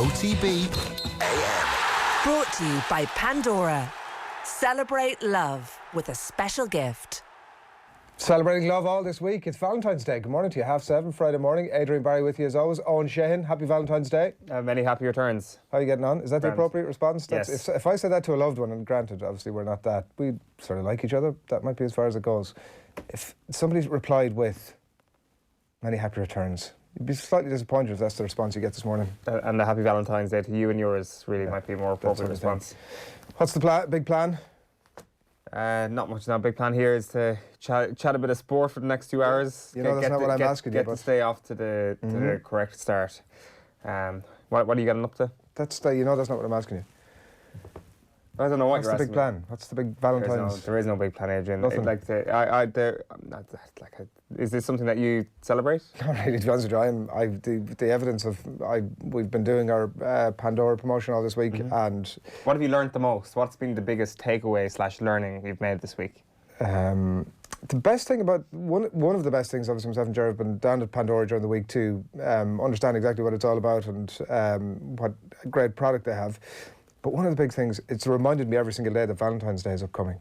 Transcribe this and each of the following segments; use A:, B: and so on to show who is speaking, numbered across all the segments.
A: OTB AM.
B: Brought to you by Pandora. Celebrate love with a special gift.
C: Celebrating love all this week. It's Valentine's Day. Good morning to you. 7:30 Friday morning. Adrian Barry with you as always. Eoin Sheahan, happy Valentine's Day.
D: Many happy returns.
C: How are you getting on? Is that the appropriate response?
D: Yes.
C: If I said that to a loved one, and granted, obviously we're not that, we sort of like each other, that might be as far as it goes. If somebody replied with many happy returns, you'd be slightly disappointed if that's the response you get this morning.
D: And a happy Valentine's Day to you and yours really might be a more appropriate response.
C: What's the big plan?
D: Not much now. Big plan here is to chat a bit of sport for the next 2 hours.
C: You know, that's not what I'm asking you about.
D: Get to stay off to the correct start. What are you getting up to?
C: That's not what I'm asking you.
D: I don't know what
C: What's
D: you're
C: the big
D: asking
C: plan? What's the big Valentine's?
D: There is no big plan, Adrian.
C: Nothing.
D: Is this something that you celebrate?
C: Not really, to be honest with you. The evidence of we've been doing our Pandora promotion all this week, and
D: what have you learned the most? What's been the biggest takeaway / learning you've made this week?
C: The best thing about one of the best things, obviously, myself and Jared have been down at Pandora during the week to understand exactly what it's all about and what a great product they have. But one of the big things, it's reminded me every single day that Valentine's Day is upcoming.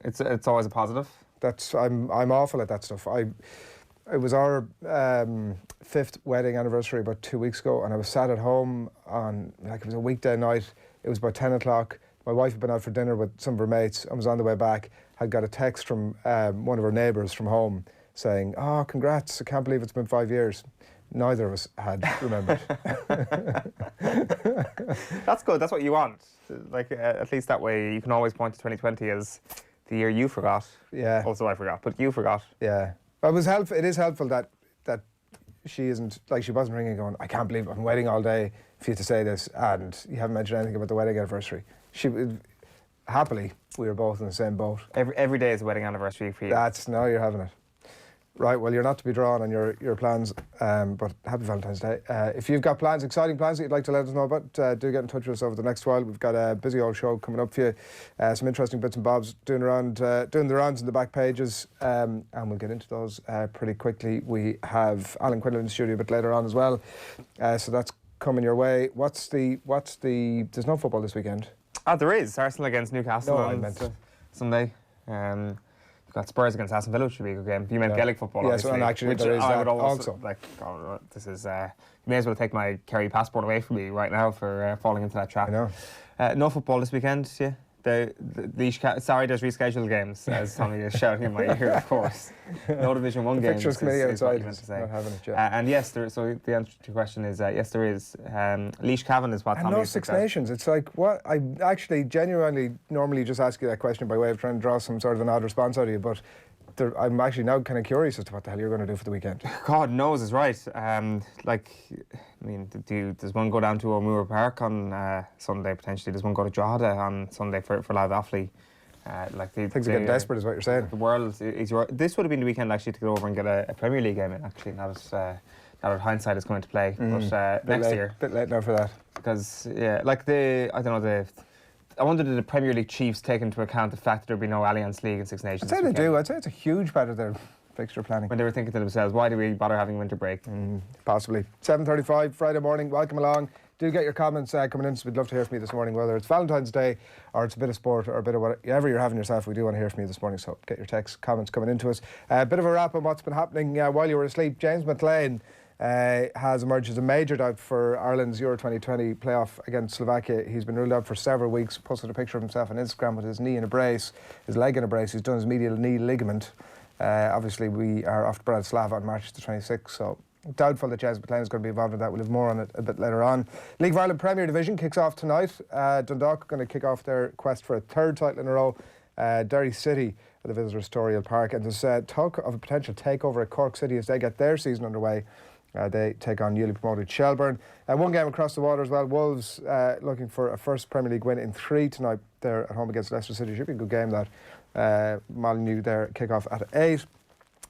D: It's always a positive.
C: I'm awful at that stuff. It was our 5th wedding anniversary about 2 weeks ago, and I was sat at home on, it was a weekday night. It was about 10 o'clock. My wife had been out for dinner with some of her mates. I was on the way back. Had got a text from one of her neighbours from home saying, "Oh, congrats! I can't believe it's been 5 years." Neither of us had remembered.
D: That's good. That's what you want. At least that way you can always point to 2020 as the year you forgot.
C: Yeah.
D: Also I forgot, but you forgot.
C: Yeah. It was helpful. It is helpful that she isn't, she wasn't ringing going, "I can't believe I'm waiting all day for you to say this and you haven't mentioned anything about the wedding anniversary." Happily, we were both in the same boat.
D: Every day is a wedding anniversary for you.
C: Now you're having it. Right, well, you're not to be drawn on your plans, but happy Valentine's Day. If you've got plans, exciting plans that you'd like to let us know about, do get in touch with us over the next while. We've got a busy old show coming up for you, some interesting bits and bobs doing the rounds in the back pages, and we'll get into those pretty quickly. We have Alan Quinlan in the studio a bit later on as well, so that's coming your way. There's no football this weekend.
D: There is. Arsenal against Newcastle on Sunday. You've got Spurs against Aston Villa, which should be a good game. You meant Gaelic football,
C: obviously. Yes, and actually there is that also.
D: This is, you may as well take my Kerry passport away from me right now for falling into that trap.
C: I know.
D: No football this weekend, yeah. There's rescheduled games, as Tommy is shouting in my ear, of course. No Division 1 games.
C: Fixtures committee outside
D: not
C: having it, yeah.
D: And yes, so the answer to your question is yes, there is. Laois Cavan is what Tommy is.
C: And no Six Nations. It's like, what? I actually genuinely normally just ask you that question by way of trying to draw some sort of an odd response out of you, but I'm actually now kind of curious as to what the hell you're going to do for the weekend.
D: God knows is right. Does one go down to O'Moore Park on Sunday potentially? Does one go to Drogheda on Sunday for Live Offaly?
C: Things are getting desperate, is what you're saying.
D: The world is. This would have been the weekend actually to go over and get a Premier League game in. Actually, now that hindsight is coming to play, but next year.
C: Bit late now for that.
D: Because I wonder did the Premier League chiefs take into account the fact that there'd be no Allianz League and Six Nations?
C: I'd say they do. I'd say it's a huge part of their fixture planning.
D: When they were thinking to themselves, why do we bother having winter break?
C: Possibly. 7:35 Friday morning. Welcome along. Do get your comments coming in. So we'd love to hear from you this morning, whether it's Valentine's Day or it's a bit of sport or a bit of whatever you're having yourself. We do want to hear from you this morning. So get your texts, comments coming into us. A bit of a wrap on what's been happening while you were asleep. James McLean has emerged as a major doubt for Ireland's Euro 2020 playoff against Slovakia. He's been ruled out for several weeks. Posted a picture of himself on Instagram with his knee in a brace, his leg in a brace. He's done his medial knee ligament. Obviously, we are off to Bratislava on March the 26th, so doubtful that James McLean is going to be involved in that. We'll have more on it a bit later on. League of Ireland Premier Division kicks off tonight. Dundalk are going to kick off their quest for a third title in a row. Derry City at the Visitors' Storial Park, and there's talk of a potential takeover at Cork City as they get their season underway. They take on newly promoted Shelbourne. One game across the water as well. Wolves looking for a first Premier League win in 3 tonight. They're at home against Leicester City. Should be a good game, that. Molyneux there kick off at 8.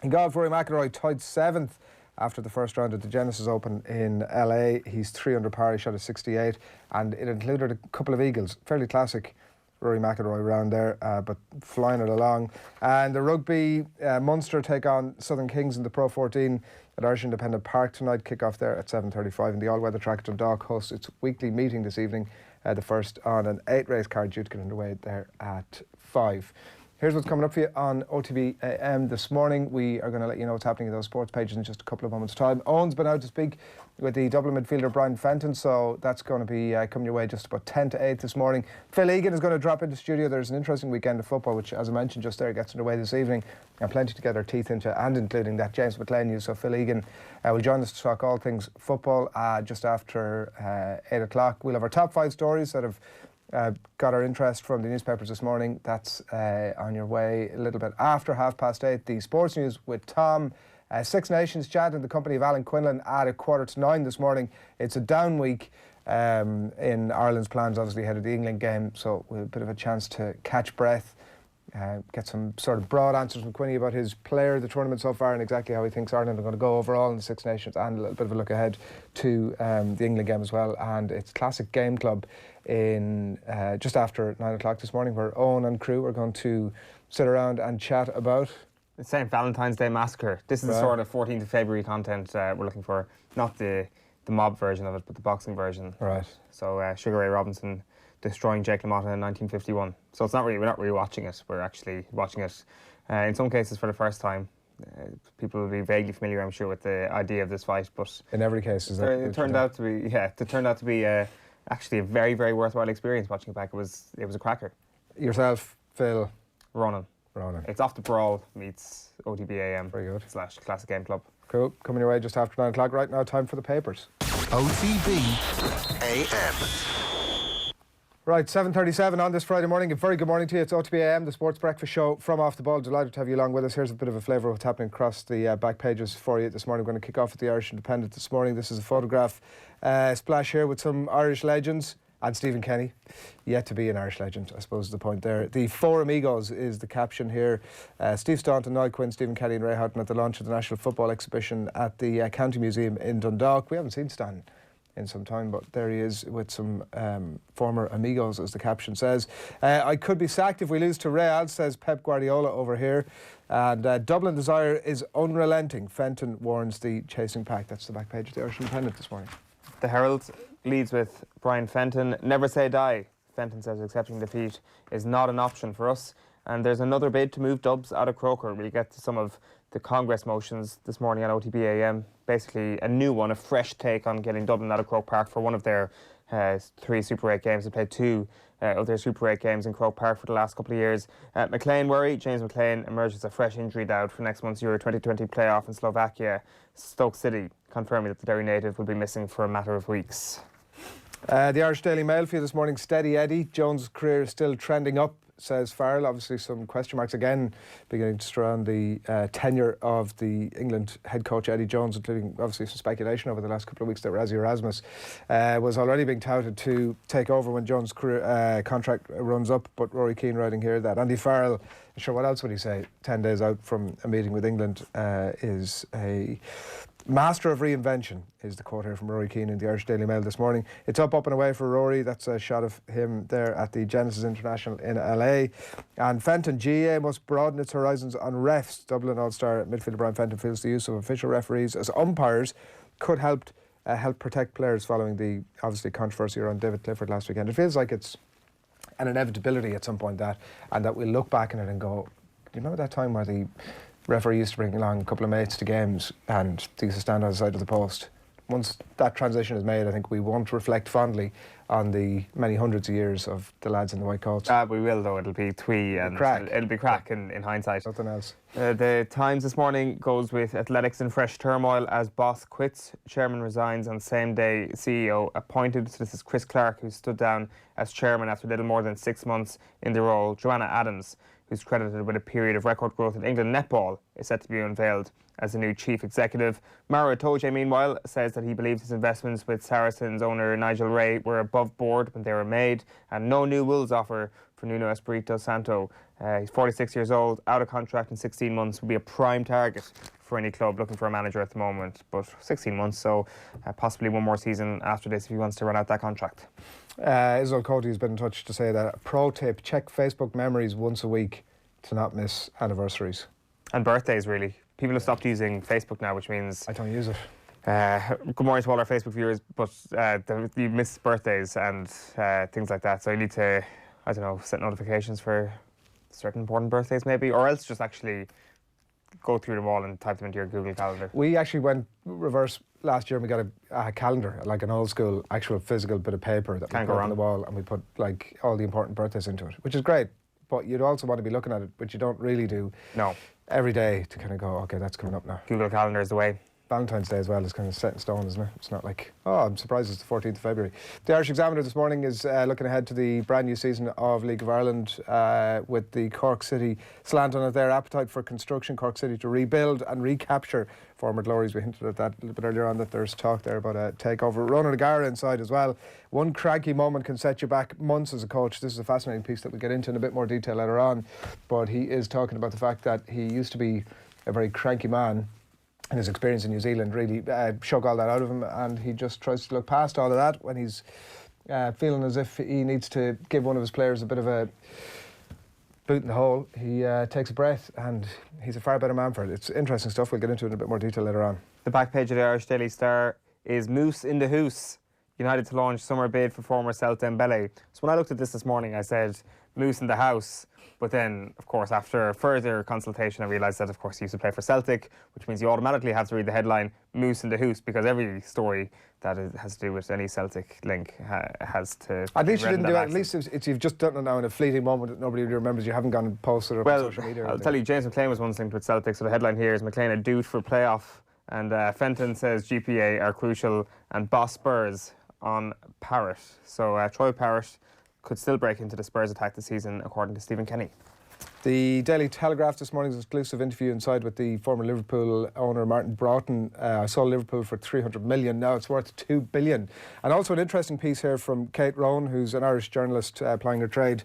C: In golf, Rory McIlroy tied 7th after the first round of the Genesis Open in LA. He's 3 under par. He shot a 68, and it included a couple of eagles. Fairly classic Rory McIlroy around there, but flying it along. And the rugby, Munster take on Southern Kings in the Pro 14 at Irish Independent Park tonight. Kick-off there at 7:35, and the all-weather track at Dundalk hosts its weekly meeting this evening, the first on an 8-race card due to get underway there at 5. Here's what's coming up for you on OTBAM this morning. We are going to let you know what's happening in those sports pages in just a couple of moments' time. Eoin's been out to speak with the Dublin midfielder Brian Fenton, so that's going to be coming your way just about 10 to 8 this morning. Phil Egan is going to drop into studio. There's an interesting weekend of football, which, as I mentioned just there, gets underway this evening, and plenty to get our teeth into, and including that James McLean news. So Phil Egan will join us to talk all things football just after 8 o'clock. We'll have our top 5 stories that have got our interest from the newspapers this morning. That's on your way a little bit after 8:30. The sports news with Tom. Six Nations chat in the company of Alan Quinlan at 8:45 this morning. It's a down week in Ireland's plans, obviously ahead of the England game, so we'll have a bit of a chance to catch breath, get some sort of broad answers from Quinny about his player of the tournament so far and exactly how he thinks Ireland are going to go overall in the Six Nations, and a little bit of a look ahead to the England game as well. And it's Classic Game Club in just after 9 o'clock this morning, where Eoin and crew are going to sit around and chat about
D: The St. Valentine's Day Massacre. This is the sort of 14th of February content we're looking for. Not the mob version of it, but the boxing version.
C: Right.
D: So Sugar Ray Robinson destroying Jake LaMotta in 1951. So we're not really watching it. We're actually watching it in some cases for the first time. People will be vaguely familiar, I'm sure, with the idea of this fight, but
C: in every case, is that
D: it turned out to be actually a very, very worthwhile experience watching it back. It was a cracker.
C: Yourself, Phil,
D: Ronan. It's Off the Brawl meets OTBAM.
C: Very good.
D: / Classic Game Club.
C: Cool. Coming your way just after 9 o'clock. Right now, time for the papers.
A: OTB AM.
C: Right, 7:37 on this Friday morning. A very good morning to you. It's OTBAM, the sports breakfast show from Off the Ball. Delighted to have you along with us. Here's a bit of a flavour of what's happening across the back pages for you this morning. We're going to kick off with the Irish Independent this morning. This is a photograph splash here with some Irish legends. And Stephen Kenny, yet to be an Irish legend, I suppose is the point there. The Four Amigos is the caption here. Steve Staunton, Niall Quinn, Stephen Kenny and Ray Houghton at the launch of the National Football Exhibition at the County Museum in Dundalk. We haven't seen Stan in some time, but there he is with some former amigos, as the caption says. I could be sacked if we lose to Real, says Pep Guardiola over here. And Dublin desire is unrelenting. Fenton warns the chasing pack. That's the back page of the Irish Independent this morning.
D: The Herald leads with Brian Fenton. Never say die. Fenton says accepting defeat is not an option for us. And there's another bid to move Dubs out of Croker. We'll get to some of the Congress motions this morning on OTBAM. Basically a new one, a fresh take on getting Dublin out of Croke Park for one of their 3 Super 8 games. They played 2 of their Super 8 games in Croke Park for the last couple of years. McLean worry. James McLean emerges a fresh injury doubt for next month's Euro 2020 playoff in Slovakia. Stoke City confirming that the Derry native will be missing for a matter of weeks.
C: The Irish Daily Mail for you this morning. Steady Eddie. Jones' career is still trending up, says Farrell. Obviously some question marks again beginning to surround the tenure of the England head coach Eddie Jones, including obviously some speculation over the last couple of weeks that Rassie Erasmus was already being touted to take over when Jones' career contract runs up. But Rory Keane writing here that Andy Farrell, sure what else would he say, 10 days out from a meeting with England, is a master of reinvention, is the quote here from Rory Keane in the Irish Daily Mail this morning. It's up and away for Rory. That's a shot of him there at the Genesis International in LA. And Fenton, GAA must broaden its horizons on refs. Dublin All-Star midfielder Brian Fenton feels the use of official referees as umpires could help protect players following the obviously controversy around David Clifford last weekend. It feels like it's an inevitability at some point that we'll look back on it and go, do you remember that time where the referee used to bring along a couple of mates to games and they used to stand on the side of the post? Once that transition is made, I think we won't reflect fondly on the many hundreds of years of the lads in the white coats.
D: We will, though. It'll be twee and it'll be crack in hindsight.
C: Nothing else.
D: The Times this morning goes with athletics in fresh turmoil as boss quits, chairman resigns, and same day CEO appointed. So this is Chris Clark, who stood down as chairman after little more than 6 months in the role. Joanna Adams, who's credited with a period of record growth in England netball, is set to be unveiled as the new chief executive. Maro Itoje, meanwhile, says that he believes his investments with Saracens owner Nigel Ray were above board when they were made, and no new Wolves offer for Nuno Espirito Santo. He's 46 years old, out of contract in 16 months, will be a prime target for for any club looking for a manager at the moment, but 16 months, so possibly one more season after this if he wants to run out that contract.
C: Israel Cody has been in touch to say that pro tip: check Facebook memories once a week to not miss anniversaries.
D: And birthdays, really. People have stopped using Facebook now, which means...
C: I don't use it.
D: Good morning to all our Facebook viewers, but you miss birthdays and things like that, so you need to, I don't know, set notifications for certain important birthdays maybe, or else just actually go through them all and type them into your Google Calendar.
C: We actually went reverse last year and we got a calendar, like an old school actual physical bit of paper that we put on the wall, and we put like all the important birthdays into it, which is great, but you'd also want to be looking at it, which you don't really do every day, to kind of go, okay, that's coming up now.
D: Google Calendar is the way.
C: Valentine's Day as well is kind of set in stone, isn't it? It's not like, oh, I'm surprised it's the 14th of February. The Irish Examiner this morning is looking ahead to the brand new season of League of Ireland with the Cork City slant on it, their appetite for construction, Cork City to rebuild and recapture former glories. We hinted at that a little bit earlier on, that there's talk there about a takeover. Ronan O'Gara inside as well. One cranky moment can set you back months as a coach. This is a fascinating piece that we'll get into in a bit more detail later on, but he is talking about the fact that he used to be a very cranky man, and his experience in New Zealand really shook all that out of him, and he just tries to look past all of that when he's feeling as if he needs to give one of his players a bit of a boot in the hole. He takes a breath, and he's a far better man for it. It's interesting stuff. We'll get into it in a bit more detail later on.
D: The back page of the Irish Daily Star is Moose in the Hoose. United to launch summer bid for former Celt Dembele. So when I looked at this morning, I said Moose in the house. But then, of course, after further consultation, I realised that, of course, he used to play for Celtic, which means you automatically have to read the headline, Moose in the Hoose, because every story that has to do with any Celtic link has to...
C: At least you didn't do it. At least you've just done it now in a fleeting moment that nobody really remembers. You haven't gone and posted it on social media.
D: I'll tell you, James McLean was once linked with Celtic, so the headline here is McLean a dude for playoff, and Fenton says GPA are crucial, and boss Spurs on Parrott. So Troy Parrott could still break into the Spurs attack this season, according to Stephen Kenny.
C: The Daily Telegraph this morning's exclusive interview inside with the former Liverpool owner Martin Broughton. I sold Liverpool for 300 million. Now it's worth 2 billion. And also an interesting piece here from Kate Rowan, who's an Irish journalist plying her trade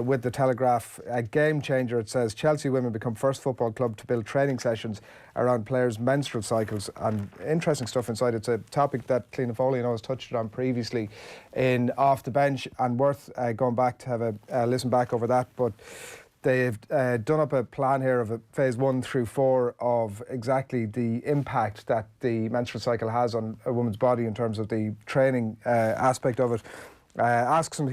C: with the Telegraph. A game changer, it says. Chelsea women become first football club to build training sessions around players' menstrual cycles. And interesting stuff inside. It's a topic that Cliona Foley has touched on previously in Off the Bench, and worth going back to have a listen back over that. But they've done up a plan here of phase 1 through 4 of exactly the impact that the menstrual cycle has on a woman's body in terms of the training aspect of it. Ask some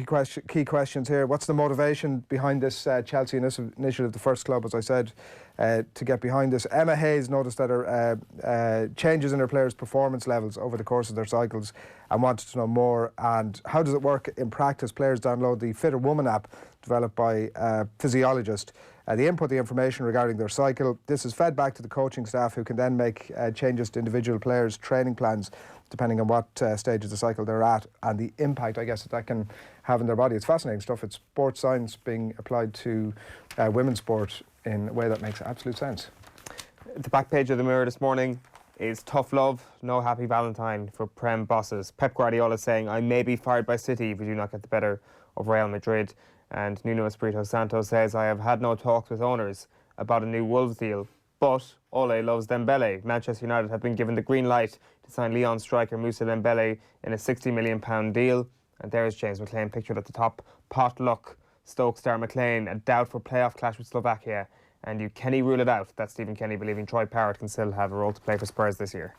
C: key questions here. What's the motivation behind this Chelsea initiative, the first club, as I said, to get behind this? Emma Hayes noticed that her changes in her players' performance levels over the course of their cycles and wanted to know more. And how does it work in practice? Players download the Fitter Woman app developed by a physiologist. They input the information regarding their cycle. This is fed back to the coaching staff, who can then make changes to individual players' training plans depending on what stage of the cycle they're at, and the impact, I guess, that can have in their body. It's fascinating stuff. It's sports science being applied to women's sport in a way that makes absolute sense.
D: The back page of the Mirror this morning is tough love, no happy Valentine for Prem bosses. Pep Guardiola saying, I may be fired by City if we do not get the better of Real Madrid. And Nuno Espirito Santo says, I have had no talks with owners about a new Wolves deal, but Ole loves Dembele. Manchester United have been given the green light to sign Lyon striker Moussa Dembele in a £60 million deal. And there's James McLean pictured at the top. Potluck, Stoke star McLean, a doubtful playoff clash with Slovakia. And can he rule it out? That's Stephen Kenny believing Troy Parrott can still have a role to play for Spurs this year.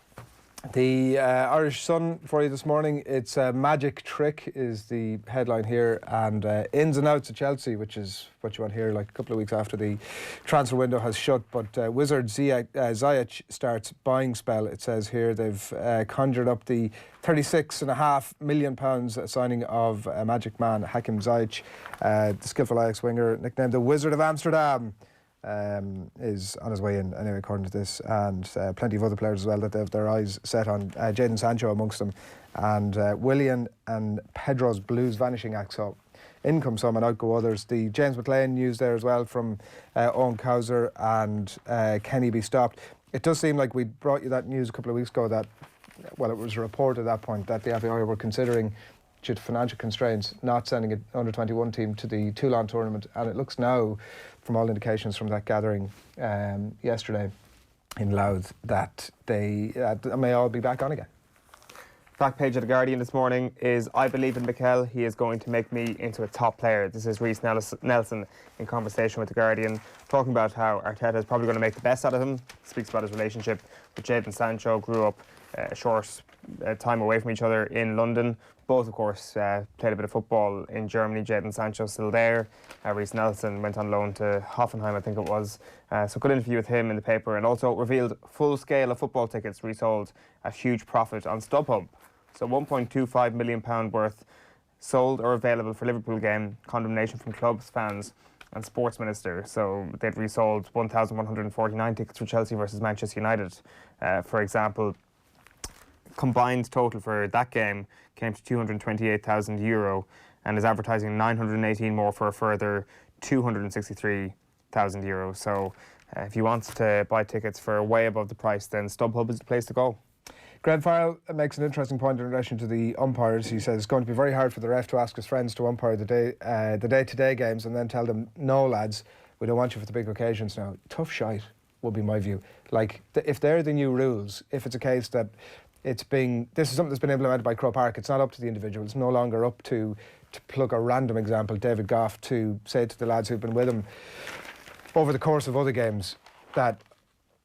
C: The Irish Sun for you this morning. It's a magic trick is the headline here, and ins and outs of Chelsea, which is what you want to hear like a couple of weeks after the transfer window has shut. But Wizard Ziyech starts buying spell. It says here they've conjured up the £36.5 million signing of Magic Man Hakim Ziyech, the skillful Ajax winger nicknamed the Wizard of Amsterdam. Is on his way in anyway, according to this, and plenty of other players as well that they have their eyes set on. Jadon Sancho amongst them, and Willian and Pedro's Blues vanishing act. So in come some and out go others. The James McLean news there as well from Owen Cowser and Kenny be stopped. It does seem like we brought you that news a couple of weeks ago that, well, it was a report at that point that the FAI were considering, due to financial constraints, not sending an under-21 team to the Toulon tournament, and it looks now, from all indications from that gathering yesterday, in Louth that they may all be back on again.
D: Back page of The Guardian this morning is I believe in Mikel. He is going to make me into a top player. This is Rhys Nelson in conversation with The Guardian, talking about how Arteta is probably going to make the best out of him. Speaks about his relationship with Jadon Sancho, grew up a short time away from each other in London. Both, of course, played a bit of football in Germany. Jadon Sancho still there. Rhys Nelson went on loan to Hoffenheim, I think it was. So good interview with him in the paper, and also revealed full scale of football tickets resold at huge profit on StubHub. So £1.25 million worth sold or available for Liverpool game, condemnation from clubs, fans and sports minister. So they'd resold 1,149 tickets for Chelsea versus Manchester United. For example, combined total for that game came to €228,000 and is advertising 918 more for a further €263,000. So if you want to buy tickets for way above the price, then StubHub is the place to go.
C: Graham Farrell makes an interesting point in relation to the umpires. He says it's going to be very hard for the ref to ask his friends to umpire the day-to-day games and then tell them, no lads, we don't want you for the big occasions now. Tough shite would be my view. Like, if they're the new rules, if it's a case that this is something that's been implemented by Croke Park, it's not up to the individual. It's no longer up to plug a random example, David Goff, to say to the lads who've been with him over the course of other games that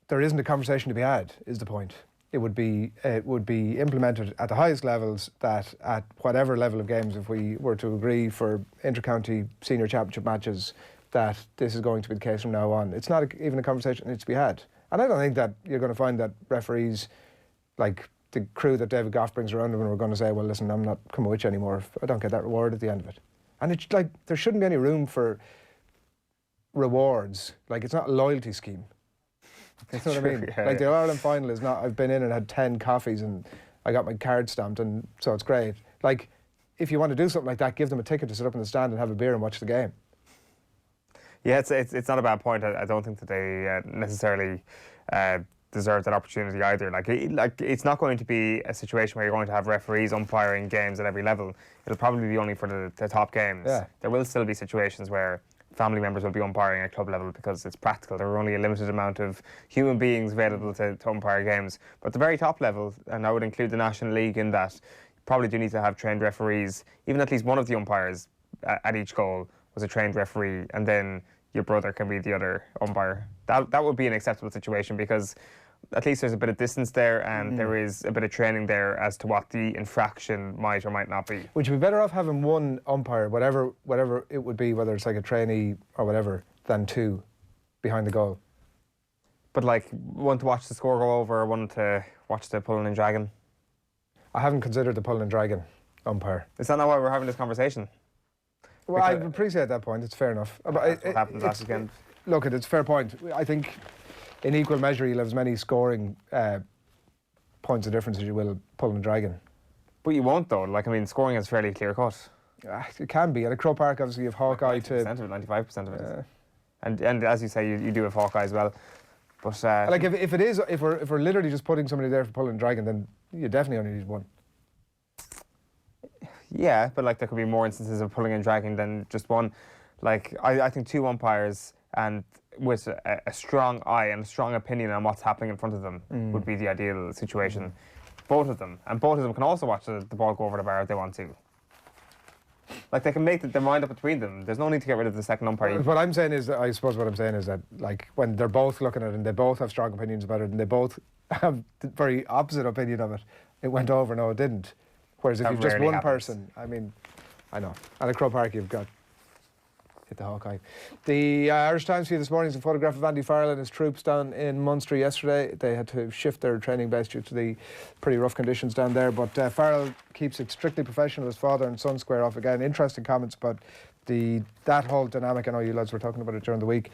C: there isn't a conversation to be had, is the point. It would be implemented at the highest levels, that at whatever level of games, if we were to agree for inter-county senior championship matches, that this is going to be the case from now on. It's not even a conversation that needs to be had. And I don't think that you're going to find that referees, like the crew that David Goff brings around him, are going to say, well, listen, I'm not coming with you anymore if I don't get that reward at the end of it. And it's like, there shouldn't be any room for rewards. Like, it's not a loyalty scheme. You know what I mean?
D: Yeah,
C: like, the All-Ireland final is not, I've been in and had 10 coffees and I got my card stamped, and so it's great. Like, if you want to do something like that, give them a ticket to sit up in the stand and have a beer and watch the game.
D: Yeah, it's not a bad point. I don't think that they necessarily deserve that opportunity either. Like it's not going to be a situation where you're going to have referees umpiring games at every level. It'll probably be only for the top games.
C: Yeah.
D: There will still be situations where family members will be umpiring at club level because it's practical. There are only a limited amount of human beings available to umpire games. But at the very top level, and I would include the National League in that, you probably do need to have trained referees. Even at least one of the umpires at each goal was a trained referee, and then your brother can be the other umpire. That would be an acceptable situation, because at least there's a bit of distance there, and there is a bit of training there as to what the infraction might or might not be.
C: Would you be better off having one umpire, whatever it would be, whether it's like a trainee or whatever, than two behind the goal?
D: But like, one to watch the score go over, or one to watch the pulling and dragging?
C: I haven't considered the pulling and dragging umpire.
D: Is that not why we're having this conversation?
C: Well, I appreciate that point. It's fair enough.
D: That's what happened last weekend.
C: Look, it's a fair point. I think in equal measure you'll have as many scoring points of difference as you will pulling and dragging.
D: But you won't, though. Like, I mean, scoring is fairly clear cut.
C: It can be. At a Croke Park, obviously, you have Hawkeye to...
D: 90% of it, 95% of it. And as you say, you do have Hawkeye as well. But
C: like, if we're literally just putting somebody there for pulling and dragging, then you definitely only need one.
D: Yeah, but like, there could be more instances of pulling and dragging than just one. Like, I think two umpires, and with a strong eye and a strong opinion on what's happening in front of them, would be the ideal situation. Both of them. And both of them can also watch the ball go over the bar if they want to. Like, they can make their mind up between them. There's no need to get rid of the second umpire.
C: What I'm saying is that, like, when they're both looking at it and they both have strong opinions about it and they both have the very opposite opinion of it, it went over, no, it didn't. Whereas if you've just one person, I mean, I know. And at Croke Park, you've got hit the Hawkeye. The Irish Times for you this morning is a photograph of Andy Farrell and his troops down in Munster yesterday. They had to shift their training base due to the pretty rough conditions down there. But Farrell keeps it strictly professional. His father and son square off again. Interesting comments about that whole dynamic. I know you lads were talking about it during the week.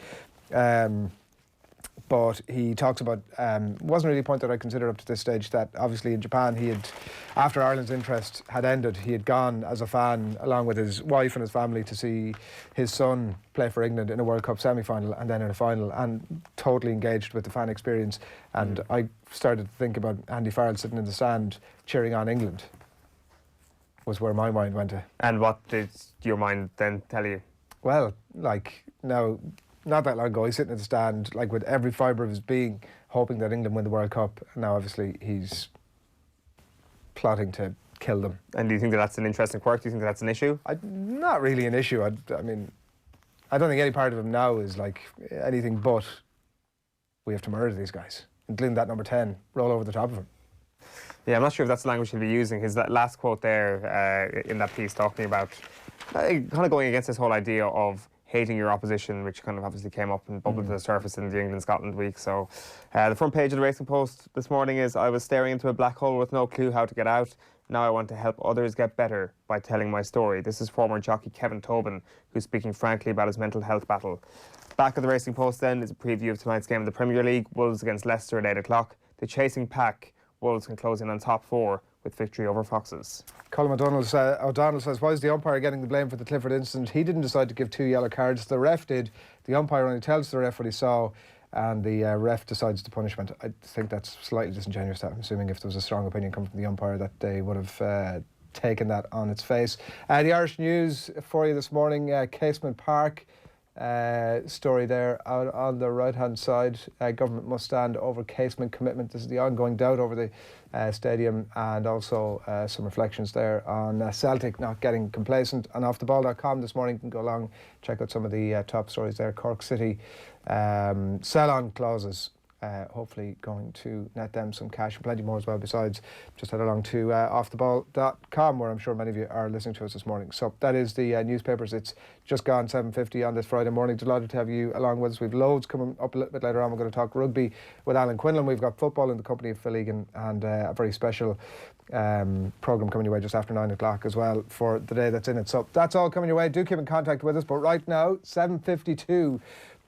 C: But he talks about, wasn't really a point that I considered up to this stage, that obviously in Japan he had, after Ireland's interest had ended, he had gone as a fan along with his wife and his family to see his son play for England in a World Cup semi-final and then in a final, and totally engaged with the fan experience. And I started to think about Andy Farrell sitting in the stand cheering on England, was where my mind went to.
D: And what did your mind then tell you?
C: Well, like, now, not that long ago, he's sitting in the stand, like, with every fibre of his being, hoping that England win the World Cup. Now, obviously, he's plotting to kill them.
D: And do you think that that's an interesting quirk? Do you think that's an issue?
C: Not really an issue. I mean, I don't think any part of him now is like anything but we have to murder these guys, including that number 10, roll over the top of him.
D: Yeah, I'm not sure if that's the language he'll be using. His last quote there in that piece talking about kind of going against this whole idea of hating your opposition, which kind of obviously came up and bubbled to the surface in the England-Scotland week. So the front page of the Racing Post this morning is, I was staring into a black hole with no clue how to get out. Now I want to help others get better by telling my story. This is former jockey Kevin Tobin, who's speaking frankly about his mental health battle. Back of the Racing Post then is a preview of tonight's game of the Premier League. Wolves against Leicester at 8 o'clock. The chasing pack. Wolves can close in on top 4 with victory over Foxes.
C: Colin O'Donnell says, why is the umpire getting the blame for the Clifford incident? He didn't decide to give 2 yellow cards. The ref did. The umpire only tells the ref what he saw, and the ref decides the punishment. I think that's slightly disingenuous. I'm assuming if there was a strong opinion coming from the umpire that they would have taken that on its face. The Irish News for you this morning, Casement Park. Story there out on the right hand side. Government must stand over Casement commitment. This is the ongoing doubt over the stadium, and also some reflections there on Celtic not getting complacent. And offtheball.com this morning, you can go along, check out some of the top stories there. Cork City sell on clauses, hopefully going to net them some cash and plenty more as well. Besides, just head along to offtheball.com, where I'm sure many of you are listening to us this morning. So that is the newspapers. It's just gone 7:50 on this Friday morning. Delighted to have you along with us. We've loads coming up a little bit later on. We're going to talk rugby with Alan Quinlan. We've got football in the company of Phil Egan, and a very special programme coming your way just after 9 o'clock as well for the day that's in it. So that's all coming your way. Do keep in contact with us. But right now, 7:52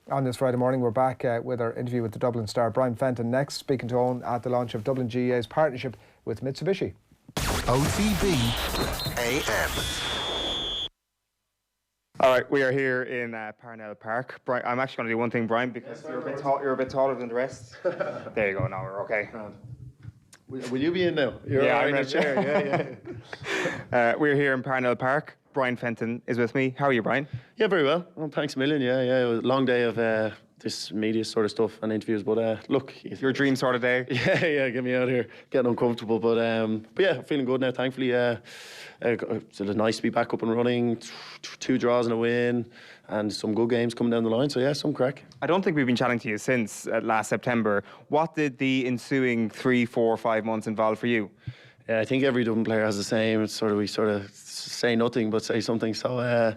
C: on this Friday morning, we're back with our interview with the Dublin star Brian Fenton next, speaking to Eoin at the launch of Dublin GAA's partnership with Mitsubishi.
A: OTB AM.
D: All right, we are here in Parnell Park. Brian, I'm actually going to do one thing, Brian, because you're a bit taller than the rest. There you go. Now we're okay.
E: Will you be in now?
D: Yeah, I'm
E: in
D: in.
E: the chair. Yeah.
D: We're here in Parnell Park. Brian Fenton is with me. How are you, Brian?
E: Yeah, very well. Well, thanks a million. Yeah. It was a long day of this media sort of stuff and interviews, but look,
D: your dream sort of day.
E: Yeah, get me out of here, getting uncomfortable, but yeah, feeling good now. Thankfully, it's nice to be back up and running. 2 draws and a win, and some good games coming down the line. So yeah, some crack.
D: I don't think we've been chatting to you since last September. What did the ensuing 3, 4, 5 months involve for you?
E: I think every Dublin player has the same. It's we sort of say nothing but say something. So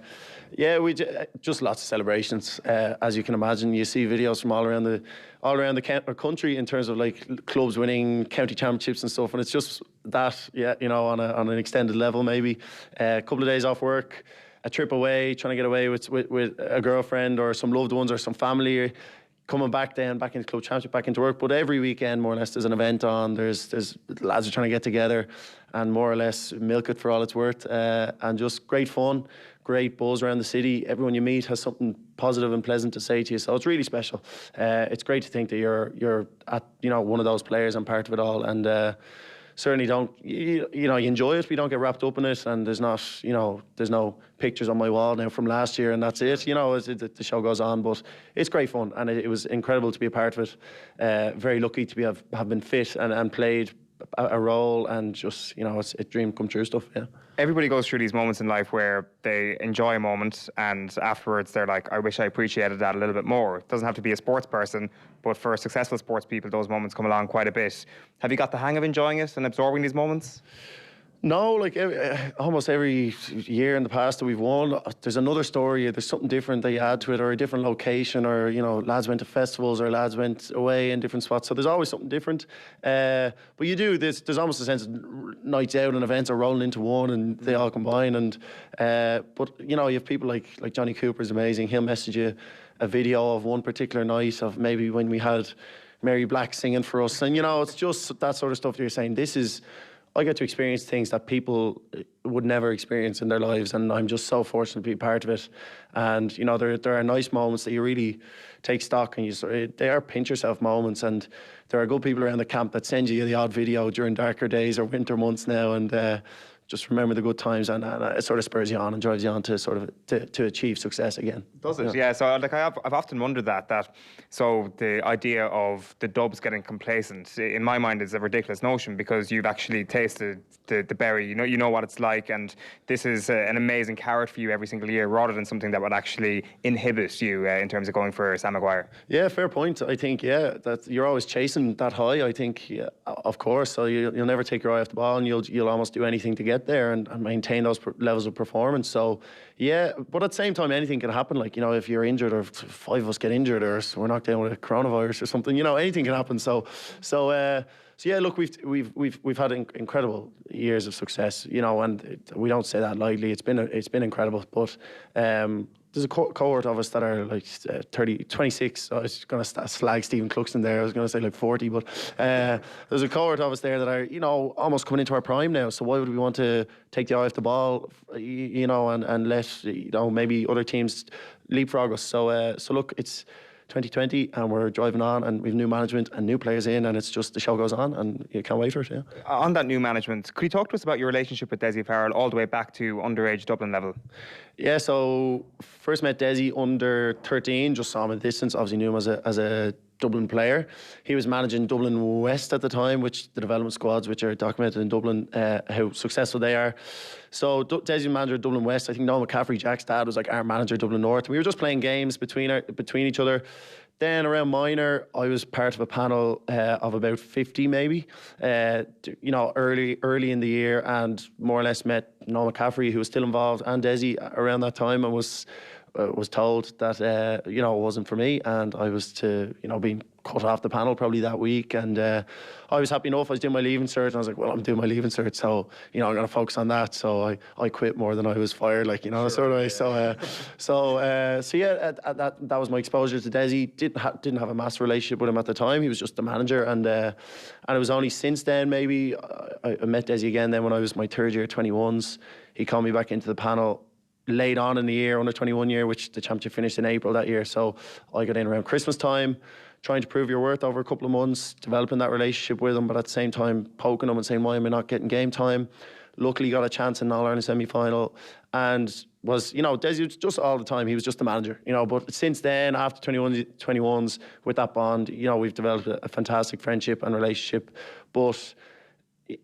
E: yeah, we just lots of celebrations. As you can imagine, you see videos from all around the country in terms of like clubs winning county championships and stuff, and it's just that, yeah, on an extended level maybe. A couple of days off work, a trip away, trying to get away with a girlfriend or some loved ones or some family. Coming back into club championship, back into work. But every weekend, more or less, there's an event on. There's lads are trying to get together and more or less milk it for all it's worth. And just great fun, great buzz around the city. Everyone you meet has something positive and pleasant to say to you. So it's really special. It's great to think that you're at one of those players and part of it all. And certainly don't you enjoy it, but you don't get wrapped up in it. And there's no pictures on my wall now from last year, and that's it. The show goes on, but it's great fun, and it was incredible to be a part of it. Very lucky to have been fit and played a role, and just it's a dream come true stuff. Yeah.
D: Everybody goes through these moments in life where they enjoy a moment, and afterwards they're like, I wish I appreciated that a little bit more. It doesn't have to be a sports person, but for successful sports people, those moments come along quite a bit. Have you got the hang of enjoying it and absorbing these moments?
E: No, like almost every year in the past that we've won, there's another story. There's something different that you add to it, or a different location, or lads went to festivals, or lads went away in different spots. So there's always something different. But you do. There's almost a sense of nights out and events are rolling into one, and they all combine. And but you have people like Johnny Cooper's amazing. He'll message you a video of one particular night of maybe when we had Mary Black singing for us, and it's just that sort of stuff that you're saying. I get to experience things that people would never experience in their lives, and I'm just so fortunate to be part of it. And there are nice moments that you really take stock, and they are pinch yourself moments. And there are good people around the camp that send you the odd video during darker days or winter months now, and just remember the good times, and it sort of spurs you on and drives you on to sort of to achieve success again.
D: Does it? Yeah. So like I've often wondered that so the idea of the Dubs getting complacent in my mind is a ridiculous notion, because you've actually tasted the berry. You know what it's like, and this is an amazing carrot for you every single year, rather than something that would actually inhibit you in terms of going for Sam Maguire.
E: Yeah, fair point. I think that you're always chasing that high. I think of course, so you'll never take your eye off the ball, and you'll almost do anything to get there and maintain those levels of performance. So yeah, but at the same time, anything can happen. Like, if you're injured, or 5 of us get injured, or we're knocked down with a coronavirus or something, anything can happen. So yeah, look, we've had incredible years of success, and we don't say that lightly. It's been incredible, but there's a cohort of us that are like 26. I was going to slag Stephen Cluxton there. I was going to say like 40, but there's a cohort of us there that are, almost coming into our prime now. So why would we want to take the eye off the ball, and let, maybe other teams leapfrog us? So look, it's 2020 and we're driving on, and we've new management and new players in, and it's just the show goes on, and you can't wait for it. Yeah.
D: On that new management, could you talk to us about your relationship with Dessie Farrell all the way back to underage Dublin level?
E: Yeah, so first met Dessie under 13, just saw him at a distance, obviously knew him as a Dublin player. He was managing Dublin West at the time, which the development squads, which are documented in Dublin, how successful they are. So Dessie was manager of Dublin West. I think Noel McCaffrey, Jack's dad, was like our manager of Dublin North. We were just playing games between each other. Then around minor, I was part of a panel of about 50 maybe, early in the year, and more or less met Noel McCaffrey, who was still involved, and Dessie around that time, and was told that it wasn't for me, and I was to being cut off the panel probably that week. And I was happy enough. I was doing my leaving cert, and I was like, well, I'm doing my leaving cert, so I'm going to focus on that. So I quit more than I was fired, sort of way. So yeah, that was my exposure to Dessie. Didn't have a massive relationship with him at the time. He was just the manager, and it was only since then maybe I met Dessie again. Then when I was my third year 21s, he called me back into the panel late on in the year, under 21 year, which the championship finished in April that year. So I got in around Christmas time, trying to prove your worth over a couple of months, developing that relationship with him, but at the same time poking him and saying, why am I not getting game time? Luckily got a chance in an All-Ireland semi-final, and was, Dessie was just all the time, he was just the manager, but since then, after 21s, with that bond, we've developed a fantastic friendship and relationship. But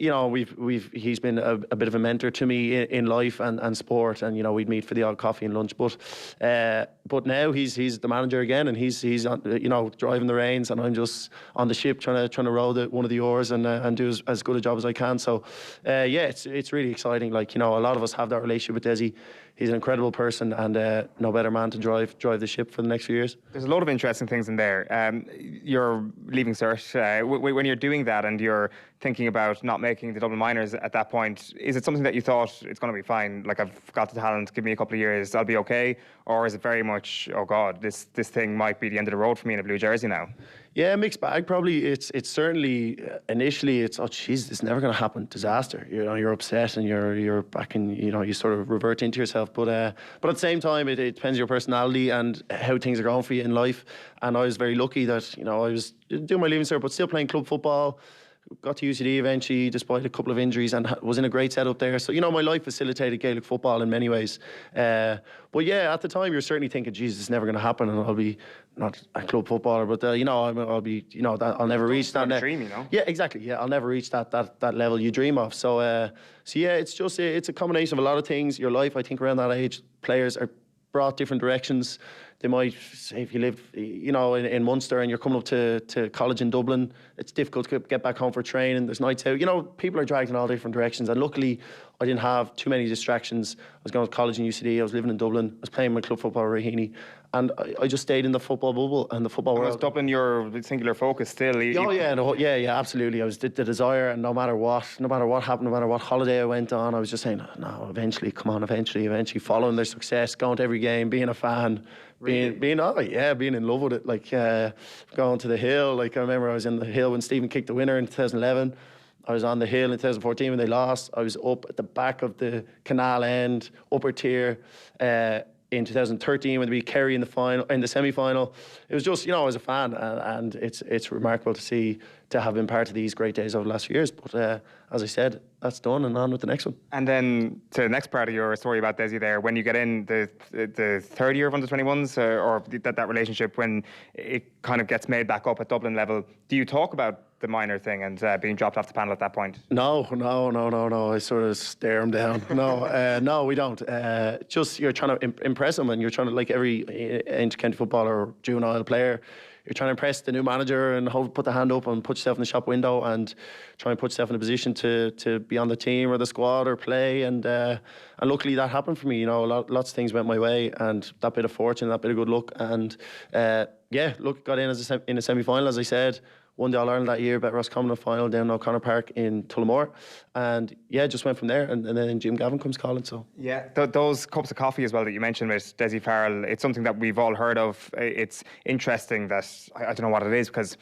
E: he's been a bit of a mentor to me in life and sport, and we'd meet for the odd coffee and lunch. But now he's the manager again, and he's driving the reins, and I'm just on the ship trying to row one of the oars and do as good a job as I can. So it's really exciting. A lot of us have that relationship with Dessie. He's an incredible person, and no better man to drive the ship for the next few years. There's
D: a lot of interesting things in there. You're leaving cert. When you're doing that and you're thinking about not making the Dublin minors at that point, is it something that you thought it's going to be fine? Like, I've got the talent, give me a couple of years, I'll be okay? Or is it very much, oh God, this thing might be the end of the road for me in a blue jersey now?
E: Yeah, mixed bag. Probably it's certainly initially it's, oh jeez, it's never going to happen. Disaster. You're upset, and you're back in. You sort of revert into yourself. But at the same time, it depends on your personality and how things are going for you in life. And I was very lucky that I was doing my leaving cert, but still playing club football. Got to UCD eventually, despite a couple of injuries, and was in a great setup there. So, my life facilitated Gaelic football in many ways. But yeah, at the time, you're certainly thinking, Jesus, it's never going to happen, and I'll be not a club footballer, but I'll be, I'll never reach that.
D: Dream,
E: Yeah, exactly. Yeah, I'll never reach that level you dream of. So yeah, it's a combination of a lot of things. Your life, I think, around that age, players are brought different directions. They might say, if you live, in Munster and you're coming up to college in Dublin, it's difficult to get back home for training. There's nights out. People are dragged in all different directions. And luckily, I didn't have too many distractions. I was going to college in UCD. I was living in Dublin. I was playing my club football at Raheny. And I just stayed in the football bubble and the football world.
D: Was Dublin your singular focus still?
E: Yeah, absolutely. I was the desire, and no matter what happened, no matter what holiday I went on, I was just saying, no, eventually, eventually, following their success, going to every game, being a fan, being in love with it. Like going to the Hill. Like I remember I was in the Hill when Stephen kicked the winner in 2011. I was on the Hill in 2014 when they lost. I was up at the back of the canal end, upper tier. In 2013 when they beat Kerry in the semi-final. It was just, I was a fan, and it's remarkable to see have been part of these great days over the last few years. But as I said, that's done, and on with the next one.
D: And then to the next part of your story about Desi there, when you get in the third year of under-21s, or that relationship, when it kind of gets made back up at Dublin level, do you talk about the minor thing and being dropped off the panel at that point?
E: No. I sort of stare him down. No, we don't. Just you're trying to impress him, and you're trying to, like every inter-county footballer or juvenile player, you're trying to impress the new manager and put the hand up and put yourself in the shop window and try and put yourself in a position to be on the team or the squad or play. And luckily that happened for me. You know, lots of things went my way, and that bit of fortune, that bit of good luck, and got in in a semi-final, as I said. Won the All-Ireland that year, bet Roscommon in the final down in O'Connor Park in Tullamore. And just went from there. And then Jim Gavin comes calling. So
D: yeah, those cups of coffee as well that you mentioned with Desi Farrell, it's something that we've all heard of. It's interesting that, I don't know what it is, because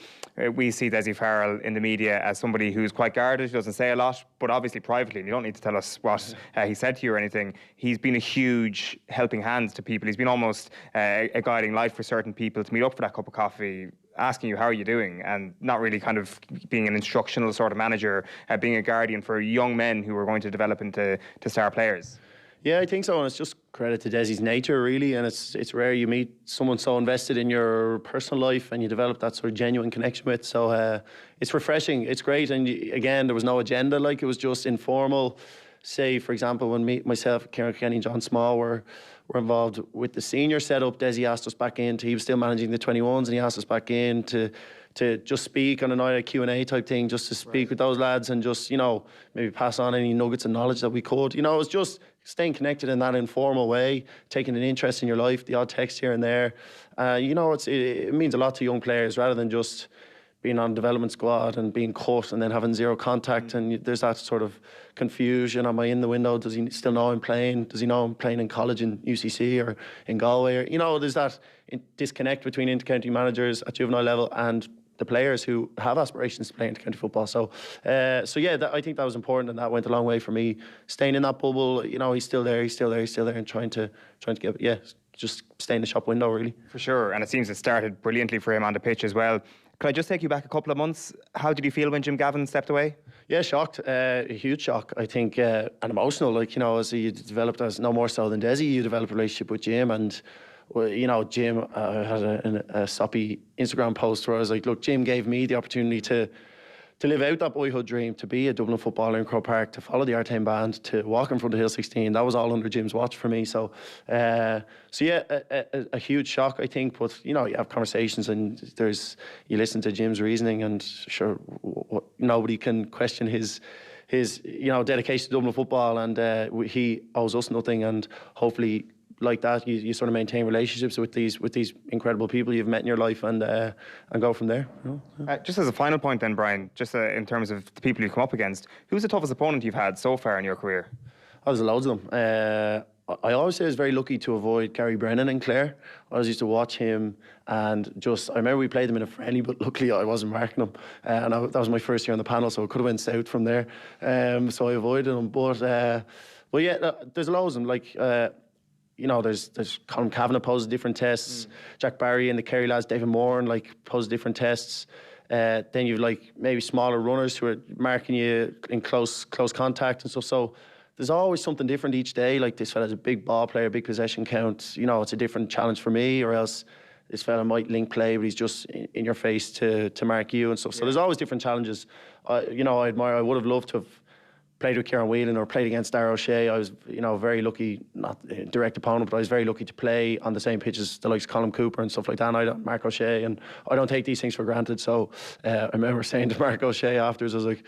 D: we see Desi Farrell in the media as somebody who's quite guarded, who doesn't say a lot, but obviously privately, and you don't need to tell us what he said to you or anything, he's been a huge helping hand to people. He's been almost a guiding light for certain people to meet up for that cup of coffee, asking you how are you doing, and not really kind of being an instructional sort of manager, being a guardian for young men who are going to develop into star players.
E: Yeah, I think so, and it's just credit to Desi's nature, really, and it's rare you meet someone so invested in your personal life and you develop that sort of genuine connection with. So it's refreshing, it's great, and again, there was no agenda, like it was just informal. Say, for example, when myself, Kieran Kenny and John Small were involved with the senior setup, Desi asked us back in, he was still managing the 21s, and he asked us back in to just speak on a night of Q&A type thing, just to speak with those lads and just, you know, maybe pass on any nuggets of knowledge that we could. You know, it was just staying connected in that informal way, taking an interest in your life, the odd text here and there. You know, it means a lot to young players, rather than just being on a development squad and being cut and then having zero contact. And there's that sort of confusion. Am I in the window? Does he still know I'm playing? Does he know I'm playing in college in UCC or in Galway? Or, you know, there's that disconnect between inter-county managers at juvenile level and the players who have aspirations to play inter-county football. So yeah, I think that was important, and that went a long way for me. Staying in that bubble, you know, he's still there, and trying to get, just stay in the shop window, really.
D: For sure, and it seems it started brilliantly for him on the pitch as well. Could I just take you back a couple of months? How did you feel when Jim Gavin stepped away?
E: Yeah, shocked. A huge shock, I think, and emotional. Like, you know, as you developed, as no more so than Desi, you develop a relationship with Jim. And, well, you know, Jim had a soppy Instagram post where I was like, look, Jim gave me the opportunity to live out that boyhood dream, to be a Dublin footballer in Croke Park, to follow the Artane band, to walk in front of Hill 16. That was all under Jim's watch for me. So yeah, a huge shock, I think. But, you know, you have conversations and you listen to Jim's reasoning, and sure, nobody can question his you know, dedication to Dublin football, and he owes us nothing, and hopefully, like that, you sort of maintain relationships with these incredible people you've met in your life, and go from there. You know?
D: Just as a final point then, Brian, just in terms of the people you've come up against, who's the toughest opponent you've had so far in your career?
E: There's loads of them. I always say I was very lucky to avoid Gary Brennan and Clare. I always used to watch him, and I remember we played them in a friendly, but luckily I wasn't marking them. And that was my first year on the panel, so I could have went south from there. So I avoided them. But yeah, there's loads of them. Like, you know, there's Colin Kavanagh poses different tests. Jack Barry and the Kerry lads, David Moore, like pose different tests. Then you've like maybe smaller runners who are marking you in close contact and stuff. So there's always something different each day. Like, this fella's a big ball player, big possession count. You know, it's a different challenge for me. Or else this fella might link play, but he's just in your face to mark you and stuff. So there's always different challenges. You know, I would have loved to have played with Kieran Whelan or played against Darragh O'Shea. I was, you know, very lucky, not a direct opponent, but I was very lucky to play on the same pitch as the likes of Colin Cooper and stuff like that. And Mark O'Shea, and I don't take these things for granted. So I remember saying to Mark O'Shea afterwards, I was like,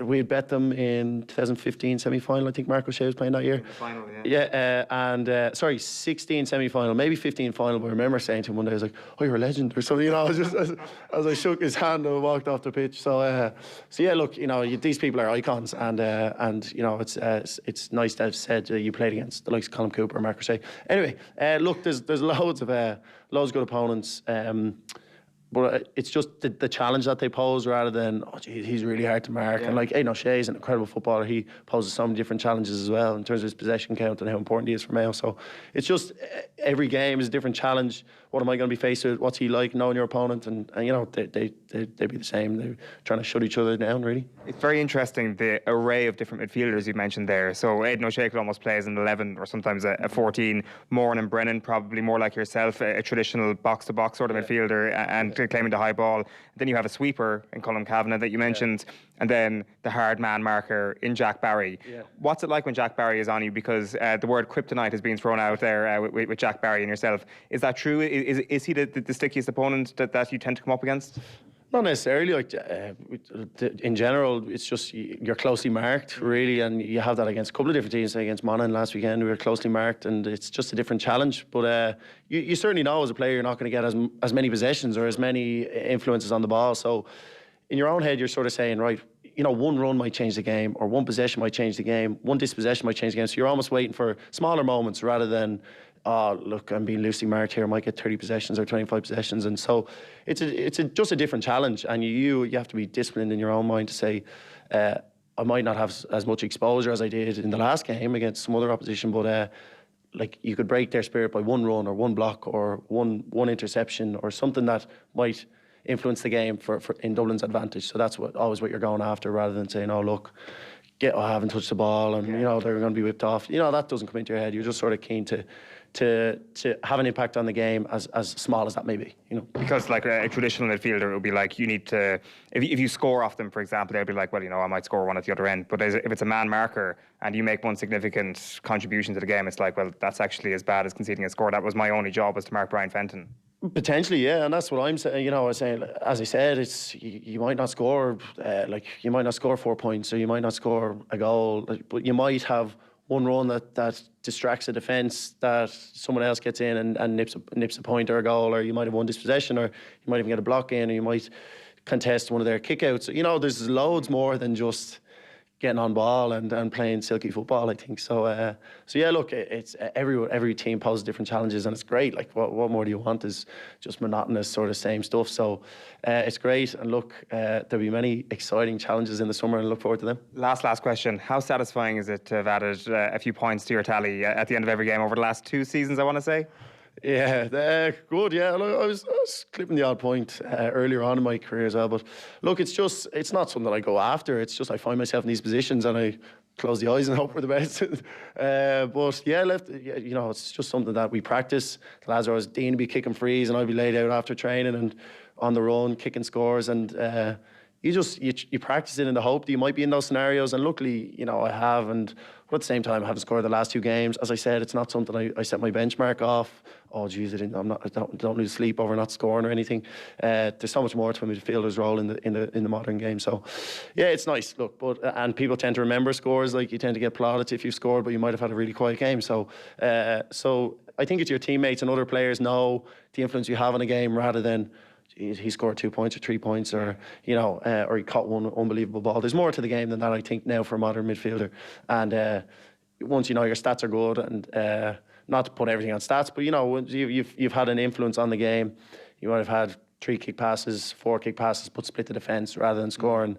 E: we had bet them in 2015 semi-final. I think Mark O'Shea was playing that year.
D: The final, yeah.
E: Yeah, sorry, 16 semi-final, maybe 15 final. But I remember saying to him one day, I was like, "Oh, you're a legend," or something. You know, as I shook his hand and walked off the pitch. So yeah, look, you know, these people are icons, and you know, it's nice to have said you played against the likes of Colin Cooper and Mark O'Shea. Anyway, look, there's loads of good opponents. But it's just the challenge that they pose, rather than, oh, geez, he's really hard to mark. Yeah. And like, Aidan O'Shea is an incredible footballer. He poses so many different challenges as well in terms of his possession count and how important he is for Mayo. So it's just every game is a different challenge. what am I going to be faced with? What's he like? Knowing your opponent, and you know, they'd be the same. They're trying to shut each other down, really.
D: It's very interesting, the array of different midfielders you mentioned there. So Aidan O'Shea could almost play as an 11 or sometimes a 14. Moran and Brennan, probably more like yourself, a traditional box-to-box sort of midfielder and claiming the high ball. Then you have a sweeper in Colm Kavanagh that you mentioned, and then the hard man marker in Jack Barry. What's it like when Jack Barry is on you? Because the word kryptonite has been thrown out there with Jack Barry and yourself. Is that true? Is he the stickiest opponent that you tend to come up against?
E: Not necessarily. Like in general, it's just you're closely marked, really, and you have that against a couple of different teams. Against Monaghan last weekend, we were closely marked, and it's just a different challenge. But you certainly know as a player you're not going to get as many possessions or as many influences on the ball. So in your own head, you're sort of saying, right, you know, one run might change the game, or one possession might change the game, one dispossession might change the game. So you're almost waiting for smaller moments rather than, oh, look, I'm being loosely marked here, I might get 30 possessions or 25 possessions. And so it's just a different challenge, and you have to be disciplined in your own mind to say, I might not have as much exposure as I did in the last game against some other opposition, but like you could break their spirit by one run or one block or one interception or something that might influence the game for in Dublin's advantage. So that's always what you're going after, rather than saying, oh, look, I haven't touched the ball and, you know, they're going to be whipped off. You know, that doesn't come into your head. You're just sort of keen to have an impact on the game as small as that may be, you know. Because
D: like a traditional midfielder, it would be like you need to, if you score off them, for example, they'll be like, well, you know, I might score one at the other end. But if it's a man marker and you make one significant contribution to the game, it's like, well, that's actually as bad as conceding a score. That was my only job, was to mark Brian Fenton. Potentially, yeah, and that's what I'm saying. You know, I was saying, as I said, it's you might not score, you might not score 4 points, or you might not score a goal, but you might have one run that distracts the defence, that someone else gets in and nips a point or a goal, or you might have one dispossession, or you might even get a block in, or you might contest one of their kickouts. You know, there's loads more than just getting on ball and playing silky football, I think. So yeah, look, it's every team poses different challenges, and it's great. Like, what more do you want? Is just monotonous sort of same stuff. So it's great, and look, there'll be many exciting challenges in the summer, and I look forward to them. Last question. How satisfying is it to have added a few points to your tally at the end of every game over the last 2 seasons, I want to say? Yeah, good. Yeah, look, I was clipping the odd point earlier on in my career as well. But look, it's not something that I go after. It's just I find myself in these positions and I close the eyes and hope for the best. But yeah, you know, it's just something that we practice. The lads are always Dean to be kicking frees, and I'd be laid out after training and on the run kicking scores, and you practice it in the hope that you might be in those scenarios. And luckily, you know, I have. And but at the same time, I haven't scored the last 2 games. As I said, it's not something I set my benchmark off. Oh, geez, I don't lose sleep over not scoring or anything. There's so much more to a midfielder's role in the modern game. So, yeah, it's nice. Look, and people tend to remember scores. Like, you tend to get plaudits if you've scored, but you might have had a really quiet game. So I think it's your teammates and other players know the influence you have on a game, rather than he scored 2 points or 3 points, or you know, or he caught one unbelievable ball. There's more to the game than that, I think, now for a modern midfielder. And once you know your stats are good, and not to put everything on stats, but you know, once you've had an influence on the game, you might have had 3 kick passes, 4 kick passes, but split the defence rather than scoring.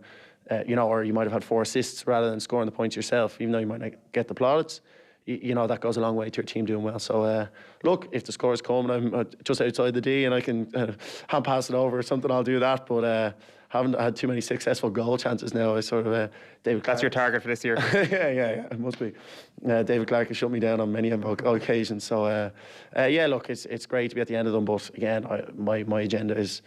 D: You know, or you might have had 4 assists rather than scoring the points yourself, even though you might not get the plaudits. You know, that goes a long way to your team doing well. So, look, if the scores come and I'm just outside the D and I can hand pass it over or something, I'll do that. But haven't had too many successful goal chances now. I sort of David Clark. That's your target for this year. yeah, it must be. David Clark has shut me down on many occasions. So, yeah, look, it's great to be at the end of them. But again, my agenda is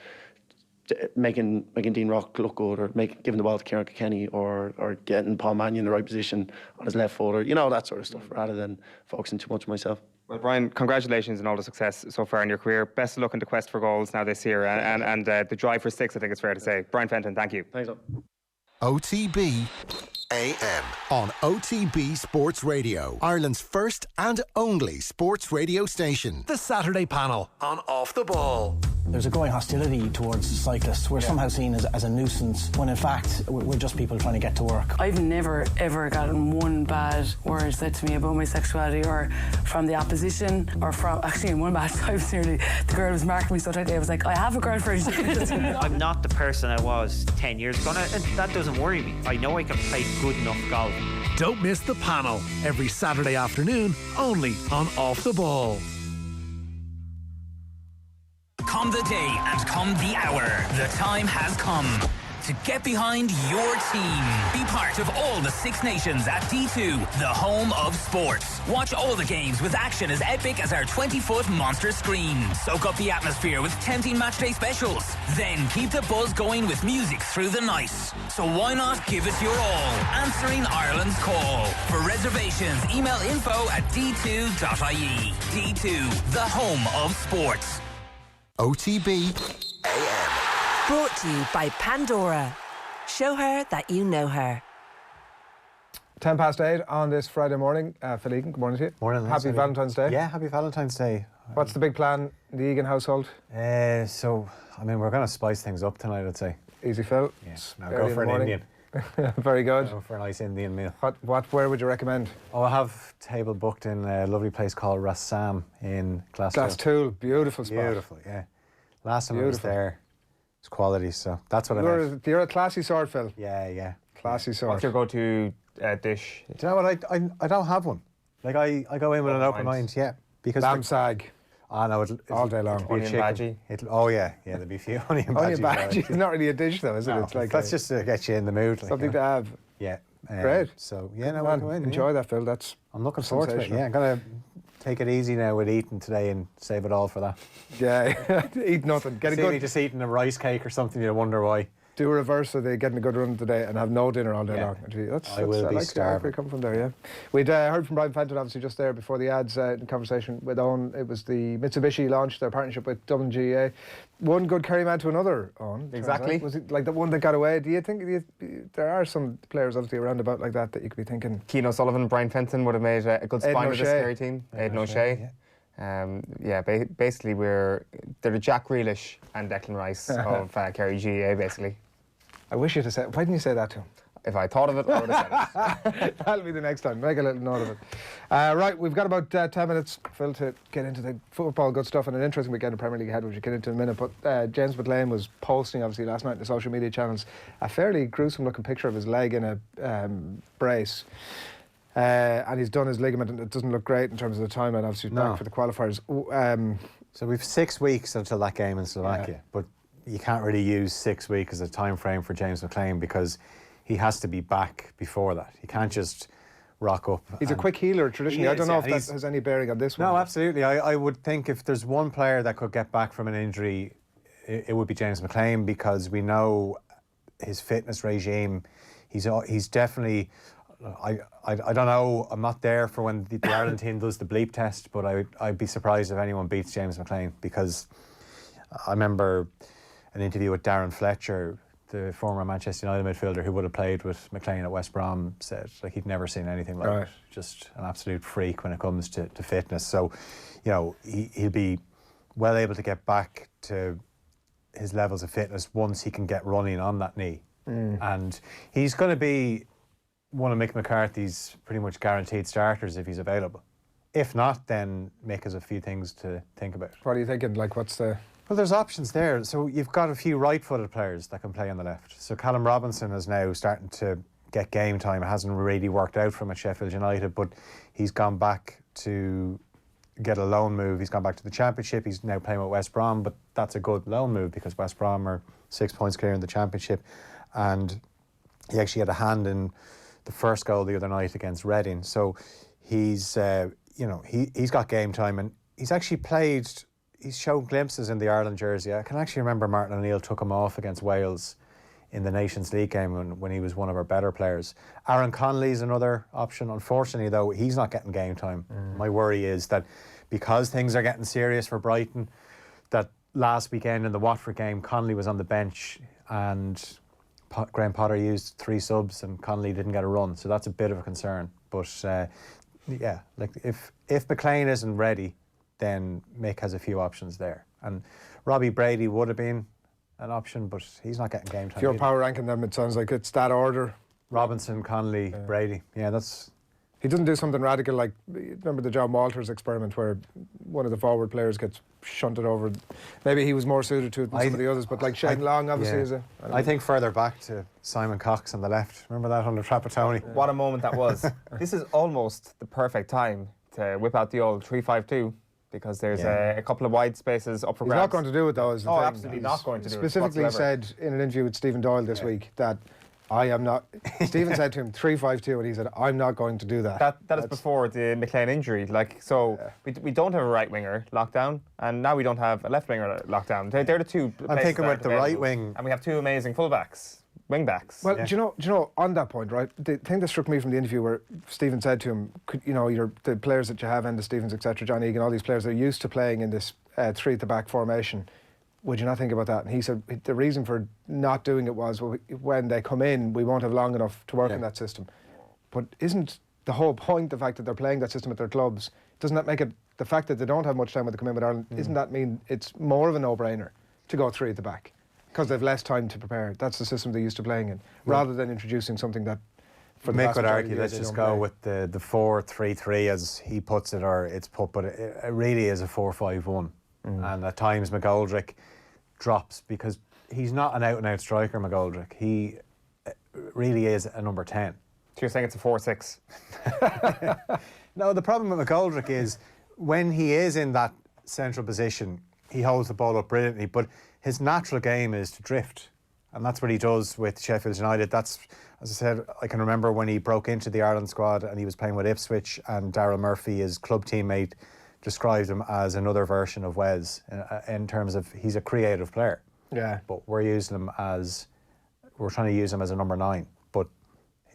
D: making Dean Rock look good, or giving the ball to Kieran Kilkenny, or getting Paul Mannion in the right position on his left foot, or you know, that sort of stuff, rather than focusing too much on myself. Well, Brian, congratulations on all the success so far in your career. Best of luck in the quest for goals now this year, and the drive for 6, I think it's fair to say. Brian Fenton, thank you. Thanks.
A: OTB AM on OTB Sports Radio, Ireland's first and only sports radio station.
F: The Saturday panel on Off the Ball.
G: There's a growing hostility towards cyclists. We're somehow seen as a nuisance, when in fact we're just people trying to get to work.
H: I've never ever gotten one bad word said to me about my sexuality, or from the opposition, or from, actually in one match I was nearly, the girl was marking me so tightly, I was like, I have a girlfriend.
I: I'm not the person I was 10 years ago, and that doesn't worry me. I know I can play good enough golf.
F: Don't miss the panel every Saturday afternoon, only on Off the Ball.
J: Come the day and come the hour. The time has come to get behind your team. Be part of all the Six Nations at D2, the home of sports. Watch all the games with action as epic as our 20-foot monster screen. Soak up the atmosphere with tempting matchday specials. Then keep the buzz going with music through the night. So why not give it your all? Answering Ireland's call. For reservations, email info@d2.ie. D2, the home of sports.
A: OTB AM.
B: Brought to you by Pandora. Show her that you know her.
C: 8:10 on this Friday morning. Phil Egan, good morning to you.
K: Morning.
C: Happy Valentine's Day.
K: Yeah, happy Valentine's Day.
C: What's the big plan in the Egan household?
K: So, I mean, we're going to spice things up tonight, I'd say.
C: Easy, Phil.
K: Yes, now go for an Indian.
C: Very good.
K: Go for a nice Indian meal.
C: Where would you recommend?
K: Oh, I have table booked in a lovely place called Rassam in Glasgow.
C: Glastool, beautiful spot.
K: Beautiful, yeah. Last time I was there, it's quality, so that's what I meant.
C: You're a classy sort, Phil.
K: Yeah.
C: Classy sort.
D: What's your go-to dish?
K: Do you know what? I don't have one. Like, I go in with an open mind, yeah. Because
C: lamb sag.
K: No,
C: all day long.
D: Onion bhaji.
K: Oh yeah, there'd be a few onion bhaji.
C: Onion bhaji is not really a dish though, is it?
K: No,
C: it's like
K: that's just to get you in the mood.
C: Something to have.
K: Yeah.
C: Great.
K: So yeah, no,
C: Man,
K: we'll go in.
C: enjoy that, Phil.
K: I'm looking forward to it. Yeah, I'm gonna take it easy now with eating today and save it all for that.
C: Yeah, eat nothing. Get a good.
K: Me just eating a rice cake or something. You wonder why.
C: Do a reverse so they get in a good run today and have no dinner all day long.
K: I will be starving.
C: Where you come from there, yeah. We'd heard from Brian Fenton, obviously, just there before the ads in conversation with Eoin. It was the Mitsubishi launched their partnership with Dublin GAA. One good Kerry man to another, Eoin.
D: Exactly.
C: Was it like the one that got away? Do you think there are some players obviously around about like that you could be thinking?
D: Keane O'Sullivan, Brian Fenton would have made a good spine of this Kerry team. Aidan O'Shea. Basically they're the Jack Grealish and Declan Rice of Kerry GAA, basically.
C: I wish you'd have said. Why didn't you say that to him?
D: If I thought of it, I would have said
C: it. That'll be the next time. Make a little note of it. Right, we've got about 10 minutes, Phil, to get into the football good stuff and an interesting weekend in Premier League ahead, which we'll get into in a minute. But James McLean was posting, obviously, last night in the social media channels a fairly gruesome-looking picture of his leg in a brace. And he's done his ligament, and it doesn't look great in terms of the timeline. Obviously, he's back for the qualifiers.
K: So we've 6 weeks until that game in Slovakia, but you can't really use 6 weeks as a time frame for James McLean because he has to be back before that. He can't just rock up.
C: He's a quick healer traditionally. I don't know if that has any bearing on this one.
K: No, absolutely. I would think if there's one player that could get back from an injury, it would be James McLean, because we know his fitness regime. He's definitely. I don't know. I'm not there for when the Ireland team does the bleep test, but I'd be surprised if anyone beats James McLean, because I remember an interview with Darren Fletcher, the former Manchester United midfielder who would have played with McLean at West Brom, said like he'd never seen anything like it. Just an absolute freak when it comes to fitness. So, you know, he'll be well able to get back to his levels of fitness once he can get running on that knee. And he's going to be one of Mick McCarthy's pretty much guaranteed starters if he's available. If not, then Mick has a few things to think about.
C: What are you thinking? Like, what's the...
K: Well, there's options there. So you've got a few right-footed players that can play on the left. So Callum Robinson is now starting to get game time. It hasn't really worked out for him at Sheffield United, but he's gone back to get a loan move. He's gone back to the Championship. He's now playing with West Brom, but that's a good loan move because West Brom are 6 points clear in the Championship. And he actually had a hand in the first goal the other night against Reading. So he's got game time, and he's actually played. He's shown glimpses in the Ireland jersey. I can actually remember Martin O'Neill took him off against Wales in the Nations League game when he was one of our better players. Aaron Connolly's another option. Unfortunately, though, he's not getting game time. My worry is that because things are getting serious for Brighton, that last weekend in the Watford game, Connolly was on the bench and Graham Potter used 3 subs and Connolly didn't get a run. So that's a bit of a concern. But like if McLean isn't ready, then Mick has a few options there. And Robbie Brady would have been an option, but he's not getting game time.
C: If you're
K: either.
C: power ranking them, it sounds like it's that order.
K: Robinson, Connolly, Brady. Yeah, that's...
C: He doesn't do something radical like, remember the John Walters experiment where one of the forward players gets shunted over. Maybe he was more suited to it than some of the others, but like Shane Long obviously is a...
K: I think further back to Simon Cox on the left. Remember that under Trapattoni?
D: it. What a moment that was. This is almost the perfect time to whip out the old 3-5-2. because there's a couple of wide spaces up for
C: He's
D: grabs.
C: not going to do it though. Is the
D: Oh,
C: thing.
D: absolutely not going to do it
C: Specifically
D: whatsoever.
C: said in an interview with Stephen Doyle this week that I am not. Stephen said to him 3-5-2, and he said, "I'm not going to do that."
D: That is before the McLean injury. We don't have a right winger locked down, and now we don't have a left winger locked down. They're the two.
K: I'm thinking with the right wing,
D: and we have two amazing fullbacks, wing backs.
C: Well, do you know on that point, right? The thing that struck me from the interview where Stephen said to him, the players that you have, Enda Stevens, etc., John Egan, all these players, they're used to playing in this three at the back formation. Would you not think about that? And he said the reason for not doing it was when they come in, we won't have long enough to work in that system. But isn't the whole point the fact that they're playing that system at their clubs? Doesn't that make it, the fact that they don't have much time when they come in with Ireland, isn't that mean it's more of a no-brainer to go three at the back? Because they've less time to prepare. That's the system they're used to playing in, rather than introducing something that for the
K: Mick
C: vast
K: would
C: majority
K: argue,
C: of
K: let's
C: years
K: just
C: they don't
K: go
C: play.
K: with the 4-3-3 as he puts it, or it's put, but it really is a 4-5-1. And at times McGoldrick drops because he's not an out-and-out striker, McGoldrick. He really is a number 10.
D: So you're saying it's a 4-6?
K: No, the problem with McGoldrick is when he is in that central position, he holds the ball up brilliantly, but his natural game is to drift. And that's what he does with Sheffield United. That's, as I said, I can remember when he broke into the Ireland squad and he was playing with Ipswich, and Daryl Murphy, his club teammate, described him as another version of Wes in terms of he's a creative player.
C: Yeah.
K: But we're trying to use him as a number 9, but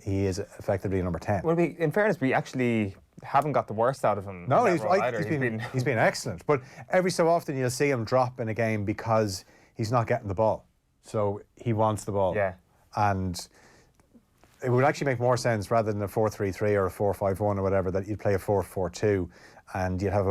K: he is effectively a number 10.
D: Well, in fairness, we actually haven't got the worst out of him.
K: No,
D: in that role either.
K: he's been excellent. But every so often you'll see him drop in a game because he's not getting the ball. So he wants the ball.
D: Yeah.
K: And it would actually make more sense rather than a 4-3-3 or a 4-5-1 or whatever, that you'd play a 4-4-2 and you'd have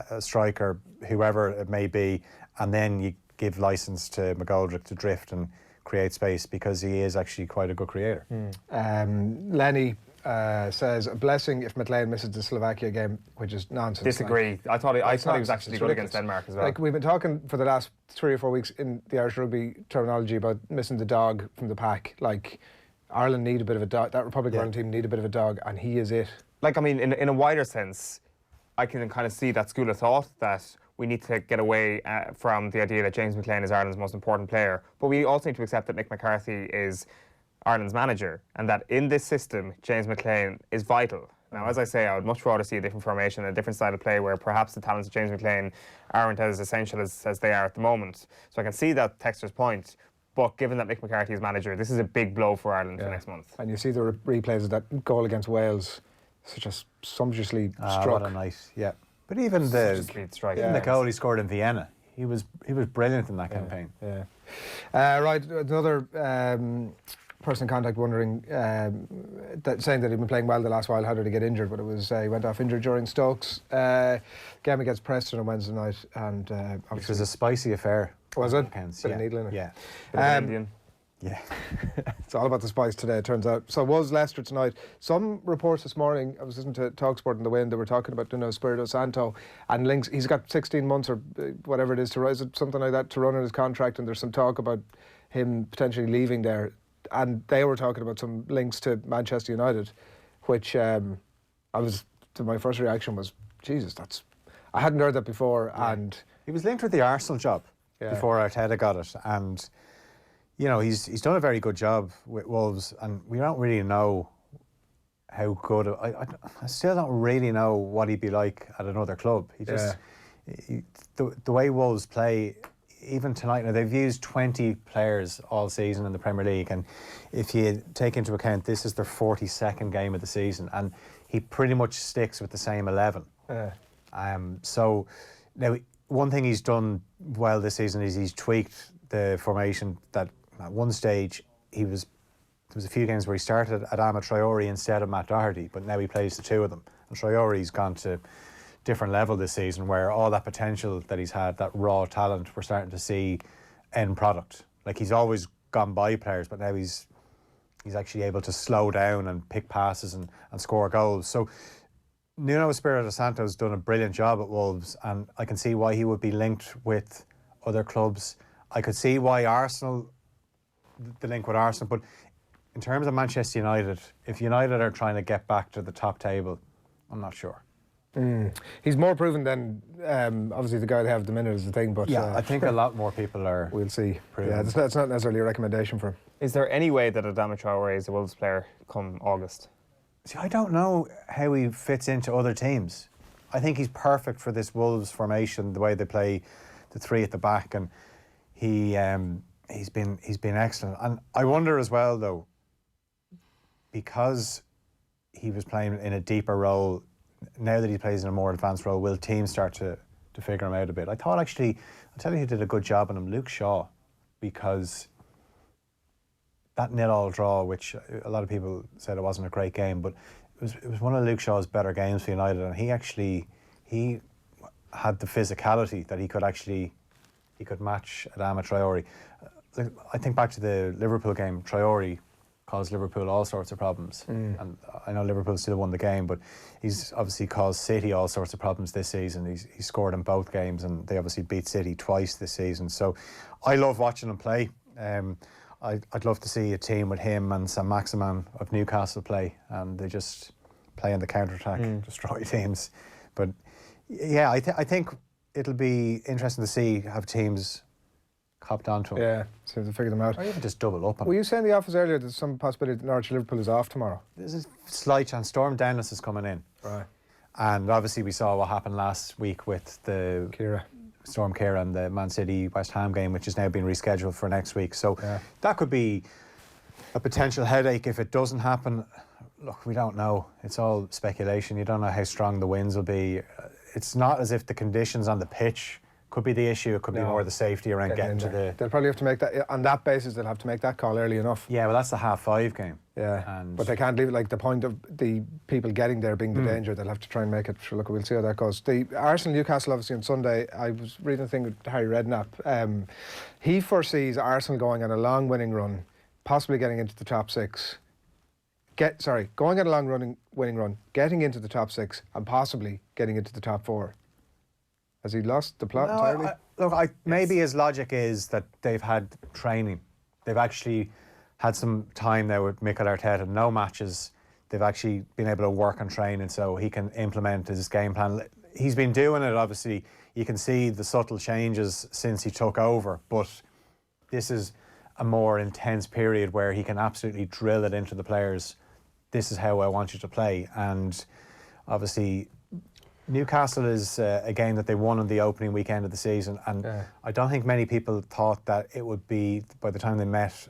K: a striker, whoever it may be, and then you give licence to McGoldrick to drift and create space, because he is actually quite a good creator.
C: Lenny says, a blessing if McLean misses the Slovakia game, which is nonsense.
D: Disagree. I thought he was actually good against Denmark as well.
C: Like, we've been talking for the last 3 or 4 weeks in the Irish rugby terminology about missing the dog from the pack. Like, Ireland need a bit of a dog. That Republic of Ireland team need a bit of a dog, and he is it.
D: Like, I mean, in a wider sense, I can kind of see that school of thought that we need to get away from the idea that James McLean is Ireland's most important player. But we also need to accept that Mick McCarthy is Ireland's manager, and that in this system, James McLean is vital. Now, as I say, I would much rather see a different formation, a different style of play, where perhaps the talents of James McLean aren't as essential as they are at the moment. So I can see that Texter's point, but given that Mick McCarthy is manager, this is a big blow for Ireland for next month.
C: And you see the replays of that goal against Wales, such a sumptuously struck.
K: What a night, yeah. But even the goal he scored in Vienna, he was brilliant in that campaign.
C: Yeah. Right, another person in contact wondering, saying that he'd been playing well the last while. How did he get injured? But it was he went off injured during Stokes game against Preston on Wednesday night, and
K: which was a spicy affair.
C: Was it?
K: Bit
C: of needle in it.
K: Yeah.
D: Indian.
K: Yeah.
C: It's all about the spice today, it turns out. So was Leicester tonight. Some reports this morning, I was listening to TalkSport on the way, and they were talking about Espirito Santo and links. He's got 16 months or whatever it is to rise, something like that, to run on his contract, and there's some talk about him potentially leaving there. And they were talking about some links to Manchester United, which my first reaction was, Jesus, I hadn't heard that before. Yeah. And
K: he was linked with the Arsenal job before Arteta got it, and he's done a very good job with Wolves, and we don't really know how good. I still don't really know what he'd be like at another club. The way Wolves play, even tonight, now they've used 20 players all season in the Premier League, and if you take into account this is their 42nd game of the season, and he pretty much sticks with the same 11. So now, one thing he's done well this season is he's tweaked the formation. That at one stage there was a few games where he started Adama Traore instead of Matt Doherty, but now he plays the two of them. And Traore's gone to different level this season, where all that potential that he's had, that raw talent, we're starting to see end product. Like, he's always gone by players, but now he's actually able to slow down and pick passes and score goals. So Nuno Espirito Santo's done a brilliant job at Wolves, and I can see why he would be linked with other clubs. I could see why Arsenal, the link with Arsenal, but in terms of Manchester United, if United are trying to get back to the top table, I'm not sure.
C: He's more proven than obviously the guy they have at the minute is the thing. But
K: I think a lot more people are.
C: We'll see.
K: Proven.
C: Yeah, that's not necessarily a recommendation for him.
D: Is there any way that Adama Traoré is a Wolves player come August?
K: See, I don't know how he fits into other teams. I think he's perfect for this Wolves formation, the way they play the three at the back, and he's been excellent. And I wonder as well, though, because he was playing in a deeper role, now that he plays in a more advanced role, will teams start to figure him out a bit? I thought actually, I'll tell you who did a good job on him, Luke Shaw, because that 0-0 draw, which a lot of people said it wasn't a great game, but it was one of Luke Shaw's better games for United, and he had the physicality that he could match Adama Traoré. I think back to the Liverpool game, Traoré caused Liverpool all sorts of problems, and I know Liverpool still won the game, but he's obviously caused City all sorts of problems this season. He scored in both games, and they obviously beat City twice this season. So I love watching him play. I'd love to see a team with him and Sam Maximan of Newcastle play, and they just play on the counter-attack, destroy teams. But yeah, I think it'll be interesting to see how teams copped onto him.
C: Yeah, so to figure them out.
K: Or even just double up on him.
C: Were you saying in the office earlier there's some possibility that Norwich Liverpool is off tomorrow?
K: There's a slight chance. Storm Dennis is coming in.
C: Right.
K: And obviously we saw what happened last week with the Storm Ciara and the Man City West Ham game, which is now being rescheduled for next week. So that could be a potential headache if it doesn't happen. Look, we don't know. It's all speculation. You don't know how strong the winds will be. It's not as if the conditions on the pitch could be the issue. It could be more the safety around getting to the...
C: They'll probably have to make that, on that basis, they'll have to make that call early enough.
K: Yeah, well, that's the 5:30 game.
C: Yeah, but they can't leave it, like, the point of the people getting there being the danger. They'll have to try and make it. Sure, look, we'll see how that goes. The Arsenal-Newcastle, obviously, on Sunday, I was reading a thing with Harry Redknapp. He foresees Arsenal going on a long winning run, possibly getting into the top six. Going on a long winning run, getting into the top six, and possibly getting into the top four. Has he lost the plot entirely?
K: Maybe his logic is that they've had training. They've actually had some time now with Mikel Arteta, no matches. They've actually been able to work on training so he can implement his game plan. He's been doing it, obviously. You can see the subtle changes since he took over, but this is a more intense period where he can absolutely drill it into the players. This is how I want you to play. And obviously Newcastle is a game that they won on the opening weekend of the season, and I don't think many people thought that it would be, by the time they met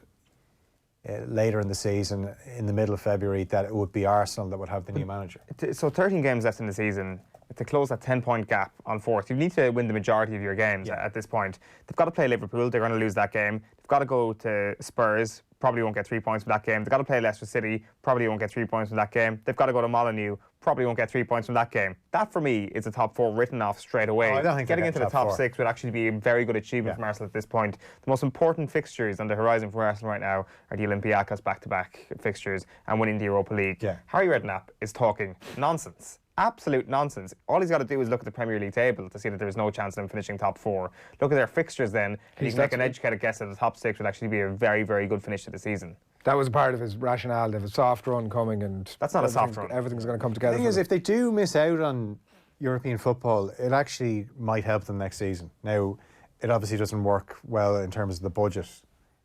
K: later in the season, in the middle of February, that it would be Arsenal that would have the new manager.
D: So 13 games left in the season. To close that 10-point gap on fourth, you need to win the majority of your games at this point. They've got to play Liverpool, they're going to lose that game. They've got to go to Spurs, probably won't get 3 points from that game. They've got to play Leicester City, probably won't get 3 points from that game. They've got to go to Molineux, probably won't get 3 points from that game. That, for me, is a top four written off straight away.
K: I don't think
D: getting into the top six would actually be a very good achievement from Arsenal at this point. The most important fixtures on the horizon for Arsenal right now are the Olympiacos back-to-back fixtures and winning the Europa League. Harry Redknapp is talking nonsense. Absolute nonsense. All he's got to do is look at the Premier League table to see that there's no chance of them finishing top four. Look at their fixtures then, and you can make an educated guess that the top six would actually be a very, very good finish to the season.
C: That was part of his rationale. They have a soft run coming, and
D: that's not a soft run.
C: Everything's going to come together.
K: The thing is, if they do miss out on European football, it actually might help them next season. Now, it obviously doesn't work well in terms of the budget.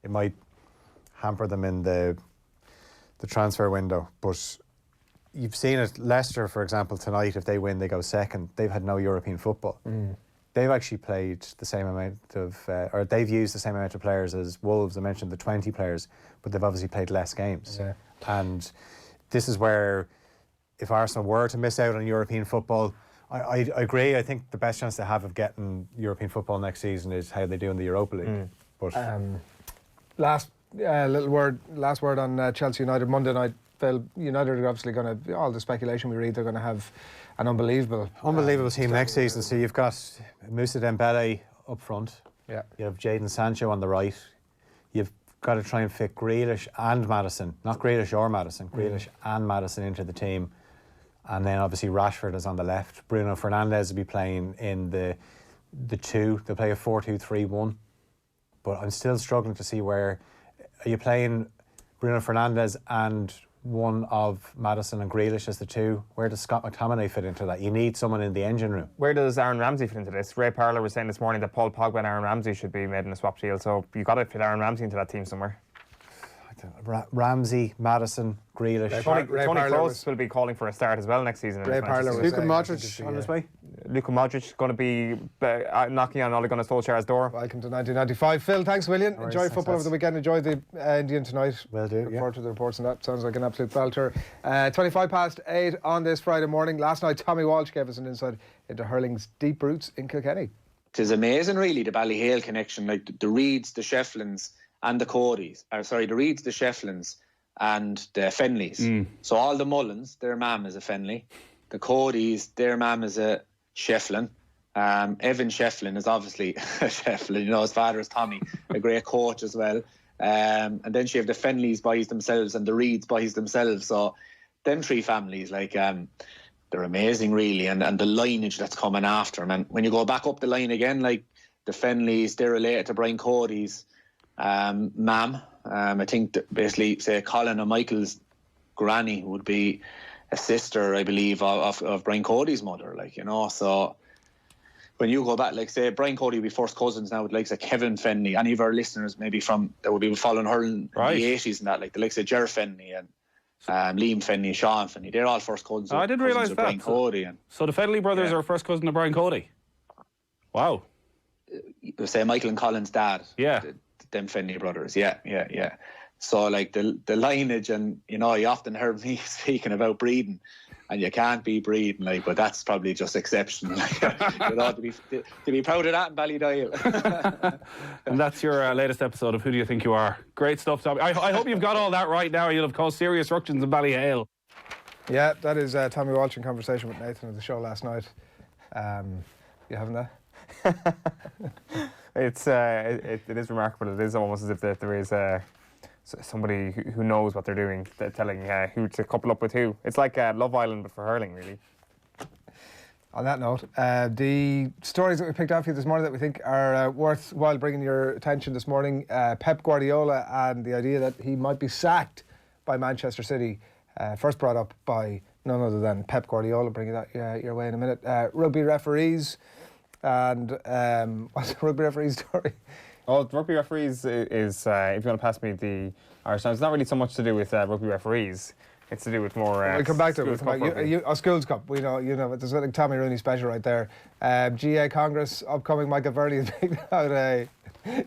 K: It might hamper them in the transfer window, but you've seen it. Leicester, for example, tonight, if they win, they go second. They've had no European football. They've actually played the same amount of, or they've used the same amount of players as Wolves. I mentioned the 20 players, but they've obviously played less games. And this is where, if Arsenal were to miss out on European football, I agree. I think the best chance they have of getting European football next season is how they do in the Europa League. But
C: last word on Chelsea United Monday night. United are obviously going to, all the speculation we read, they're going to have an unbelievable
K: team next season. So you've got Moussa Dembele up front. You have Jadon Sancho on the right. You've got to try and fit Grealish and Maddison, not Grealish or Maddison, Grealish and Maddison into the team. And then obviously Rashford is on the left. Bruno Fernandes will be playing in the two. They'll play a 4-2-3-1. But I'm still struggling to see where, are you playing Bruno Fernandes and one of Maddison and Grealish as the two. Where does Scott McTominay fit into that? You need someone in the engine room.
D: Where does Aaron Ramsey fit into this? Ray Parlour was saying this morning that Paul Pogba and Aaron Ramsey should be made in a swap deal, so you've got to fit Aaron Ramsey into that team somewhere.
K: Ramsey, Maddison, Grealish.
D: Tony Kroos will be calling for a start as well next season.
C: Ray Parlour was
K: Luka Modric on his way.
D: Luka Modric going to be knocking on Ole Gunnar Solskjaer's door.
C: Welcome to 1995. Phil, thanks a million. Enjoy football over the weekend. Enjoy the Indian tonight.
K: Will do.
C: Look forward to the reports on that. Sounds like an absolute belter. 8:25 on this Friday morning. Last night, Tommy Walsh gave us an insight into hurling's deep roots in Kilkenny.
L: It is amazing, really, the Ballyhale connection. Like the Reeds, the Shefflins, and the Codys. The Reeds, the Shefflins, and the Fenleys. So all the Mullins, their mam is a Fenley. The Codys, their mam is a Shefflin. Evan Shefflin is obviously a Shefflin. You know, his father is Tommy, a great coach as well. And then you have the Fenleys by themselves and the Reeds by themselves. So them three families, like, they're amazing, really. And the lineage that's coming after them. And when you go back up the line again, like the Fenleys, they're related to Brian Cody's mam. I think that basically, say, Colin and Michael's granny would be a sister, I believe, of Brian Cody's mother, like, you know. So when you go back, like, say, Brian Cody would be first cousins now with, like, say, Kevin Fenney. Any of our listeners maybe from that would be following hurling in the 80s and that, like the likes of Ger Fenney and Liam Fenney, Sean Fenney, they're all first cousins.
M: I didn't realise that.
L: Brian Cody.
M: So the Fennelly brothers are first cousin of Brian Cody? Wow.
L: Say Michael and Colin's dad.
M: Yeah.
L: Them Fenney brothers, yeah. So, like, the lineage, and, you know, you often heard me speaking about breeding, and you can't be breeding, like, but that's probably just exceptional. Like, you know, to be proud of that in Ballydial.
M: And that's your latest episode of Who Do You Think You Are? Great stuff, Tommy. I hope you've got all that right now. You'll have caused serious ructions in Ballyhale.
C: Yeah, that is Tommy Walsh in conversation with Nathan at the show last night. You having that?
D: It is remarkable. It is almost as if there is somebody who knows what they're doing, telling who to couple up with who. It's like Love Island, but for hurling, really.
C: On that note, the stories that we picked out for you this morning that we think are worthwhile bringing your attention this morning, Pep Guardiola and the idea that he might be sacked by Manchester City, first brought up by none other than Pep Guardiola. Bringing that your way in a minute. Rugby referees. And what's the rugby referee story?
D: Oh, the rugby referees is if you want to pass me the Irish Times, it's not really so much to do with rugby referees. It's to do with more.
C: We'll come back to it. Schools Cup. We know, there's like Tommy Rooney special right there. GAA Congress upcoming. Michael Verley has picked out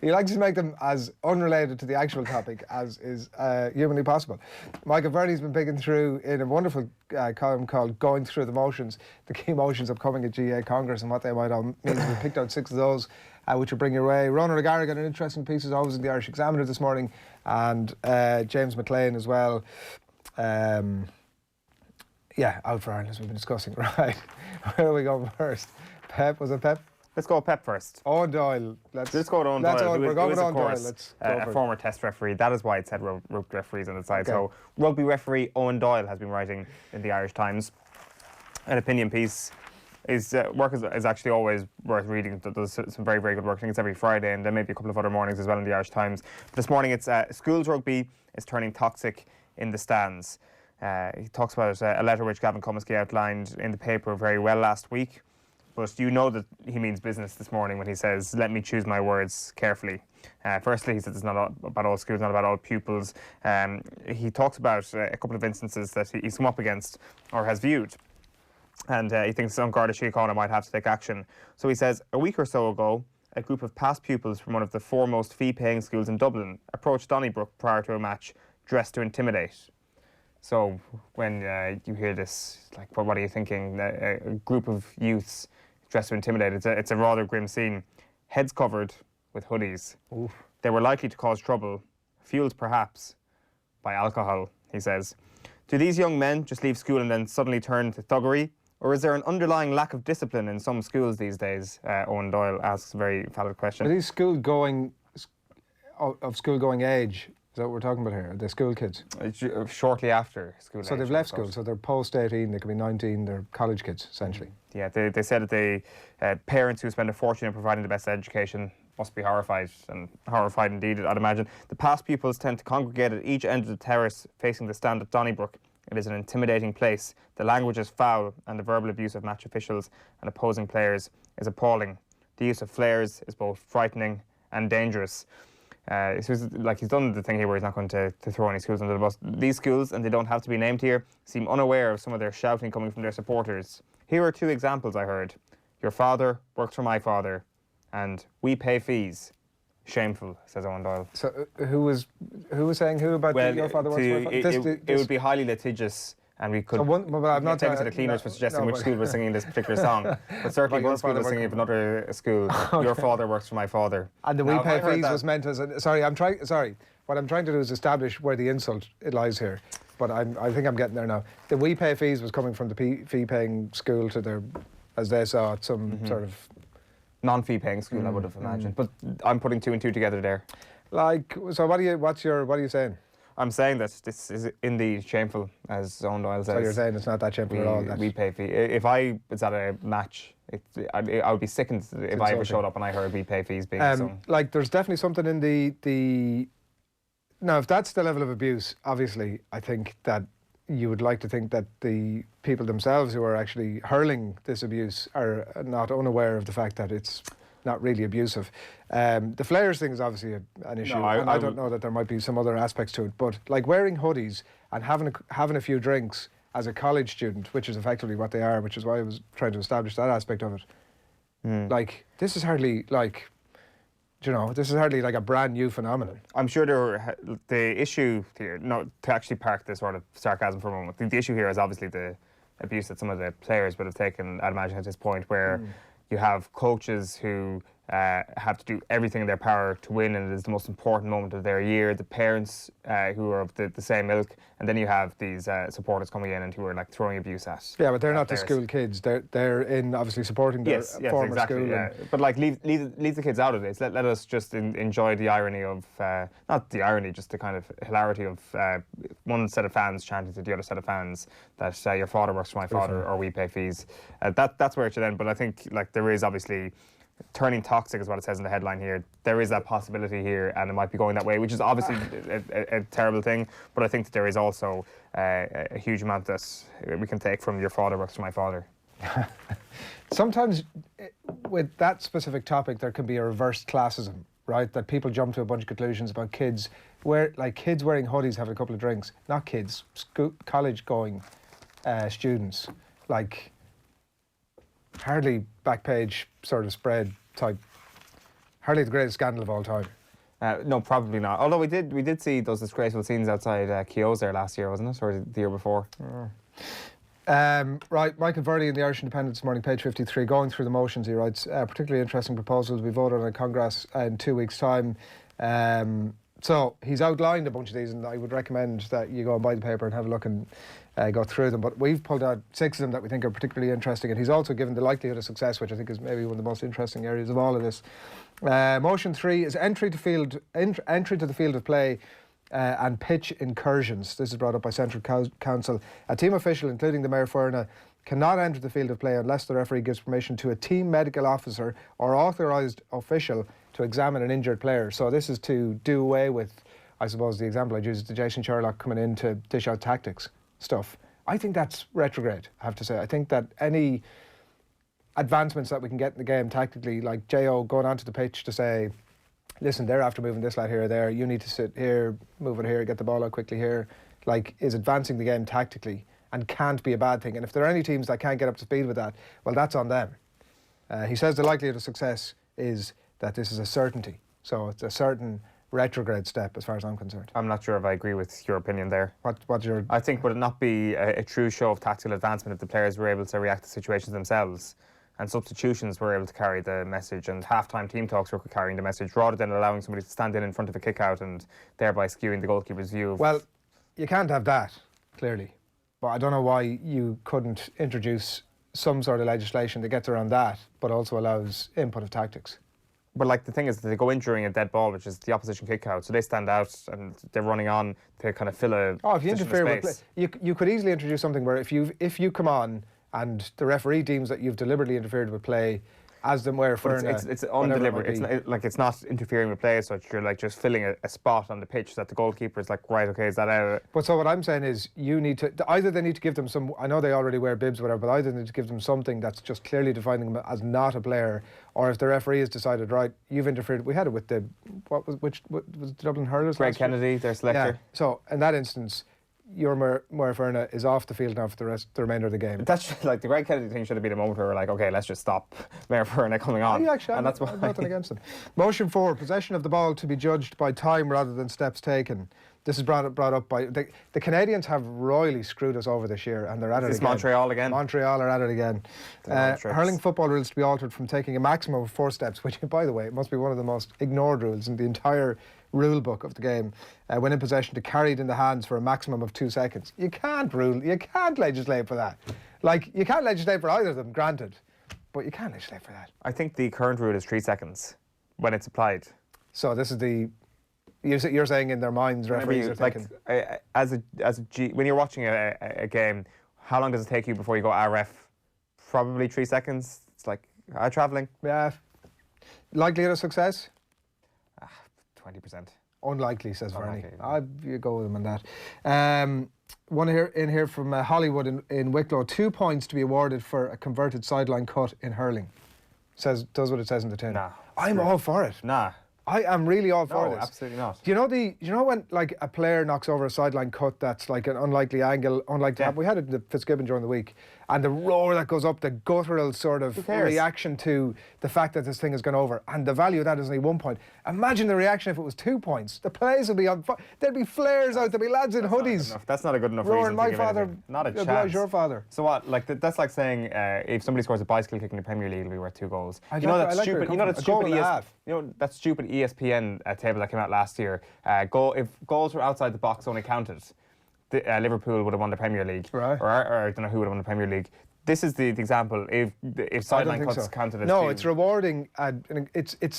C: he likes to make them as unrelated to the actual topic as is humanly possible. Michael Verley's been picking through in a wonderful column called Going Through the Motions, the key motions upcoming at GAA Congress and what they might all mean. We picked out 6 of those, which will bring your way. Ronan O'Gara got an interesting piece, as always, in the Irish Examiner this morning, and James McLean as well. Out for Ireland, as we've been discussing. Right, where are we going first? Pep, was it Pep?
D: Let's go Pep first.
C: Owen Doyle.
D: Let's go with Owen Doyle.
C: We're going with Owen Doyle.
D: Let's go a former Test referee. That is why it said rugby referees on the side. Okay. So rugby referee Owen Doyle has been writing in the Irish Times an opinion piece. His work is actually always worth reading. Does some very, very good work. I think it's every Friday, and then maybe a couple of other mornings as well in the Irish Times. But this morning it's schools rugby is turning toxic in the stands. He talks about a letter which Gavin Comiskey outlined in the paper very well last week. But you know that he means business this morning when he says, let me choose my words carefully. Firstly, he says it's not about all schools, not about all pupils. He talks about a couple of instances that he's come up against or has viewed. And he thinks some Garda Síochána might have to take action. So he says, a week or so ago, a group of past pupils from one of the foremost fee-paying schools in Dublin approached Donnybrook prior to a match dressed to intimidate. So when you hear this, like, what are you thinking? A group of youths dressed to intimidate. It's a rather grim scene. Heads covered with hoodies. Oof. They were likely to cause trouble, fueled perhaps by alcohol, he says. Do these young men just leave school and then suddenly turn to thuggery? Or is there an underlying lack of discipline in some schools these days? Owen Doyle asks a very valid question.
C: Are these school-going age? Is that what we're talking about here? The school kids?
D: Shortly after school age.
C: So they've left school, so they're post-18, they could be 19, they're college kids, essentially.
D: Yeah, they said that they parents who spend a fortune in providing the best education must be horrified indeed, I'd imagine. The past pupils tend to congregate at each end of the terrace facing the stand at Donnybrook. It is an intimidating place. The language is foul and the verbal abuse of match officials and opposing players is appalling. The use of flares is both frightening and dangerous. He's done the thing here where he's not going to throw any schools under the bus. These schools, and they don't have to be named here, seem unaware of some of their shouting coming from their supporters. Here are 2 examples I heard. Your father works for my father, and we pay fees. Shameful, says Eoin Doyle.
C: So who was saying who about your father works for my father?
D: It would be highly litigious. And we could
C: I'm not
D: take it to the cleaners for suggesting which school was singing this particular song. But certainly one school was singing of another school. Okay. Your father works for my father.
C: And the we pay fees was meant as sorry, what I'm trying to do is establish where the insult lies here. But I think I'm getting there now. The we pay fees was coming from the fee-paying school to their, as they saw it, some sort of
D: non-fee paying school, I would have imagined. But I'm putting 2 and 2 together there.
C: So what are you saying?
D: I'm saying that this is indeed shameful, as Eoin Doyle says.
C: So you're saying it's not that shameful at all?
D: We pay fee. If I was at a match, I would be sickened if I ever showed up and I heard we pay fees being sung.
C: There's definitely something in the... Now, if that's the level of abuse, obviously, I think that you would like to think that the people themselves who are actually hurling this abuse are not unaware of the fact that it's not really abusive. The flares thing is obviously an issue. No, I don't know that there might be some other aspects to it, but like wearing hoodies and having a few drinks as a college student, which is effectively what they are, which is why I was trying to establish that aspect of it. This is hardly like a brand new phenomenon.
D: I'm sure the issue here, to actually park this sort of sarcasm for a moment, the issue here is obviously the abuse that some of the players would have taken, I'd imagine, at this point, where you have coaches who have to do everything in their power to win, and it is the most important moment of their year. The parents who are of the same ilk, and then you have these supporters coming in and who are like throwing abuse at.
C: Yeah, but they're not the school kids. They're in obviously supporting their former school.
D: Yeah. But like leave the kids out of this. Let us just enjoy the irony of not the irony, just the kind of hilarity of one set of fans chanting to the other set of fans that your father works for my father or we pay fees. That's where it should end. But I think like there is obviously. Turning toxic is what it says in the headline here. There is that possibility here, and it might be going that way, which is obviously a terrible thing. But I think that there is also a huge amount that we can take from your father works for my father.
C: Sometimes with that specific topic, there can be a reversed classism, right? That people jump to a bunch of conclusions about kids kids wearing hoodies having a couple of drinks, not kids, college-going students, like. Hardly back page sort of spread type. Hardly the greatest scandal of all time.
D: No, probably not. Although we did see those disgraceful scenes outside Keogh's there last year, wasn't it, or the year before?
C: Right, Michael Verdi in the Irish Independent this morning, page 53, going through the motions. He writes, particularly interesting proposals. We voted on in Congress in 2 weeks' time. So he's outlined a bunch of these, and I would recommend that you go and buy the paper and have a look and go through them. But we've pulled out 6 of them that we think are particularly interesting, and he's also given the likelihood of success, which I think is maybe one of the most interesting areas of all of this. Motion 3 is entry to the field of play and pitch incursions. This is brought up by Central Council. A team official, including the Mayor Fuerna, cannot enter the field of play unless the referee gives permission to a team medical officer or authorised official to examine an injured player. So this is to do away with, I suppose, the example I'd use is the Jason Sherlock coming in to dish out tactics stuff. I think that's retrograde, I have to say. I think that any advancements that we can get in the game tactically, like J.O. going onto the pitch to say, listen, they're after moving this lad here or there, you need to sit here, move it here, get the ball out quickly here, like, is advancing the game tactically and can't be a bad thing. And if there are any teams that can't get up to speed with that, well, that's on them. He says the likelihood of success is that this is a certainty. So it's a certain retrograde step as far as I'm concerned.
D: I'm not sure if I agree with your opinion there.
C: What's your...
D: I think would it not be a true show of tactical advancement if the players were able to react to situations themselves and substitutions were able to carry the message and half-time team talks were carrying the message rather than allowing somebody to stand in front of a kick-out and thereby skewing the goalkeeper's view of...
C: Well, you can't have that, clearly. But I don't know why you couldn't introduce some sort of legislation that gets around that but also allows input of tactics.
D: But like the thing is that they go in during a dead ball, which is the opposition kick out, so they stand out and they're running on to kind of fill a...
C: Oh, if you interfere with play, you could easily introduce something where if you come on and the referee deems that you've deliberately interfered with play, as them where for
D: it's undeliberate. It's not interfering with play as such. You're like just filling a spot on the pitch that the goalkeeper is like, right, okay, is that out?
C: But so what I'm saying is, you need to either they need to give them some. I know they already wear bibs, or whatever, but either they need to give them something that's just clearly defining them as not a player, or if the referee has decided, right, you've interfered. We had it with the what was the Dublin hurlers?
D: Greg Kennedy, their selector.
C: Yeah. So in that instance, your Moira Ferna is off the field now for the remainder of the game.
D: That's like the Greg Kennedy thing should have been a moment where we're like, okay, let's just stop Moira Ferna coming on.
C: Actually, and that's why nothing against them. Motion 4, possession of the ball to be judged by time rather than steps taken. This is brought up by the Canadians have royally screwed us over this year, and they're at it again.
D: Is Montreal again?
C: Montreal are at it again. Hurling football rules to be altered from taking a maximum of 4 steps, which, by the way, must be one of the most ignored rules in the entire rule book of the game. When in possession, to carry it in the hands for a maximum of 2 seconds. You can't legislate for that. Like, you can't legislate for either of them, granted, but you can't legislate for that.
D: I think the current rule is 3 seconds when it's applied.
C: So this is the. You're saying in their minds, referees are thinking.
D: When you're watching a game, how long does it take you before you go, ref? Probably 3 seconds. It's like, travelling.
C: Yeah. Likelihood of success?
D: 20%.
C: Unlikely, says Vernie. You go with him on that. One here from Hollywood in Wicklow. 2 points to be awarded for a converted sideline cut in hurling. Does what it says in the tin.
D: Nah.
C: I'm all for it.
D: Nah.
C: I am really all for this.
D: No, absolutely not.
C: Do you know when like a player knocks over a sideline cut that's like an unlikely angle, unlikely to happen? We had it in the Fitzgibbon during the week, and the roar that goes up, the guttural sort of reaction to the fact that this thing has gone over, and the value of that is only 1 point. Imagine the reaction if it was 2 points. The plays would be on. There'd be flares out. There'd be lads in hoodies.
D: That's not a good enough
C: roaring,
D: reason.
C: My father,
D: not a chance.
C: Oblige your father.
D: So what? Like that's like saying if somebody scores a bicycle kick in the Premier League, it'll be worth 2 goals.
C: You know that
D: stupid ESPN table that came out last year. If goals were outside the box only counted, Liverpool would have won the Premier League,
C: right?
D: Or I don't know who would have won the Premier League. This is the example. If sideline cuts counted as
C: no, it's rewarding. It's a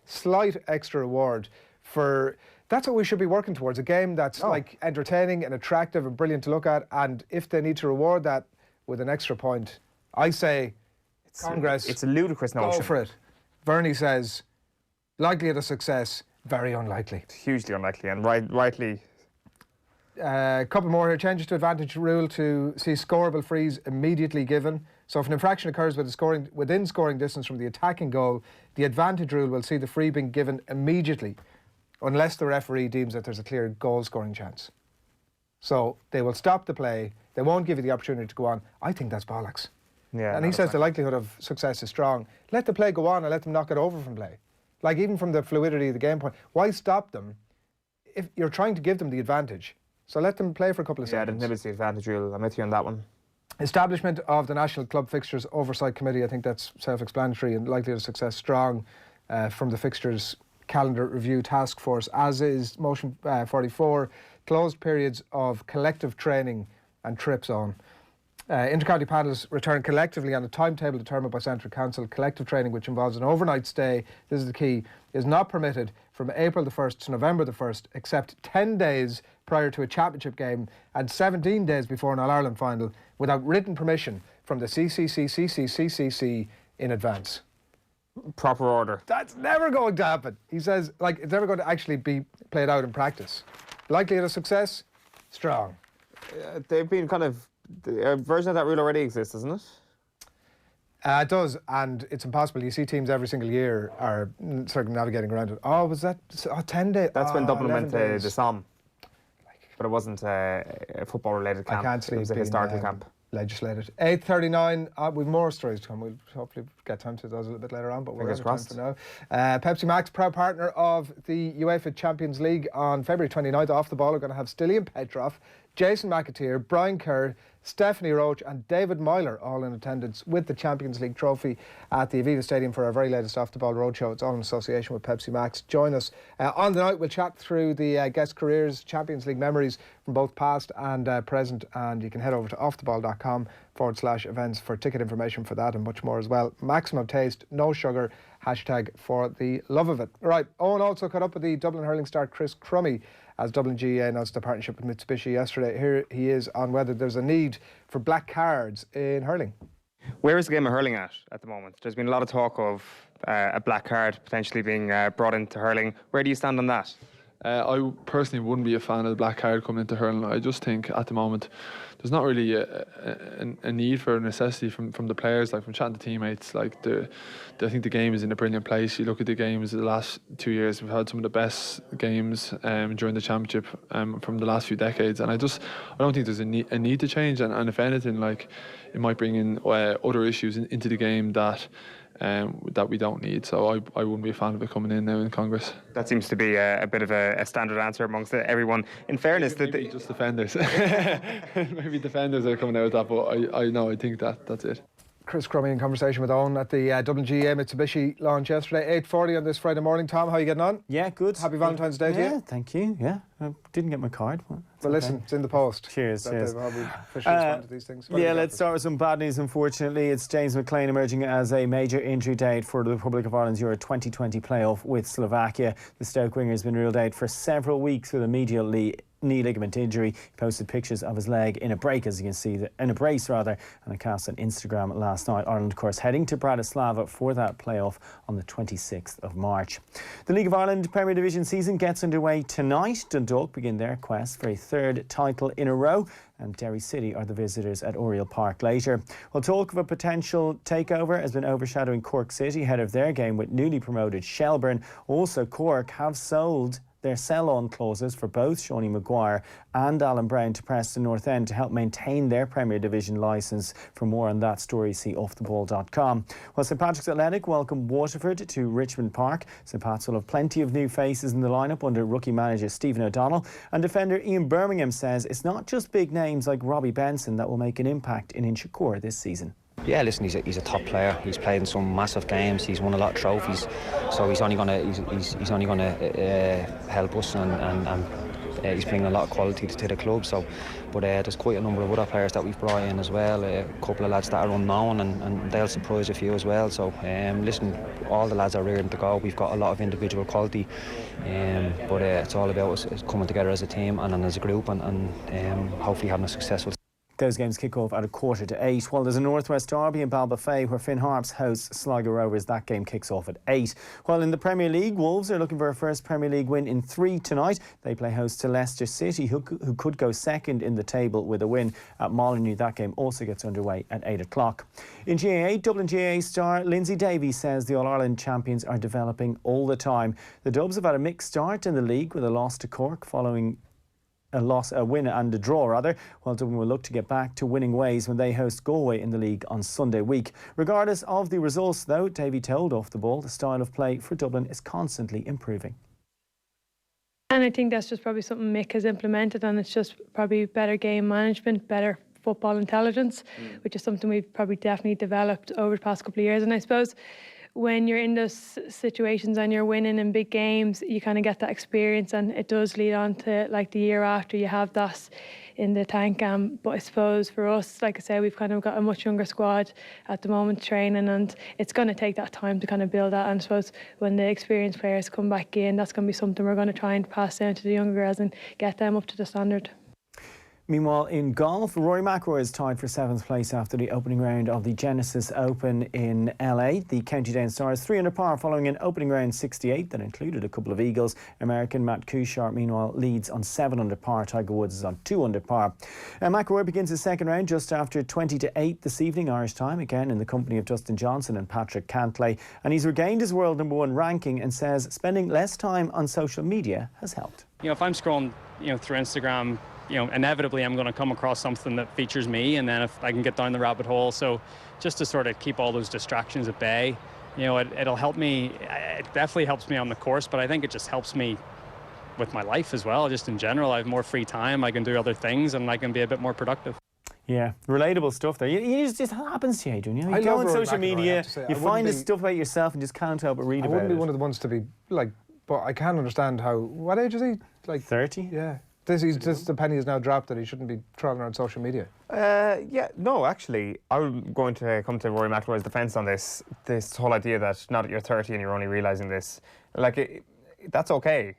C: slight extra reward for. That's what we should be working towards. A game that's like entertaining and attractive and brilliant to look at. And if they need to reward that with an extra point, I say, Congress,
D: it's a ludicrous notion.
C: Go for it. Vernie says, likelihood of success, very unlikely.
D: It's hugely unlikely, and rightly.
C: A couple more here. Changes to advantage rule to see scoreable frees immediately given. So if an infraction occurs within scoring distance from the attacking goal, the advantage rule will see the free being given immediately, unless the referee deems that there's a clear goal-scoring chance. So they will stop the play. They won't give you the opportunity to go on. I think that's bollocks.
D: Yeah,
C: and he says the likelihood of success is strong. Let the play go on and let them knock it over from play. Like, even from the fluidity of the game point, why stop them if you're trying to give them the advantage? So let them play for a couple of seconds.
D: Yeah, the advantage rule. I'm with you on that one.
C: Establishment of the National Club Fixtures Oversight Committee. I think that's self-explanatory, and likelihood of success strong from the Fixtures Calendar Review Task Force, as is Motion 44. Closed periods of collective training and trips on. Intercounty panels return collectively on a timetable determined by Central Council. Collective training, which involves an overnight stay, this is the key, is not permitted from April the 1st to November the 1st, except 10 days prior to a championship game and 17 days before an All-Ireland final, without written permission from the CCC in advance.
D: Proper order.
C: That's never going to happen. He says, like, it's never going to actually be played out in practice. Likelihood of success? Strong.
D: They've been kind of... A version of that rule already exists, doesn't it?
C: It does, and it's impossible. You see teams every single year are circumnavigating around it. Oh, was that 10 days?
D: That's when Dublin went to the Somme. But it wasn't a football-related camp.
C: I can't see
D: it was a historical camp.
C: Legislated. 8:39. We've more stories to come. We'll hopefully get time to those a little bit later on, but we're out of time for now. Pepsi Max, proud partner of the UEFA Champions League, on February 29th. Off the ball, we're going to have Stilian Petrov, Jason McAteer, Brian Kerr, Stephanie Roach and David Myler all in attendance with the Champions League trophy at the Aviva Stadium for our very latest Off the Ball Roadshow. It's all in association with Pepsi Max. Join us on the night. We'll chat through the guest careers, Champions League memories from both past and present, and you can head over to offtheball.com/events for ticket information for that and much more as well. Maximum taste, no sugar, hashtag for the love of it. Right, Eoin also caught up with the Dublin hurling star Chris Crummy as Dublin GAA announced a partnership with Mitsubishi yesterday. Here he is on whether there's a need for black cards in hurling.
D: Where is the game of hurling at the moment? There's been a lot of talk of a black card potentially being brought into hurling. Where do you stand on that?
N: I personally wouldn't be a fan of the black card coming into hurling. I just think at the moment there's not really a need for a necessity from the players. Like, from chatting to teammates, like I think the game is in a brilliant place. You look at the games of the last 2 years, we've had some of the best games during the championship from the last few decades, and I don't think there's a need to change. And if anything, like, it might bring in other issues into the game that we don't need. So I wouldn't be a fan of it coming in now in Congress.
D: That seems to be a bit of a standard answer amongst everyone. In fairness,
N: maybe just defenders. Maybe defenders are coming out with that, but I think that's it.
C: Chris Crummy in conversation with Eoin at the Dublin GAA Mitsubishi launch yesterday, 8:40 on this Friday morning. Tom, how are you getting on?
O: Yeah, good.
C: Happy Valentine's Day to you.
O: Yeah, thank you. Yeah, I didn't get my card.
C: Well, listen, it's in the post.
O: Cheers.
C: They've officially responded to these things.
O: Let's start with some bad news, unfortunately. It's James McLean emerging as a major injury date for the Republic of Ireland's Euro 2020 playoff with Slovakia. The Stoke winger has been ruled out for several weeks with a medial knee ligament injury. He posted pictures of his leg in a brace, as you can see, in a brace rather, and a cast on Instagram last night. Ireland, of course, heading to Bratislava for that playoff on the 26th of March. The League of Ireland Premier Division season gets underway tonight. Dundalk begin their quest for a third title in a row, and Derry City are the visitors at Oriel Park later. Well, talk of a potential takeover has been overshadowing Cork City ahead of their game with newly promoted Shelbourne. Also, Cork have sold their sell-on clauses for both Shawnee Maguire and Alan Brown to Preston North End to help maintain their Premier Division licence. For more on that story, see offtheball.com. Well, St Patrick's Athletic welcome Waterford to Richmond Park. St Pat's will have plenty of new faces in the lineup under rookie manager Stephen O'Donnell, and defender Ian Birmingham says it's not just big names like Robbie Benson that will make an impact in Inchicore this season.
P: Yeah, listen, he's a top player. He's played in some massive games. He's won a lot of trophies, so he's only gonna help us, and he's bringing a lot of quality to the club. So, but there's quite a number of other players that we've brought in as well. A couple of lads that are unknown, and they'll surprise a few as well. So, listen, all the lads are rearing to go. We've got a lot of individual quality, but it's all about us coming together as a team and as a group, and hopefully having a successful.
O: Those games kick off at 7:45. Well, there's a Northwest Derby in Ballybofey where Finn Harps hosts Sligo Rovers. That game kicks off at 8. While in the Premier League, Wolves are looking for a first Premier League win in 3 tonight. They play host to Leicester City, who could go second in the table with a win at Molineux. That game also gets underway at 8 o'clock. In GAA, Dublin GAA star Lindsay Davies says the All-Ireland champions are developing all the time. The Dubs have had a mixed start in the league with a loss to Cork following a win and a draw rather, while Dublin will look to get back to winning ways when they host Galway in the league on Sunday week. Regardless of the results though, Davy told Off the Ball the style of play for Dublin is constantly improving.
Q: And I think that's just probably something Mick has implemented, and it's just probably better game management, better football intelligence, which is something we've probably definitely developed over the past couple of years. And I suppose when you're in those situations and you're winning in big games, you kind of get that experience, and it does lead on to like the year after you have that in the tank. But I suppose for us, like I say, we've kind of got a much younger squad at the moment training, and it's going to take that time to kind of build that. And I suppose when the experienced players come back in, that's going to be something we're going to try and pass down to the younger girls and get them up to the standard.
O: Meanwhile, in golf, Rory McIlroy is tied for 7th place after the opening round of the Genesis Open in LA. The County Down Stars 3 under par following an opening round 68 that included a couple of eagles. American Matt Kuchar, meanwhile, leads on 7 under par. Tiger Woods is on 2 under par. McIlroy begins his second round just after 20-8 this evening, Irish time, again in the company of Dustin Johnson and Patrick Cantlay. And he's regained his world #1 ranking and says spending less time on social media has helped.
R: If I'm scrolling, through Instagram, inevitably I'm going to come across something that features me, and then if I can get down the rabbit hole. So just to sort of keep all those distractions at bay, it'll help me. It definitely helps me on the course, but I think it just helps me with my life as well. Just in general, I have more free time, I can do other things, and I can be a bit more productive.
O: Yeah, relatable stuff there. It just happens to you, Adrian. You go on social media, you find this stuff about yourself and just can't help but read about it.
C: I wouldn't be one of the ones to be like, but I can understand how. What age is he? Like
O: 30?
C: Yeah. The penny is now dropped that he shouldn't be trawling around social media.
D: No, actually, I'm going to come to Rory McIlroy's defence on this whole idea that now that you're 30 and you're only realising this, that's okay.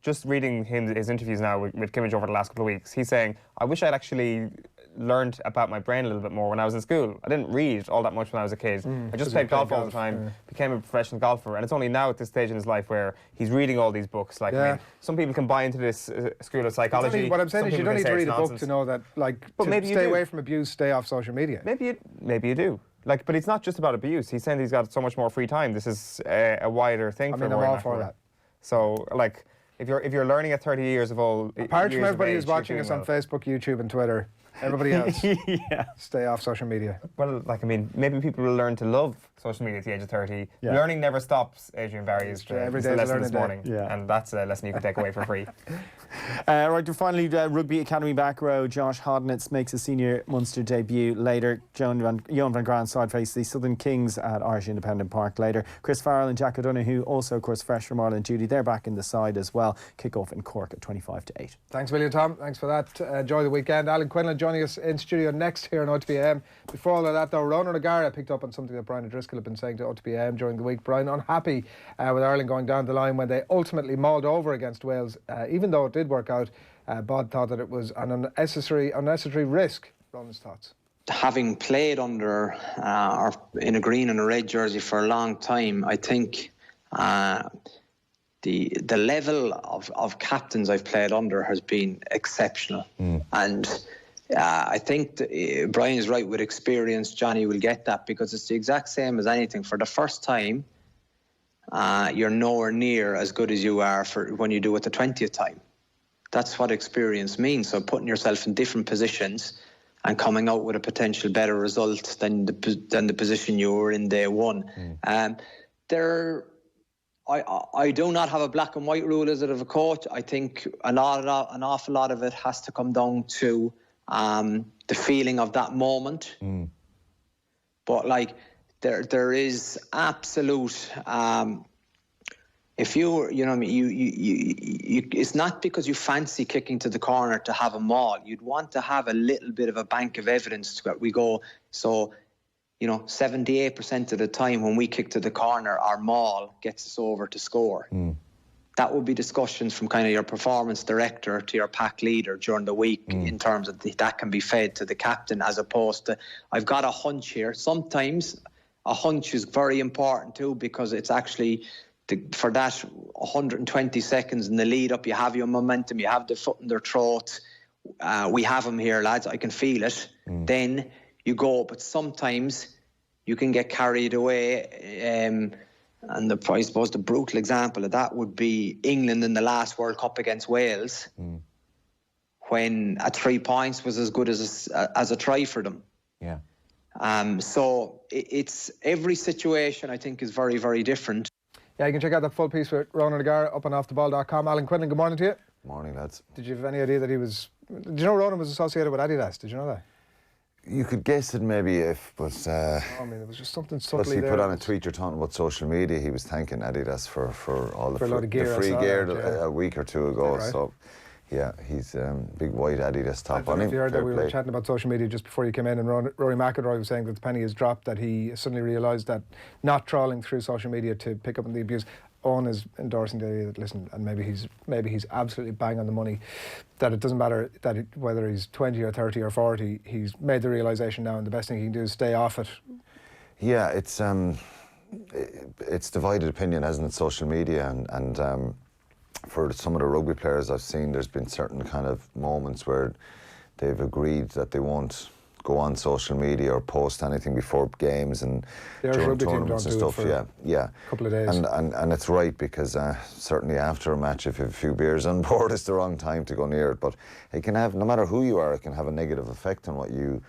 D: Just reading his interviews now with Kimmage over the last couple of weeks, he's saying, I wish I'd actually learned about my brain a little bit more when I was in school. I didn't read all that much when I was a kid. I just played golf all the time, became a professional golfer, and it's only now at this stage in his life where he's reading all these books. Like, I mean, some people can buy into this school of psychology.
C: What I'm saying is you don't need to read a book to know that, like, but maybe stay away from abuse, stay off social media.
D: Maybe you do. Like, but it's not just about abuse. He's saying he's got so much more free time. This is a wider thing for him.
C: I'm all for that.
D: So, like, if you're learning at 30 years of old,
C: apart from everybody who's watching us on Facebook, YouTube, and Twitter, everybody else, stay off social media.
D: Well, like, I mean, maybe people will learn to love social media at the age of 30. Learning never stops, Adrian Barry is the lesson this morning. And that's a lesson you can take away for free.
O: Right, and finally, Rugby Academy back row, Josh Hodnitz makes his senior Munster debut later. Eoin van Graan side face the Southern Kings at Irish Independent Park later. Chris Farrell and Jack O'Donoghue, also, of course, fresh from Ireland duty, they're back in the side as well. Kick-off in Cork at 25-8.
C: Thanks, William Tom. Thanks for that. Enjoy the weekend. Alan Quinlan joining us in studio next here on OTBAM. Before all of that, though, Ronan O'Gara picked up on something that Brian O'Driscoll had been saying to OTBAM during the week. Brian, unhappy with Ireland going down the line when they ultimately mauled over against Wales, even though it did work out. Bod thought that it was an unnecessary risk. Ronan's thoughts.
L: Having played under or in a green and a red jersey for a long time, I think the level of captains I've played under has been exceptional. And I think Brian is right. With experience, Johnny will get that, because it's the exact same as anything. For the first time, you're nowhere near as good as you are for when you do it the 20th time. That's what experience means. So putting yourself in different positions and coming out with a potential better result than the position you were in day one. I do not have a black and white rule as it of a coach. I think an awful lot of it has to come down to the feeling of that moment. But like there is absolute. If you know what I mean, you it's not because you fancy kicking to the corner to have a maul. You'd want to have a little bit of a bank of evidence to we go. So, 78% of the time when we kick to the corner, our maul gets us over to score. That would be discussions from kind of your performance director to your pack leader during the week in terms of that can be fed to the captain, as opposed to, I've got a hunch here. Sometimes a hunch is very important too, because it's actually... for that 120 seconds in the lead up, you have your momentum, you have the foot in their throat. We have them here, lads, I can feel it. Then you go, but sometimes you can get carried away. And I suppose the brutal example of that would be England in the last World Cup against Wales, when a 3 points was as good as a try for them. So it's every situation, I think, is very, very different.
C: Yeah, you can check out that full piece with Ronan O'Gara up on offtheball.com. Alan Quinlan, good morning to you.
S: Morning, lads.
C: Did you have any idea that he was... Did you know Ronan was associated with Adidas? Did you know that?
S: You could guess it maybe but...
C: I mean, it was just something subtly
S: plus he
C: there.
S: put on a tweet you're talking about social media. He was thanking Adidas for all the
C: a lot of gear,
S: the free gear
C: a
S: week or two ago.
C: Right.
S: So, yeah, he's big white Adidas top on him.
C: If you heard that, we were chatting about social media just before you came in, and Rory McIlroy was saying that the penny has dropped, that he suddenly realised that not trawling through social media to pick up on the abuse. Eoin is endorsing the idea that, listen, and maybe he's absolutely bang on the money, that it doesn't matter whether he's 20 or 30 or 40, he's made the realisation now, and the best thing he can do is stay off it.
S: Yeah, it's divided opinion, hasn't it, social media, and for some of the rugby players I've seen, there's been certain kind of moments where they've agreed that they won't go on social media or post anything before games and during tournaments and stuff. Yeah.
C: A couple of days.
S: And it's right, because certainly after a match, if you have a few beers on board, it's the wrong time to go near it. But it can have, no matter who you are, it can have a negative effect on what you...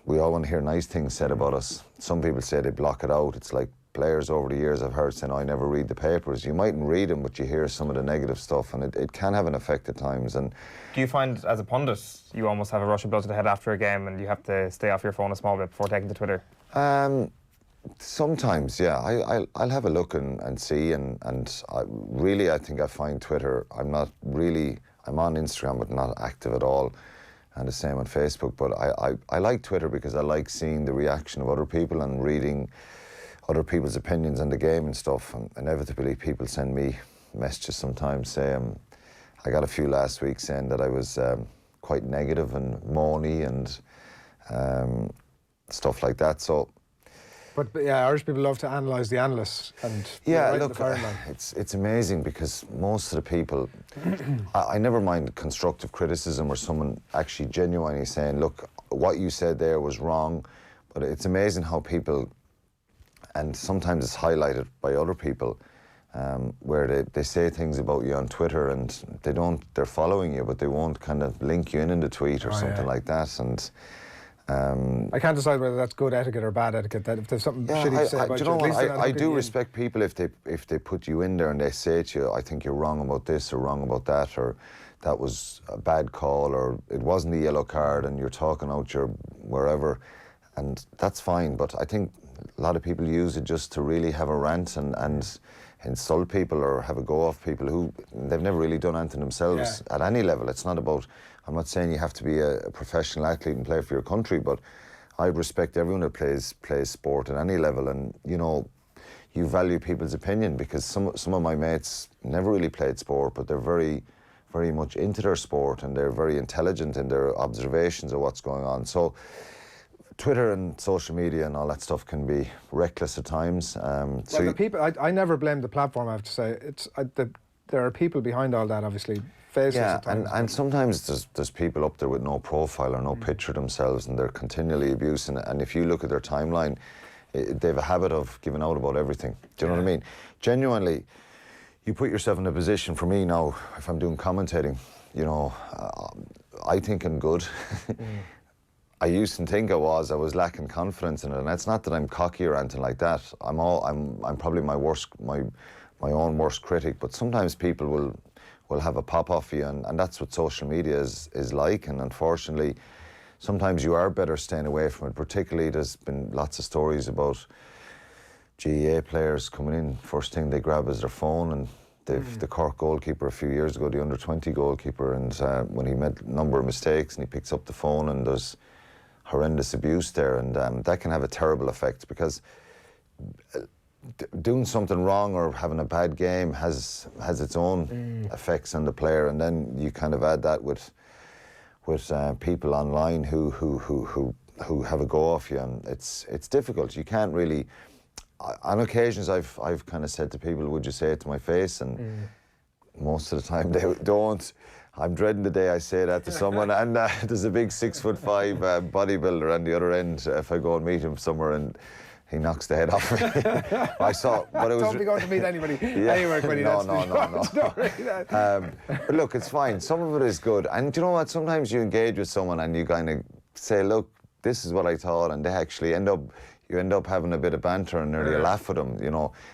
S: we all want to hear nice things said about us. Some people say they block it out. It's like players over the years I've heard saying, I never read the papers. You mightn't read them, but you hear some of the negative stuff, and it can have an effect at times. And
D: do you find, as a pundit, you almost have a rush of blood to the head after a game and you have to stay off your phone a small bit before taking to Twitter?
S: Sometimes, yeah. I'll have a look and see, and I think I find Twitter, I'm on Instagram but not active at all, and the same on Facebook, but I like Twitter because I like seeing the reaction of other people and reading other people's opinions on the game and stuff. And inevitably people send me messages sometimes, say, I got a few last week saying that I was quite negative and moany and stuff like that. So.
C: But yeah, Irish people love to analyse the analysts. And
S: yeah,
C: right
S: look, it's amazing because most of the people, I never mind constructive criticism or someone actually genuinely saying, look, what you said there was wrong. But it's amazing how people, and sometimes it's highlighted by other people, where they say things about you on Twitter and they're following you, but they won't kind of link you in the tweet or something like that. And
C: I can't decide whether that's good etiquette or bad etiquette. That if there's something shitty to say about you, at least
S: I do respect people if they put you in there and they say to you, I think you're wrong about this or wrong about that, or that was a bad call, or it wasn't a yellow card, and you're talking out your wherever, and that's fine. But I think a lot of people use it just to really have a rant and insult people or have a go off people who they've never really done anything themselves at any level. It's not about, I'm not saying you have to be a professional athlete and play for your country, but I respect everyone that plays sport at any level, and you value people's opinion, because some of my mates never really played sport, but they're very, very much into their sport and they're very intelligent in their observations of what's going on. So Twitter and social media and all that stuff can be reckless at times.
C: Well, the people, I never blame the platform, I have to say. There are people behind all that, obviously.
S: Yeah, and sometimes there's people up there with no profile or no picture themselves, and they're continually abusing it. And if you look at their timeline, they have a habit of giving out about everything. Do you know what I mean? Genuinely, you put yourself in a position, for me now, if I'm doing commentating, I think I'm good. I used to think I was lacking confidence in it, and it's not that I'm cocky or anything like that. I'm probably my own worst critic, but sometimes people will have a pop off you, and that's what social media is like. And unfortunately, sometimes you are better staying away from it. Particularly, there's been lots of stories about GAA players coming in, first thing they grab is their phone, and the Cork goalkeeper a few years ago, the under-20 goalkeeper, and when he made a number of mistakes and he picks up the phone and there's horrendous abuse there, and that can have a terrible effect, because doing something wrong or having a bad game has its own effects on the player, and then you kind of add that with people online who have a go off you, and it's difficult. You can't really. On occasions, I've kind of said to people, "Would you say it to my face?" And most of the time they don't. I'm dreading the day I say that to someone, and there's a big 6'5" bodybuilder on the other end. If I go and meet him somewhere and he knocks the head off me. But it was.
C: Don't be going to meet anybody anywhere, Quinny.
S: No. But look, it's fine. Some of it is good, and do you know what? Sometimes you engage with someone and you kind of say, "Look, this is what I thought," and they actually end up having a bit of banter and nearly a laugh with them.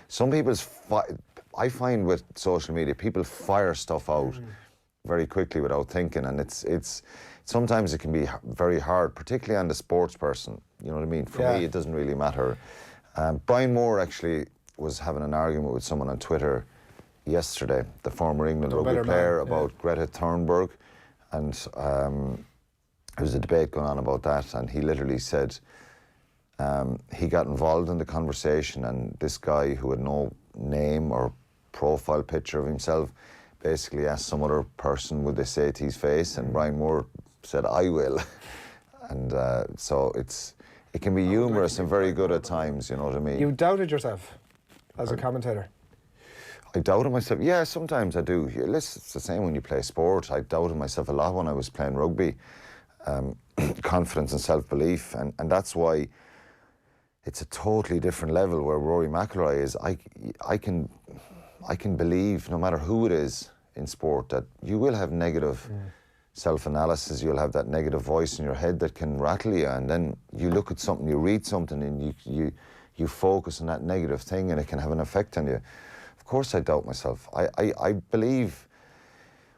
S: Some people's. I find with social media, people fire stuff out very quickly without thinking, and it's sometimes it can be very hard, particularly on the sports person. You know what I mean? For me, it doesn't really matter. Brian Moore actually was having an argument with someone on Twitter yesterday, the former England rugby player, about Greta Thunberg, and there was a debate going on about that, and he literally said he got involved in the conversation, and this guy who had no name or profile picture of himself basically asked some other person, would they say it to his face, and Brian Moore said, "I will." And so it can be humorous and very good at times, you know what I mean?
C: You doubted yourself as a commentator?
S: I doubted myself. Yeah, sometimes I do. It's the same when you play sport. I doubted myself a lot when I was playing rugby. Confidence and self-belief, and that's why it's a totally different level where Rory McIlroy is. I can believe, no matter who it is in sport, that you will have negative self-analysis. You'll have that negative voice in your head that can rattle you, and then you look at something, you read something, and you focus on that negative thing, and it can have an effect on you. Of course I doubt myself. I believe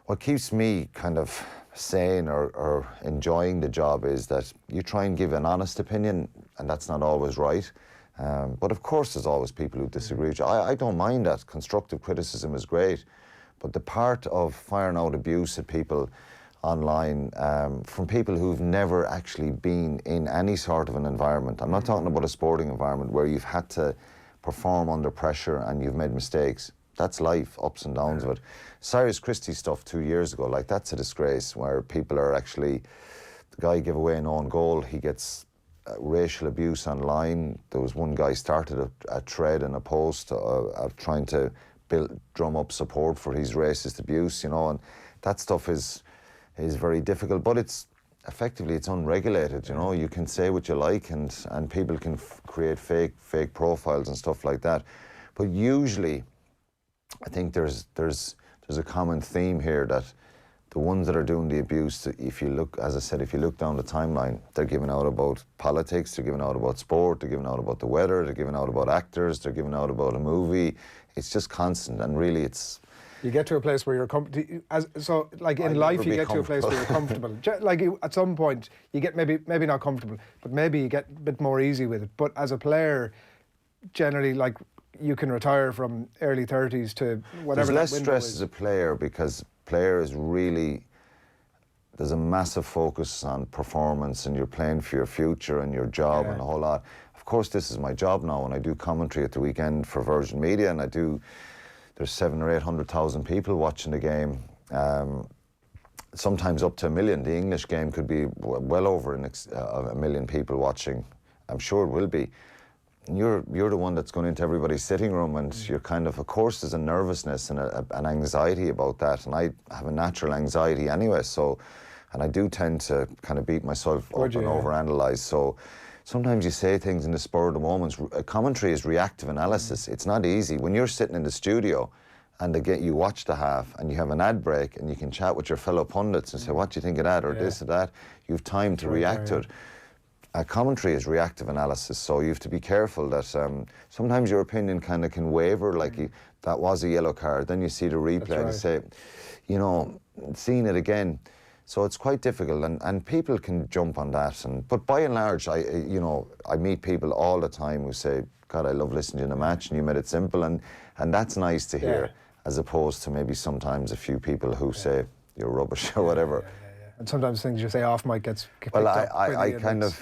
S: what keeps me kind of sane or enjoying the job is that you try and give an honest opinion, and that's not always right. But of course there's always people who disagree with you. I don't mind that. Constructive criticism is great. But the part of firing out abuse at people online from people who've never actually been in any sort of an environment. I'm not talking about a sporting environment where you've had to perform under pressure and you've made mistakes. that's life, ups and downs of it. Cyrus Christie stuff 2 years ago, like that's a disgrace where people are actually, the guy gave away an own goal, he gets racial abuse online. There was one guy started a thread in a post of trying to drum up support for his racist abuse, you know, and that stuff is very difficult, but it's effectively it's unregulated, you know. You can say what you like and people can create fake profiles and stuff like that, but usually I think there's a common theme here that the ones that are doing the abuse, if you look, as I said, if you look down the timeline, they're giving out about politics, they're giving out about sport, they're giving out about the weather, they're giving out about actors, they're giving out about a movie. It's just constant, and really it's...
C: You get to a place where you're comfortable. So, like in life, you get to a place where you're comfortable. Like at some point, you get maybe not comfortable, but maybe you get a bit more easy with it. But as a player, generally, like you can retire from early 30s to whatever.
S: There's less stress as a player because players really, there's a massive focus on performance, and you're playing for your future and your job and a whole lot. Of course, this is my job now, and I do commentary at the weekend for Virgin Media, and there's 700,000 or 800,000 people watching the game, sometimes up to 1 million. The English game could be well over 1 million people watching. I'm sure it will be. And you're the one that's going into everybody's sitting room, and you're kind of course, there's a nervousness and an anxiety about that, and I have a natural anxiety anyway, so, and I do tend to kind of beat myself up and overanalyze, so sometimes you say things in the spur of the moment. Commentary is reactive analysis. It's not easy. When you're sitting in the studio and you watch the half and you have an ad break and you can chat with your fellow pundits and say, what do you think of that or this or that? You have time to react to it. Commentary is reactive analysis, so you have to be careful that sometimes your opinion kind of can waver, like that was a yellow card, then you see the replay and you say, you know, seeing it again. So it's quite difficult, and people can jump on that. But by and large, I meet people all the time who say, God, I love listening to the match and you made it simple, and that's nice to hear, as opposed to maybe sometimes a few people who say you're rubbish or whatever.
C: And sometimes things you say off mic gets picked up.
S: Well, I kind of,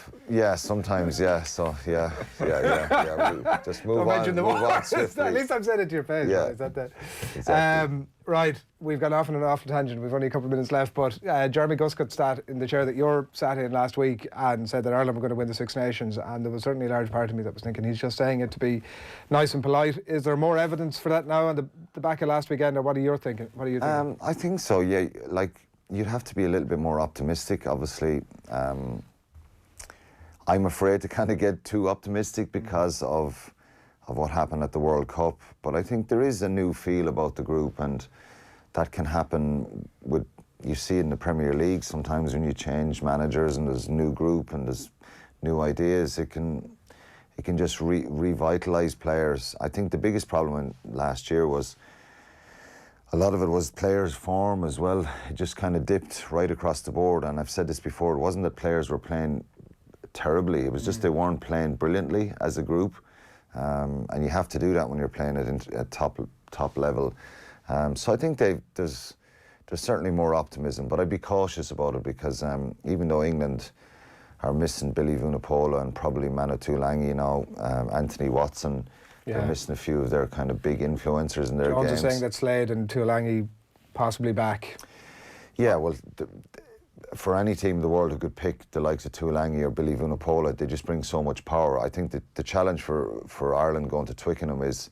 S: sometimes, so, we'll just move on swiftly.
C: At least I've said it to your face.
S: Yeah.
C: Is that that?
S: Exactly.
C: Right, we've gone off on an awful tangent. We've only a couple of minutes left, but Jeremy Guscott sat in the chair that you're sat in last week and said that Ireland were going to win the Six Nations, and there was certainly a large part of me that was thinking he's just saying it to be nice and polite. Is there more evidence for that now on the back of last weekend, or what are you thinking?
S: I think so, yeah. Like, you'd have to be a little bit more optimistic, obviously. I'm afraid to kind of get too optimistic because of what happened at the World Cup, but I think there is a new feel about the group, and that can happen with, you see it in the Premier League sometimes when you change managers and there's a new group and there's new ideas, it can just revitalise players. I think the biggest problem last year was a lot of it was players' form as well. It just kind of dipped right across the board, and I've said this before, it wasn't that players were playing terribly, it was just they weren't playing brilliantly as a group, and you have to do that when you're playing at top level. So I think there's certainly more optimism, but I'd be cautious about it because even though England are missing Billy Vunipola and probably Manu Tuilagi now, Anthony Watson, they're missing a few of their kind of big influencers in their games.
C: Jones is saying that Slade and Tuilagi possibly back.
S: Yeah, well, for any team in the world who could pick the likes of Tuilagi or Billy Vunipola, they just bring so much power. I think that the challenge for Ireland going to Twickenham is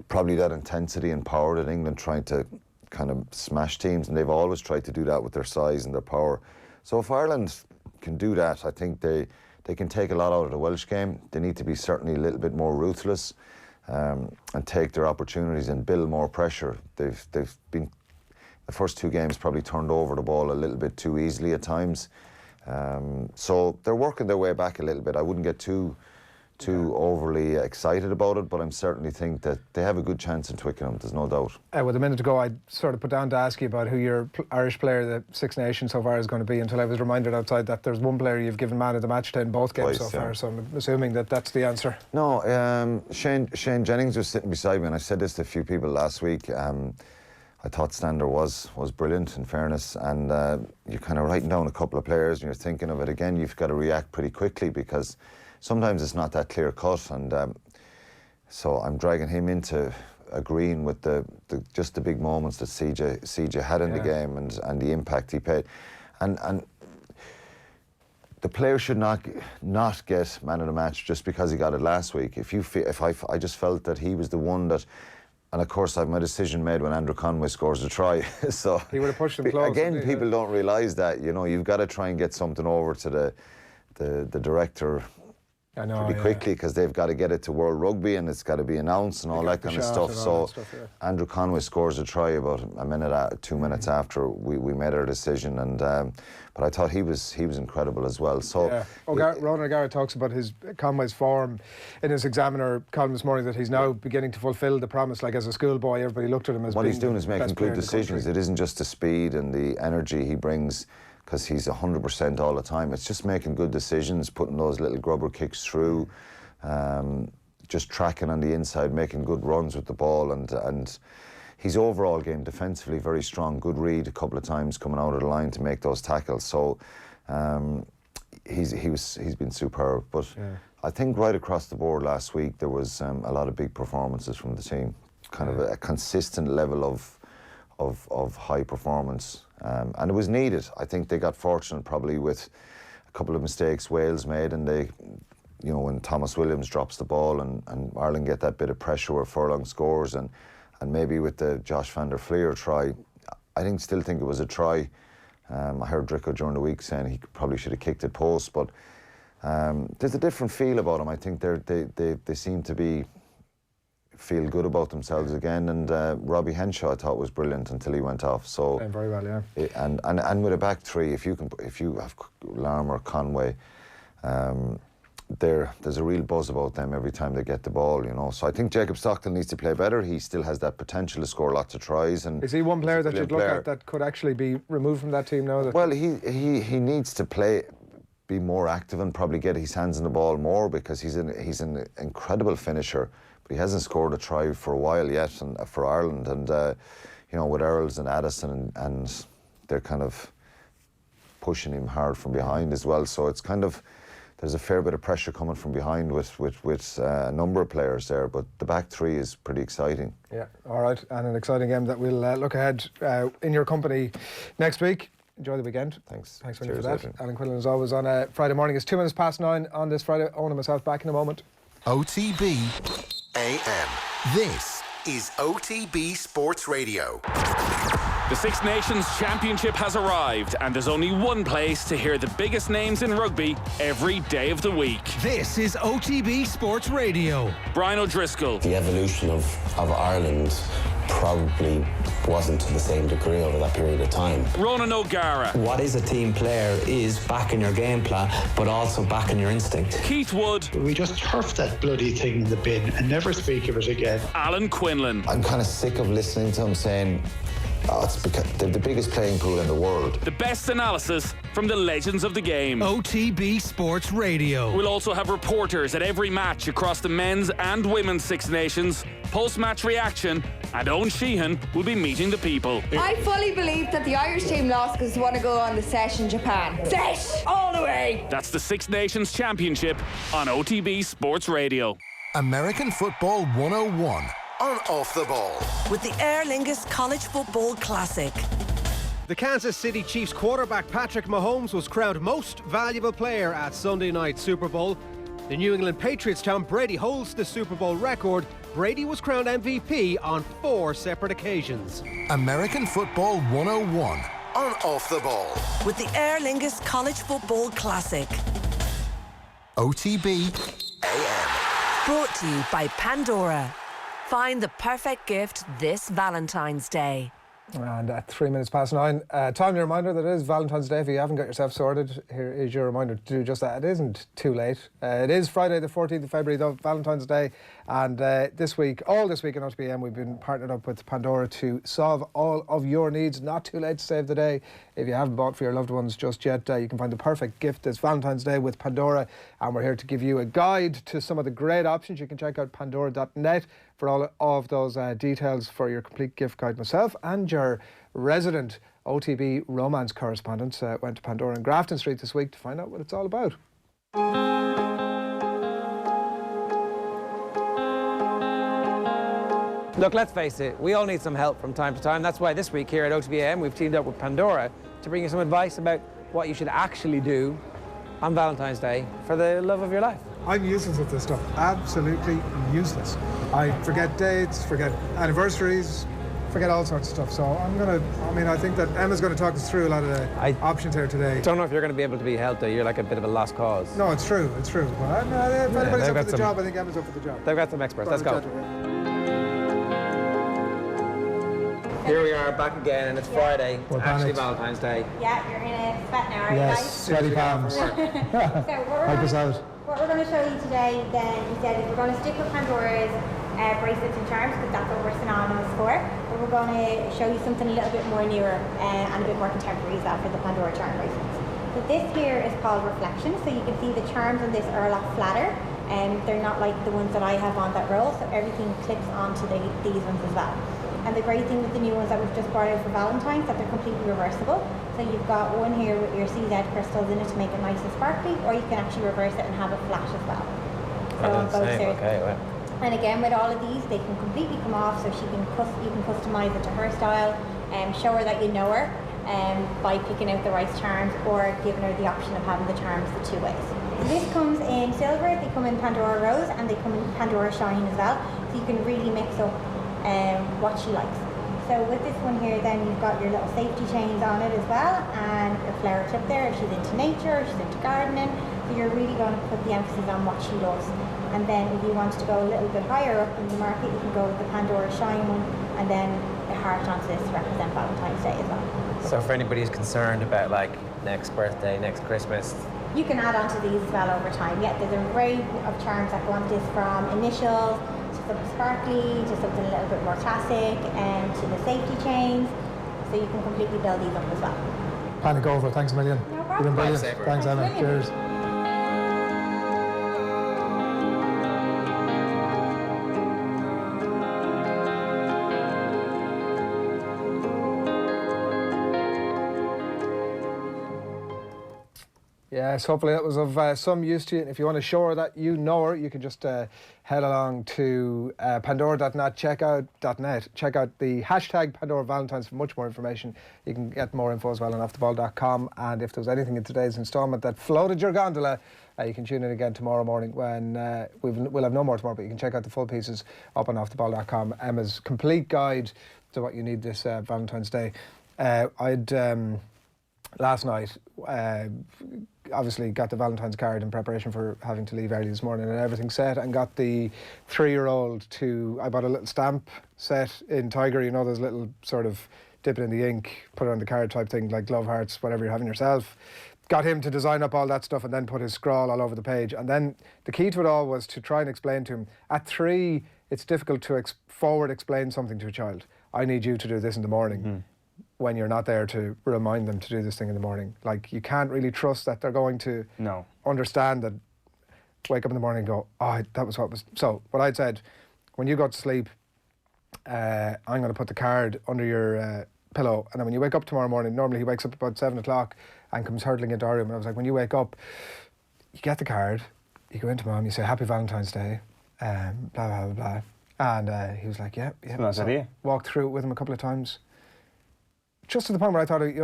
S: probably that intensity and power that England trying to kind of smash teams, and they've always tried to do that with their size and their power. So if Ireland can do that, I think they can take a lot out of the Welsh game. They need to be certainly a little bit more ruthless and take their opportunities and build more pressure. They've been, the first two games probably turned over the ball a little bit too easily at times. So they're working their way back a little bit. I wouldn't get too overly excited about it, but I'm certainly think that they have a good chance in Twickenham, there's no doubt.
C: With a minute to go, I sort of put down to ask you about who your Irish player, the Six Nations so far, is going to be, until I was reminded outside that there's one player you've given man of the match to in both games so far, so I'm assuming that that's the answer.
S: No, Shane Jennings was sitting beside me, and I said this to a few people last week. I thought Stander was brilliant, in fairness, and you're kind of writing down a couple of players and you're thinking of it again. You've got to react pretty quickly because sometimes it's not that clear cut, and so I'm dragging him into agreeing with just the big moments that CJ had in the game and the impact he paid, and the player should not get man of the match just because he got it last week. I just felt that he was the one that. And of course, I've my decision made when Andrew Conway scores a try. So
C: he would have pushed him close.
S: Again, people don't realise that. You've got to try and get something over to the director pretty quickly, because they've got to get it to World Rugby and it's got to be announced and all that kind of stuff. So Andrew Conway scores a try about a minute, 2 minutes after we made our decision, and but I thought he was incredible as well. So
C: Ronan O'Gara talks about Conway's form in his Examiner column this morning, that he's now beginning to fulfil the promise. Like as a schoolboy, everybody looked at him as
S: what he's doing is making good decisions. It isn't just the speed and the energy he brings, because he's 100% all the time. It's just making good decisions, putting those little grubber kicks through, just tracking on the inside, making good runs with the ball, and his overall game defensively very strong. Good read a couple of times coming out of the line to make those tackles. So he's been superb. But I think right across the board last week there was a lot of big performances from the team. Kind of a consistent level of high performance. And it was needed. I think they got fortunate probably with a couple of mistakes Wales made, and they, when Thomas Williams drops the ball and Ireland get that bit of pressure where Furlong scores, and maybe with the Josh van der Fleer try, I still think it was a try. I heard Dricko during the week saying he probably should have kicked it post, but there's a different feel about them. I think they seem to feel good about themselves again, and Robbie Henshaw I thought was brilliant until he went off. So
C: very well, yeah.
S: And with a back three, if you have Larmour, Conway, there's a real buzz about them every time they get the ball, So I think Jacob Stockdale needs to play better. He still has that potential to score lots of tries. And
C: is he one player that you'd look at that could actually be removed from that team now?
S: Well, he needs to be more active and probably get his hands on the ball more, because he's an incredible finisher. But he hasn't scored a try for a while yet, and for Ireland, and with Earls and Addison, and they're kind of pushing him hard from behind as well. So it's kind of, there's a fair bit of pressure coming from behind with a number of players there. But the back three is pretty exciting. Yeah,
C: all right, and an exciting game that we'll look ahead in your company next week. Enjoy the weekend.
S: Thanks.
C: Thanks for that. Adrian. Alan Quinlan, as always, on a Friday morning. It's 9:02 on this Friday. Eoin and myself back in a moment.
A: OTB AM. This is OTB Sports Radio.
F: The Six Nations Championship has arrived, and there's only one place to hear the biggest names in rugby every day of the week.
T: This is OTB Sports Radio.
F: Brian O'Driscoll.
U: The evolution of Ireland probably wasn't to the same degree over that period of time.
F: Ronan O'Gara.
V: What is a team player is backing your game plan, but also backing your instinct.
F: Keith Wood.
W: We just turf that bloody thing in the bin and never speak of it again.
F: Alan Quinlan.
S: I'm kind of sick of listening to him saying, it's because they're the biggest playing pool in the world.
F: The best analysis from the legends of the game.
T: OTB Sports Radio.
F: We'll also have reporters at every match across the men's and women's Six Nations, post-match reaction, and Eoin Sheahan will be meeting the people.
X: I fully believe that the Irish team lost because they want to go on the sesh in Japan. Sesh! All the way!
F: That's the Six Nations Championship on OTB Sports Radio.
A: American Football 101. On Off the Ball.
B: With the Aer Lingus College Football Classic.
Y: The Kansas City Chiefs quarterback Patrick Mahomes was crowned Most Valuable Player at Sunday night's Super Bowl. The New England Patriots Tom Brady holds the Super Bowl record. Brady was crowned MVP on 4 separate occasions.
A: American Football 101. On Off the Ball.
B: With the Aer Lingus College Football Classic.
A: OTB AM.
B: Brought to you by Pandora. Find the perfect gift this Valentine's Day.
C: And at 9:03, timely reminder that it is Valentine's Day. If you haven't got yourself sorted, here is your reminder to do just that. It isn't too late. It is Friday the 14th of February, though, Valentine's Day. And all this week in OTBAM, we've been partnered up with Pandora to solve all of your needs. Not too late to save the day. If you haven't bought for your loved ones just yet, you can find the perfect gift this Valentine's Day with Pandora. And we're here to give you a guide to some of the great options. You can check out pandora.net for all of those details for your complete gift guide. Myself and your resident OTB romance correspondent went to Pandora in Grafton Street this week to find out what it's all about.
E: Look, let's face it, we all need some help from time to time. That's why this week here at OTBAM we've teamed up with Pandora to bring you some advice about what you should actually do on Valentine's Day for the love of your life.
C: I'm useless at this stuff. Absolutely useless. I forget dates, forget anniversaries, forget all sorts of stuff. So I think that Emma's going to talk us through a lot of the options here today.
E: I don't know if you're going to be able to be helped, though. You're like a bit of a lost cause.
C: No, it's true. But if anybody's up for the job, I think Emma's up for the job.
E: They've got some experts. Let's go. Here we are back again, and it's Friday. It's actually Valentine's Day.
G: Yeah, you're in a sweat now, aren't you
C: Yes,
G: guys?
C: sweaty palms. Help us out.
G: What we're going to show you today then instead is we're going to stick with Pandora's bracelets and charms, because that's what we're synonymous for. But we're going to show you something a little bit more newer and a bit more contemporary as well for the Pandora charm bracelets. So this here is called Reflection. So you can see the charms on this are a lot flatter. They're not like the ones that I have on that roll, so everything clips onto these ones as well. And the great thing with the new ones that we've just brought out for Valentine's, that they're completely reversible. So you've got one here with your CZ crystals in it to make it nice and sparkly, or you can actually reverse it and have it flat as well. So on both sides.
E: Okay, well.
G: And again, with all of these, they can completely come off, so you can customize it to her style, and show her that you know her by picking out the right charms, or giving her the option of having the charms the two ways. This comes in silver, they come in Pandora Rose, and they come in Pandora Shine as well, so you can really mix up what she likes. So with this one here, then you've got your little safety chains on it as well, and a flower clip there if she's into nature, if she's into gardening. So you're really going to put the emphasis on what she loves. And then if you want to go a little bit higher up in the market, you can go with the Pandora Shine one, and then the heart onto this to represent Valentine's Day as well.
E: So for anybody who's concerned about like next birthday, next Christmas,
G: you can add on to these as well over time. Yeah, there's an array of charms that go on this, from initials to something sparkly to something a little bit more classic, and to the safety chains. So you can completely build these up as well.
C: Panic over. Thanks a million.
G: No problem.
C: You've been brilliant. Thanks, Emma. Cheers. Yes, hopefully that was of some use to you. And if you want to show her that you know her, you can just head along to pandora.net, check out the hashtag Pandora Valentines for much more information. You can get more info as well on offtheball.com. And if there was anything in today's instalment that floated your gondola, you can tune in again tomorrow morning when we'll have no more tomorrow, but you can check out the full pieces up on offtheball.com. Emma's complete guide to what you need this Valentine's Day. Last night, obviously got the Valentine's card in preparation for having to leave early this morning, and everything set, and got the 3-year-old I bought a little stamp set in Tiger, you know, those little sort of dip it in the ink, put it on the card type thing, like love hearts, whatever you're having yourself. Got him to design up all that stuff and then put his scrawl all over the page. And then the key to it all was to try and explain to him, at 3, it's difficult to forward explain something to a child. I need you to do this in the morning. When you're not there to remind them to do this thing in the morning. Like, you can't really trust that they're going to understand that, wake up in the morning and go, oh, that was what was... So, what I'd said, when you go to sleep, I'm going to put the card under your pillow, and then when you wake up tomorrow morning, normally he wakes up about 7 o'clock and comes hurtling into our room, and I was like, when you wake up, you get the card, you go into Mum, you say, Happy Valentine's Day, blah, blah, blah, blah. And he was like, yeah.
D: Nice idea.
C: Walked through it with him a couple of times. Just to the point where I thought, you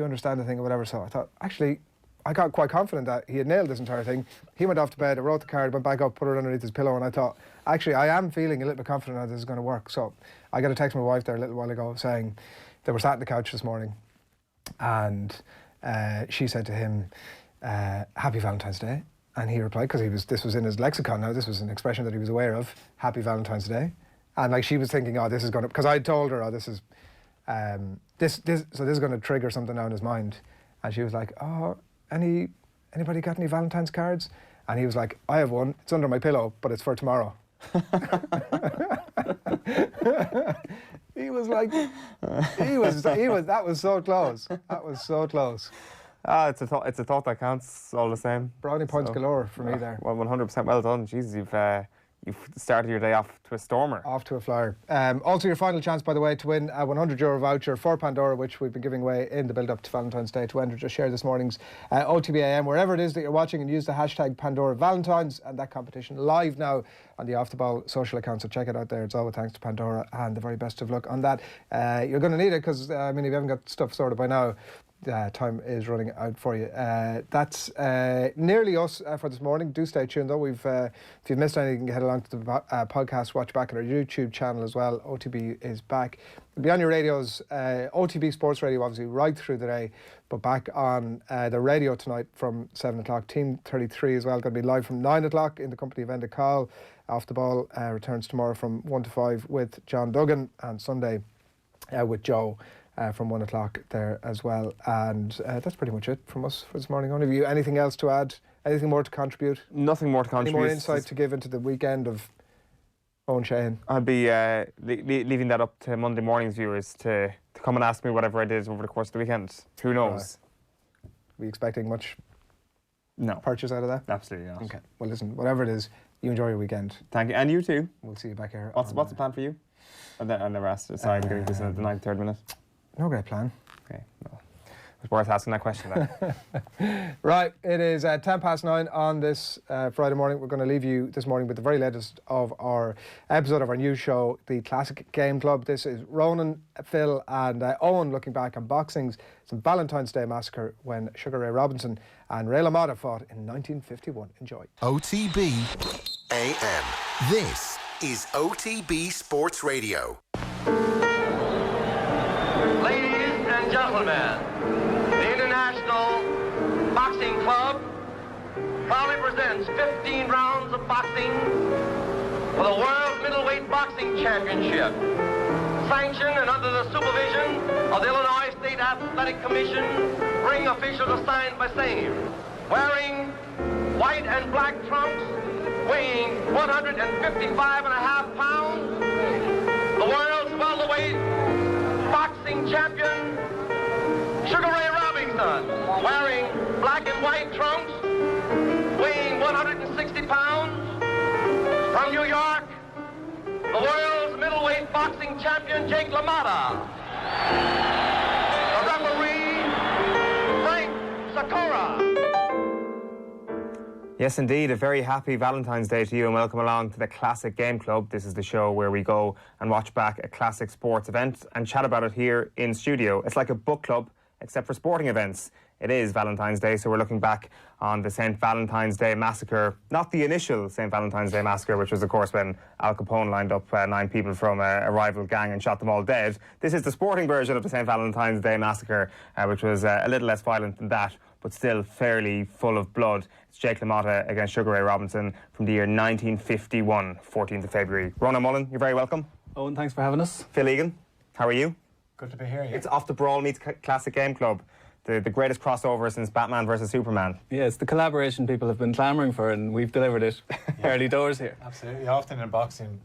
C: understand the thing or whatever. So I thought, actually, I got quite confident that he had nailed this entire thing. He went off to bed, I wrote the card, went back up, put it underneath his pillow, and I thought, actually, I am feeling a little bit confident that this is going to work. So I got a text from my wife there a little while ago saying they were sat on the couch this morning, and she said to him, Happy Valentine's Day. And he replied, because this was in his lexicon now, this was an expression that he was aware of, Happy Valentine's Day. And like, she was thinking, oh, this is going to, because I told her, oh, this is, this is going to trigger something out in his mind. And she was like, oh, anybody got any Valentine's cards? And he was like, I have one, it's under my pillow, but it's for tomorrow. He was like, that was so close. That was so close.
D: It's a thought that counts all the same.
C: Brownie points galore for me there.
D: Well, 100% well done. Jesus, you've started your day off to a stormer.
C: Off to a flyer. Also, your final chance, by the way, to win a €100 voucher for Pandora, which we've been giving away in the build-up to Valentine's Day. To enter, just share this morning's OTBAM, wherever it is that you're watching, and use the hashtag Pandora Valentines, and that competition live now on the Off the Ball social account. So check it out there. It's all with thanks to Pandora, and the very best of luck on that. You're going to need it because, I mean, if you haven't got stuff sorted by now, time is running out for you. That's nearly us for this morning. Do stay tuned though. If you've missed anything, you can head along to the podcast, watch back on our YouTube channel as well. OTB is back. It'll be on your radios, OTB Sports Radio obviously right through the day, but back on the radio tonight from 7 o'clock. Team 33 as well, going to be live from 9 o'clock in the company of Enda Call. Off the Ball returns tomorrow from 1 to 5 with John Duggan, and Sunday with Joe. From 1 o'clock there as well. And that's pretty much it from us for this morning. Only of you, anything else to add? Anything more to contribute?
D: Nothing more to contribute.
C: Any more insight to give into the weekend of Eoin Sheahan?
D: I'll be leaving that up to Monday morning's viewers to come and ask me whatever I did over the course of the weekend. Who knows?
C: Are we expecting much
D: No.
C: purchase out of that?
D: Absolutely not.
C: Okay. Well, listen, whatever it is, you enjoy your weekend.
D: Thank you. And you too.
C: We'll see you back here.
D: What's the plan for you? I never asked. Sorry, I'm getting this in the 93rd minute.
C: No great plan.
D: Okay, no. It's worth asking that question then.
C: Right, it is 9:10 on this Friday morning. We're going to leave you this morning with the very latest of our episode of our new show, the Classic Game Club. This is Ronan, Phil and Eoin looking back on boxing's St. Valentine's Day massacre when Sugar Ray Robinson and Ray LaMotta fought in 1951. Enjoy.
A: OTB AM. This is OTB Sports Radio.
H: Ladies and gentlemen, the International Boxing Club proudly presents 15 rounds of boxing for the World Middleweight Boxing Championship, sanctioned and under the supervision of the Illinois State Athletic Commission, ring officials assigned by same, wearing white and black trunks, weighing 155.5 pounds, the world's welterweight boxing champion, Sugar Ray Robinson, wearing black and white trunks, weighing 160 pounds, from New York, the world's middleweight boxing champion, Jake LaMotta. The referee, Frank Sakura.
D: Yes, indeed. A very happy Valentine's Day to you and welcome along to the Classic Game Club. This is the show where we go and watch back a classic sports event and chat about it here in studio. It's like a book club, except for sporting events. It is Valentine's Day, so we're looking back on the St. Valentine's Day massacre. Not the initial St. Valentine's Day massacre, which was, of course, when Al Capone lined up 9 people from a rival gang and shot them all dead. This is the sporting version of the St. Valentine's Day massacre, which was a little less violent than that, but still fairly full of blood. It's Jake LaMotta against Sugar Ray Robinson from the year 1951, 14th of February. Ronan Mullen, you're very welcome.
I: Owen, thanks for having us.
D: Phil Egan, how are you?
I: Good to be here, yeah.
D: It's Off the Brawl meets Classic Game Club. The greatest crossover since Batman versus Superman.
I: Yeah, it's the collaboration people have been clamouring for, and we've delivered it early doors here.
J: Absolutely. Often in boxing,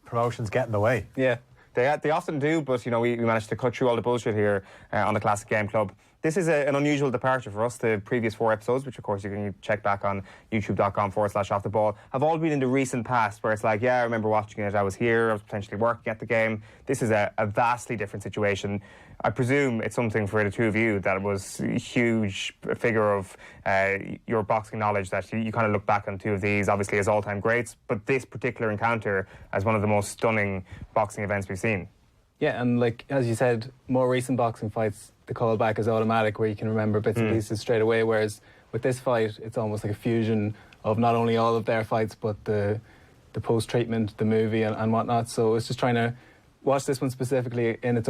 J: promotions get in the way.
I: Yeah.
D: They often do, but you know we managed to cut through all the bullshit here on the Classic Game Club. This is an unusual departure for us. The previous 4 episodes, which of course you can check back on youtube.com/Off the Ball, have all been in the recent past where it's like, yeah, I remember watching it, I was here, I was potentially working at the game. This is a vastly different situation. I presume it's something for the two of you that was a huge figure of your boxing knowledge that you kind of look back on 2 of these, obviously as all-time greats, but this particular encounter as one of the most stunning boxing events we've seen.
I: Yeah, and like, as you said, more recent boxing fights, the callback is automatic where you can remember bits and pieces straight away, whereas with this fight, it's almost like a fusion of not only all of their fights, but the post-treatment, the movie and whatnot. So it's just trying to watch this one specifically on its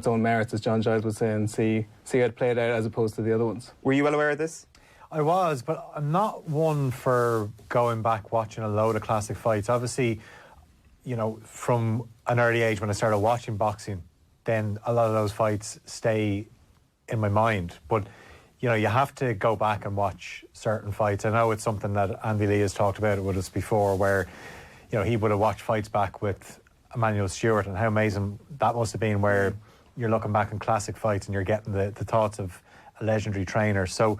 I: own merits, as John Giles would say, and see how it played out as opposed to the other ones.
D: Were you well aware of this?
J: I was, but I'm not one for going back watching a load of classic fights. Obviously, you know, from an early age when I started watching boxing, then a lot of those fights stay in my mind. But, you know, you have to go back and watch certain fights. I know it's something that Andy Lee has talked about with us before, where, you know, he would have watched fights back with Emmanuel Stewart, and how amazing that must have been, where you're looking back on classic fights and you're getting the thoughts of a legendary trainer. So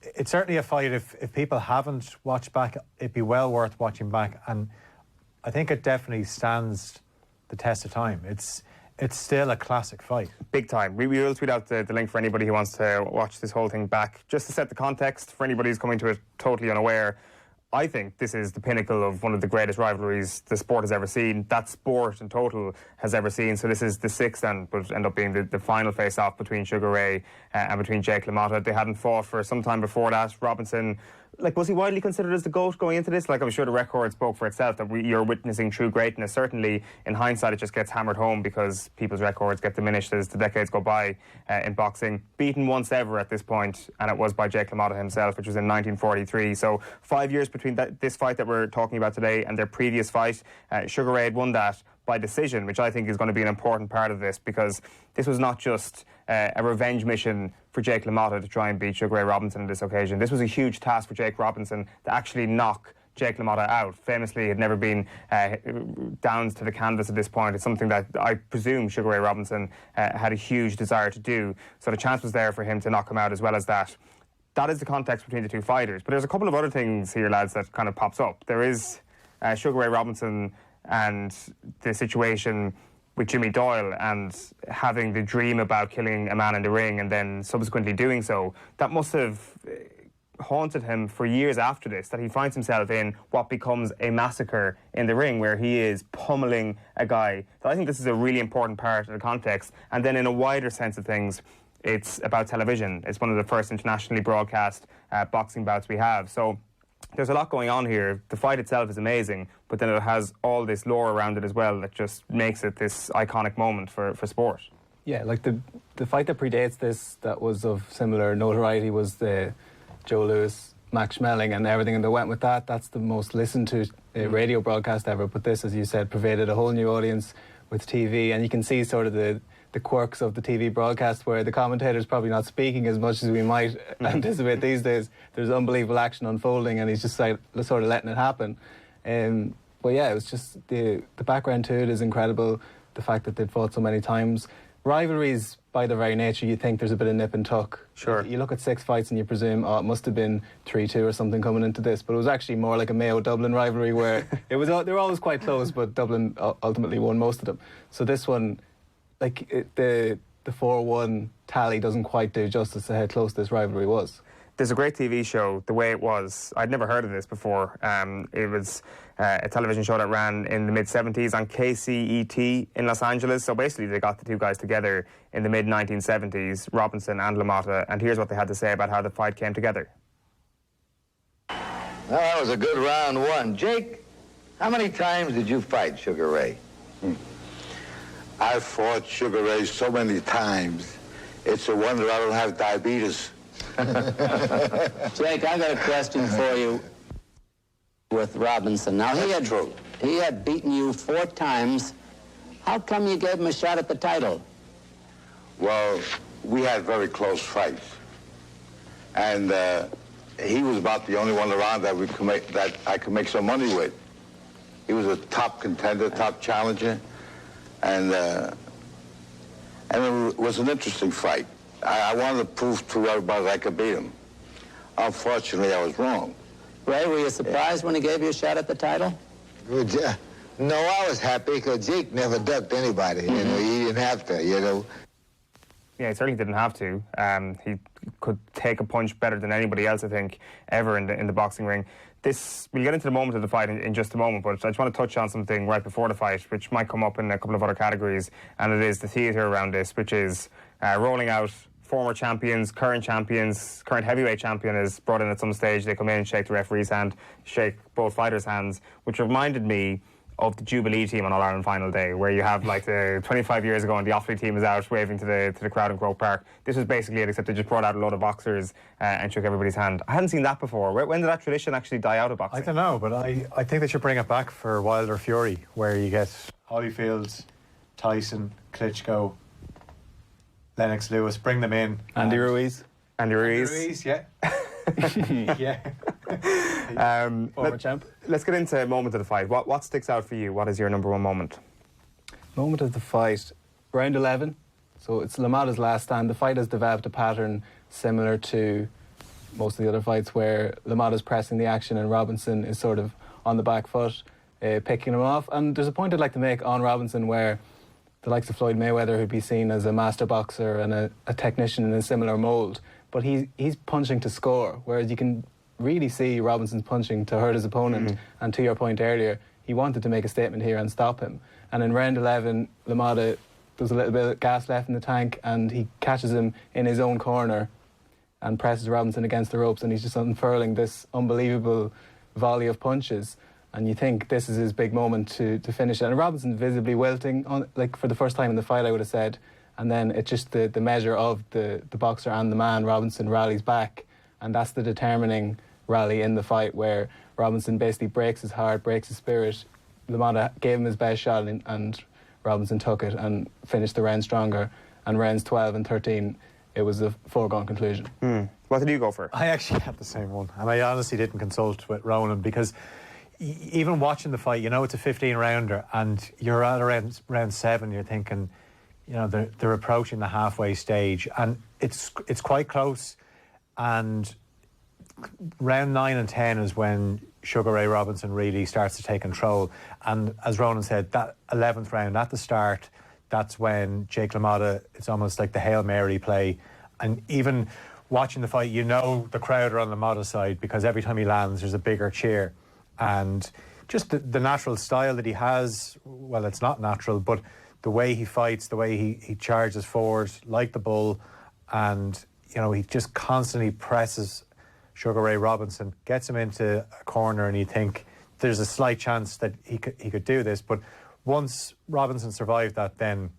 J: it's certainly a fight, if people haven't watched back, it'd be well worth watching back. And I think it definitely stands the test of time. It's still a classic fight.
D: Big time. We will tweet out the link for anybody who wants to watch this whole thing back. Just to set the context for anybody who's coming to it totally unaware, I think this is the pinnacle of one of the greatest rivalries the sport has ever seen, that sport in total has ever seen. So this is the sixth and would end up being the final face-off between Sugar Ray and between Jake LaMotta. They hadn't fought for some time before that. Robinson, was he widely considered as the GOAT going into this? I'm sure the record spoke for itself, that you're witnessing true greatness. Certainly, in hindsight, it just gets hammered home because people's records get diminished as the decades go by in boxing. Beaten once ever at this point, and it was by Jake LaMotta himself, which was in 1943. So 5 years between this fight that we're talking about today and their previous fight. Sugar Ray had won that by decision, which I think is going to be an important part of this, because this was not just a revenge mission for Jake LaMotta to try and beat Sugar Ray Robinson on this occasion. This was a huge task for Jake Robinson to actually knock Jake LaMotta out. Famously, had never been downs to the canvas at this point. It's something that I presume Sugar Ray Robinson had a huge desire to do. So the chance was there for him to knock him out as well as that. That is the context between the two fighters. But there's a couple of other things here, lads, that kind of pops up. There is Sugar Ray Robinson and the situation with Jimmy Doyle and having the dream about killing a man in the ring and then subsequently doing so. That must have haunted him for years after this, that he finds himself in what becomes a massacre in the ring where he is pummeling a guy. So I think this is a really important part of the context. And then in a wider sense of things, it's about television. It's one of the first internationally broadcast boxing bouts we have. So there's a lot going on here. The fight itself is amazing, but then it has all this lore around it as well that just makes it this iconic moment for sport.
I: Yeah, the fight that predates this that was of similar notoriety was the Joe Lewis, Max Schmeling, and everything that went with that. That's the most listened to radio broadcast ever. But this, as you said, pervaded a whole new audience with TV, and you can see sort of the quirks of the TV broadcast where the commentator's probably not speaking as much as we might anticipate these days. There's unbelievable action unfolding and he's just sort of letting it happen. But yeah, it was just the background to it is incredible. The fact that they'd fought so many times. Rivalries, by their very nature, you think there's a bit of nip and tuck.
D: Sure.
I: You look at 6 fights and you presume, it must have been 3-2 or something coming into this. But it was actually more like a Mayo-Dublin rivalry where they were always quite close, but Dublin ultimately won most of them. So this one, the 4-1 tally doesn't quite do justice to how close this rivalry was.
D: There's a great TV show, The Way It Was. I'd never heard of this before. It was a television show that ran in the mid-70s on KCET in Los Angeles. So basically they got the two guys together in the mid-1970s, Robinson and LaMotta, and here's what they had to say about how the fight came together.
K: Well, that was a good round one. Jake, how many times did you fight Sugar Ray?
M: I fought Sugar Ray so many times. It's a wonder I don't have diabetes.
N: Jake, I got a question for you with Robinson. Now, he had beaten you 4 times. How come you gave him a shot at the title?
M: Well, we had very close fights. And he was about the only one around that I could make some money with. He was a top contender, top challenger. And it was an interesting fight. I wanted to prove to everybody that I could beat him. Unfortunately, I was wrong.
N: Ray, were you surprised when he gave you a shot at the title?
K: Well, no, I was happy because Jake never ducked anybody. You know, he didn't have to, you know.
D: Yeah, he certainly didn't have to. He could take a punch better than anybody else, I think, ever in the boxing ring. We'll get into the moment of the fight in just a moment, but I just want to touch on something right before the fight, which might come up in a couple of other categories, and it is the theatre around this, which is rolling out former champions, current heavyweight champion is brought in at some stage. They come in, shake the referee's hand, shake both fighters' hands, which reminded me of the Jubilee team on All-Ireland final day, where you have the 25 years ago and the Offaly team is out waving to the crowd in Croke Park. This was basically it, except they just brought out a load of boxers and shook everybody's hand. I hadn't seen that before. When did that tradition actually die out of boxing?
J: I don't know, but I think they should bring it back for Wilder Fury, where you get Holyfield, Tyson, Klitschko, Lennox Lewis, bring them in.
I: Andy Ruiz,
J: yeah. Yeah.
I: Former champ.
D: Let's get into moment of the fight. What sticks out for you? What is your number one moment?
I: Moment of the fight, round 11. So it's LaMotta's last stand. The fight has developed a pattern similar to most of the other fights where LaMotta's pressing the action and Robinson is sort of on the back foot. picking him off. And there's a point I'd like to make on Robinson where the likes of Floyd Mayweather, who'd be seen as a master boxer and a technician in a similar mould, but he's punching to score, whereas you can really see Robinson's punching to hurt his opponent. And to your point earlier, he wanted to make a statement here and stop him. And in round 11, LaMotta, there's a little bit of gas left in the tank, and he catches him in his own corner and presses Robinson against the ropes, and he's just unfurling this unbelievable volley of punches. And you think this is his big moment to finish it. And Robinson visibly wilting, like for the first time in the fight, I would have said. And then it's just the measure of the boxer and the man. Robinson rallies back, and that's the determining rally in the fight, where Robinson basically breaks his heart, breaks his spirit. LaMotta gave him his best shot, and Robinson took it and finished the round stronger. And rounds 12 and 13, it was a foregone conclusion.
D: What did you go for?
J: I actually had the same one, and I honestly didn't consult with Ronan, because even watching the fight, you know it's a 15-rounder, and you're at around round 7, you're thinking, you know, they're approaching the halfway stage, and it's quite close. And round 9 and 10 is when Sugar Ray Robinson really starts to take control. And as Ronan said, that 11th round at the start, that's when Jake LaMotta, it's almost like the Hail Mary play. And even watching the fight, you know the crowd are on LaMotta's side, because every time he lands, there's a bigger cheer. And just the natural style that he has, well, it's not natural, but the way he fights, the way he charges forward like the bull, and, you know, he just constantly presses Sugar Ray Robinson, gets him into a corner, and you think there's a slight chance that he could do this. But once Robinson survived that, then,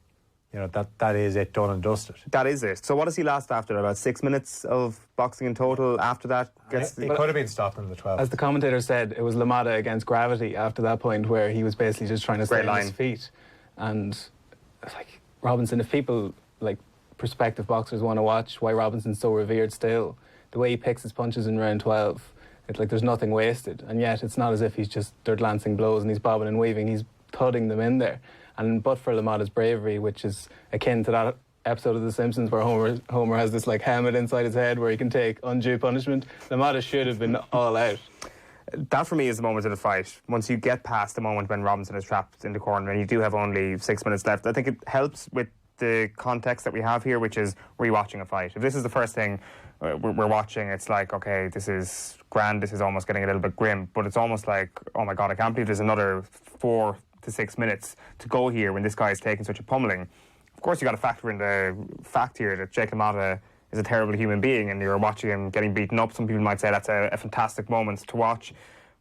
J: you know, that is it, done and dusted.
D: That is it. So what does he last after? About 6 minutes of boxing in total after that?
J: It could have been stopped in the 12th.
I: As the commentator said, it was LaMotta against gravity after that point, where he was basically just trying to stay on his feet. And like Robinson, if people, like prospective boxers, want to watch why Robinson's so revered still, the way he picks his punches in round 12, it's like there's nothing wasted. And yet it's not as if they're lancing blows and he's bobbing and weaving, he's thudding them in there. And but for LaMotta's bravery, which is akin to that episode of The Simpsons where Homer has this like helmet inside his head where he can take undue punishment, LaMotta should have been all out.
D: That for me is the moment of the fight. Once you get past the moment when Robinson is trapped in the corner and you do have only 6 minutes left, I think it helps with the context that we have here, which is rewatching a fight. If this is the first thing we're watching, it's like, okay, this is grand, this is almost getting a little bit grim, but it's almost like, oh my God, I can't believe there's another 4 to 6 minutes to go here when this guy is taking such a pummeling. Of course, you got to factor in the fact here that Jake LaMotta is a terrible human being, and you're watching him getting beaten up. Some people might say that's a fantastic moment to watch,